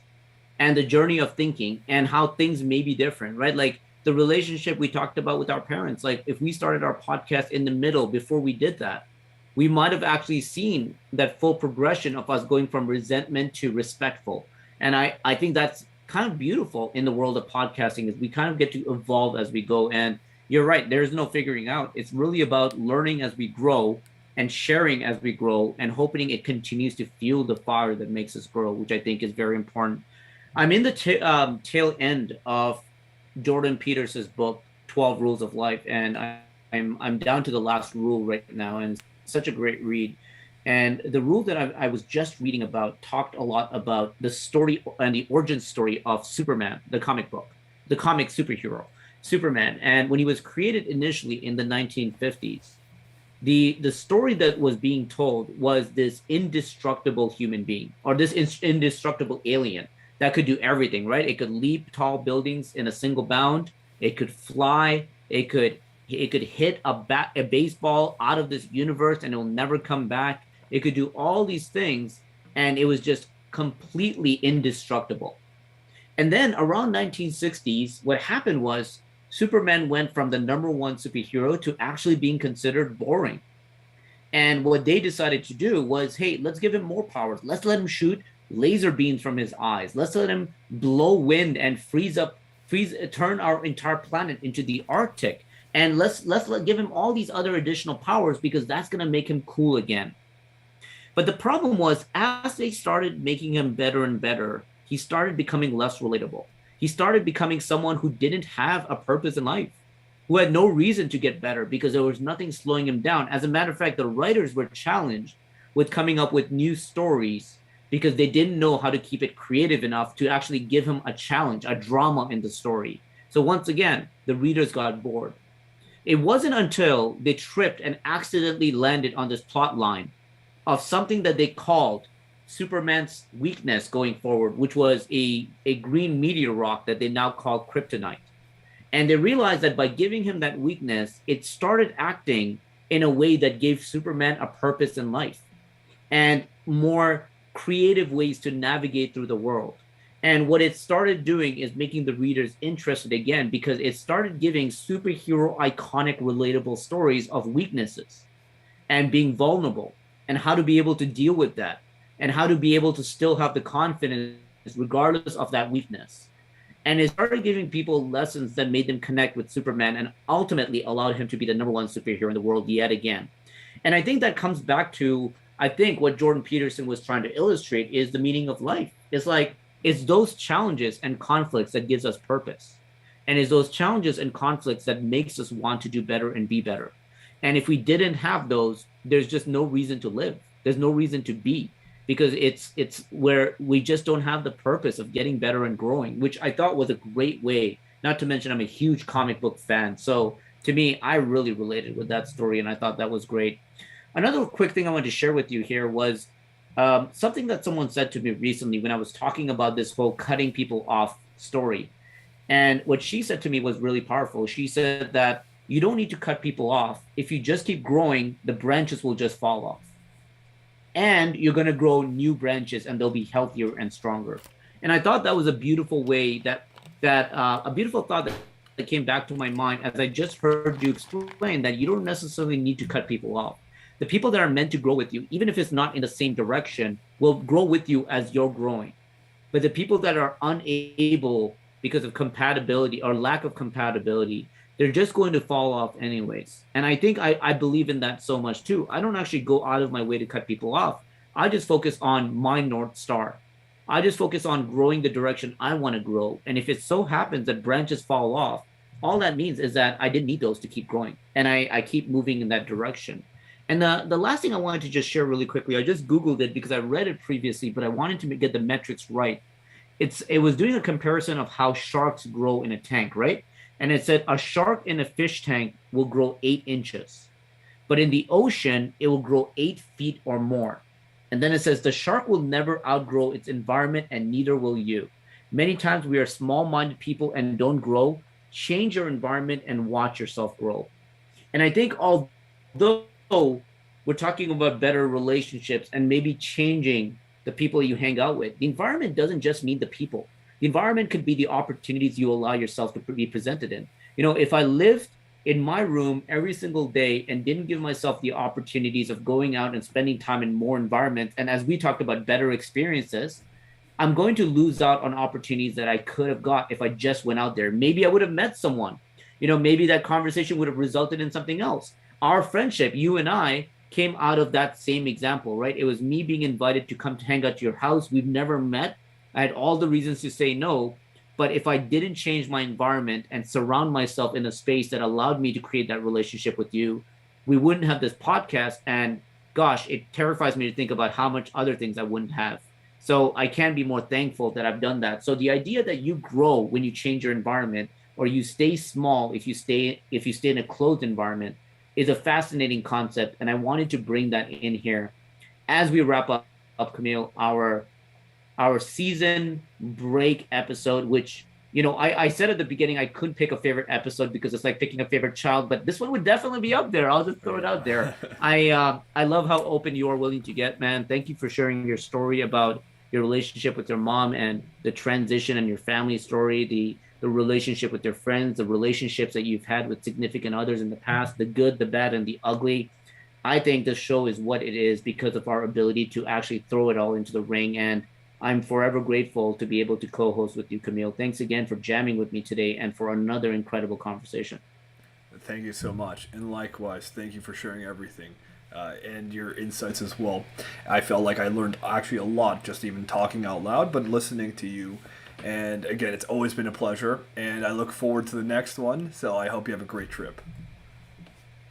and the journey of thinking and how things may be different, right? Like the relationship we talked about with our parents. Like if we started our podcast in the middle before we did that, we might have actually seen that full progression of us going from resentment to respectful. And I think that's kind of beautiful in the world of podcasting, is we kind of get to evolve as we go. And you're right, there's no figuring out. It's really about learning as we grow and sharing as we grow, and hoping it continues to fuel the fire that makes us grow, which I think is very important. I'm in the tail end of Jordan Peterson's book, 12 Rules of Life, and I'm down to the last rule right now, and it's such a great read. And the rule that I was just reading about talked a lot about the story and the origin story of Superman, the comic book, the comic superhero, Superman. And when he was created initially in the 1950s, the story that was being told was this indestructible human being, or this indestructible alien that could do everything, right? It could leap tall buildings in a single bound. It could fly. It could hit a baseball out of this universe and it'll never come back. It could do all these things, and it was just completely indestructible. And then around 1960s, what happened was Superman went from the number one superhero to actually being considered boring. And what they decided to do was, hey, let's give him more powers. Let's let him shoot laser beams from his eyes. Let's let him blow wind and turn our entire planet into the Arctic. And let's give him all these other additional powers, because that's going to make him cool again. But the problem was, as they started making him better and better, he started becoming less relatable. He started becoming someone who didn't have a purpose in life, who had no reason to get better, because there was nothing slowing him down. As a matter of fact, the writers were challenged with coming up with new stories because they didn't know how to keep it creative enough to actually give him a challenge, a drama in the story. So once again, the readers got bored. It wasn't until they tripped and accidentally landed on this plot line of something that they called Superman's weakness going forward, which was a green meteor rock that they now call kryptonite. And they realized that by giving him that weakness, it started acting in a way that gave Superman a purpose in life and more creative ways to navigate through the world. And what it started doing is making the readers interested again, because it started giving superhero iconic relatable stories of weaknesses and being vulnerable and how to be able to deal with that and how to be able to still have the confidence regardless of that weakness. And it started giving people lessons that made them connect with Superman and ultimately allowed him to be the number one superhero in the world yet again. And I think that comes back to, I think what Jordan Peterson was trying to illustrate is the meaning of life. It's like, it's those challenges and conflicts that gives us purpose. And it's those challenges and conflicts that makes us want to do better and be better. And if we didn't have those, there's just no reason to live. There's no reason to be, because it's where we just don't have the purpose of getting better and growing, which I thought was a great way. Not to mention, I'm a huge comic book fan. So to me, I really related with that story, and I thought that was great. Another quick thing I wanted to share with you here was something that someone said to me recently when I was talking about this whole cutting people off story. And what she said to me was really powerful. She said that you don't need to cut people off. If you just keep growing, the branches will just fall off. And you're going to grow new branches and they'll be healthier and stronger. And I thought that was a beautiful way a beautiful thought that came back to my mind as I just heard you explain that you don't necessarily need to cut people off. The people that are meant to grow with you, even if it's not in the same direction, will grow with you as you're growing. But the people that are unable because of compatibility or lack of compatibility, they're just going to fall off anyways. And I think I believe in that so much too. I don't actually go out of my way to cut people off. I just focus on my North Star. I just focus on growing the direction I want to grow. And if it so happens that branches fall off, all that means is that I didn't need those to keep growing. And I keep moving in that direction. And the last thing I wanted to just share really quickly, I just Googled it because I read it previously, but I wanted to get the metrics right. It was doing a comparison of how sharks grow in a tank, right? And it said a shark in a fish tank will grow 8 inches, but in the ocean, it will grow 8 feet or more. And then it says the shark will never outgrow its environment and neither will you. Many times we are small-minded people and don't grow. Change your environment and watch yourself grow. And I think although we're talking about better relationships and maybe changing the people you hang out with, the environment doesn't just mean the people. The environment could be the opportunities you allow yourself to be presented in. You know, if I lived in my room every single day and didn't give myself the opportunities of going out and spending time in more environments, and as we talked about better experiences, I'm going to lose out on opportunities that I could have got if I just went out there. Maybe I would have met someone. You know, maybe that conversation would have resulted in something else. Our friendship, you and I, came out of that same example, right? It was me being invited to come to hang out to your house. We've never met. I had all the reasons to say no, but if I didn't change my environment and surround myself in a space that allowed me to create that relationship with you, we wouldn't have this podcast. And gosh, it terrifies me to think about how much other things I wouldn't have. So I can be more thankful that I've done that. So the idea that you grow when you change your environment, or you stay small if you stay in a closed environment, is a fascinating concept. And I wanted to bring that in here as we wrap up Camille, our season break episode, which, you know, I said at the beginning I couldn't pick a favorite episode because it's like picking a favorite child, but this one would definitely be up there. I'll just throw it out there. I love how open you are willing to get, man. Thank you for sharing your story about your relationship with your mom and the transition and your family story, the relationship with your friends, the relationships that you've had with significant others in the past, the good, the bad, and the ugly. I think this show is what it is because of our ability to actually throw it all into the ring. And I'm forever grateful to be able to co-host with you, Camille. Thanks again for jamming with me today and for another incredible conversation.
Thank you so much. And likewise, thank you for sharing everything and your insights as well. I felt like I learned actually a lot just even talking out loud, but listening to you. And again, it's always been a pleasure. And I look forward to the next one. So I hope you have a great trip.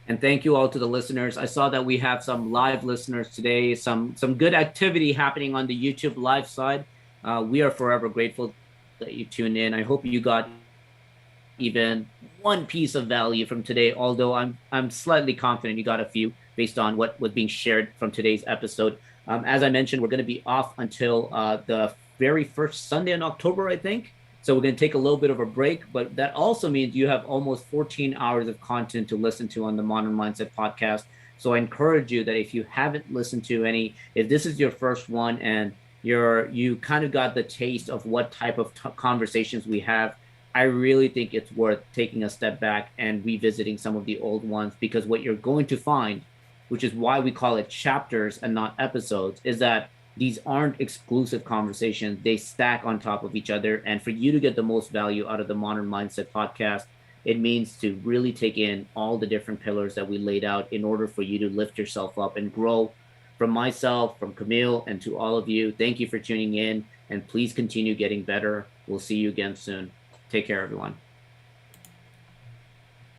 And thank you all to the listeners. I saw that we have some live listeners today, some good activity happening on the YouTube live side. We are forever grateful that you tuned in. I hope you got even one piece of value from today, although I'm slightly confident you got a few based on what was being shared from today's episode. As I mentioned, we're going to be off until the very first Sunday in October, I think. So we're going to take a little bit of a break, but that also means you have almost 14 hours of content to listen to on the Modern Mindset podcast. So I encourage you that if you haven't listened to any, if this is your first one and you kind of got the taste of what type of conversations we have, I really think it's worth taking a step back and revisiting some of the old ones, because what you're going to find, which is why we call it chapters and not episodes, is that these aren't exclusive conversations. They stack on top of each other. And for you to get the most value out of the Modern Mindset podcast, it means to really take in all the different pillars that we laid out in order for you to lift yourself up and grow. From myself, from Camille, and to all of you, thank you for tuning in. And please continue getting better. We'll see you again soon. Take care, everyone.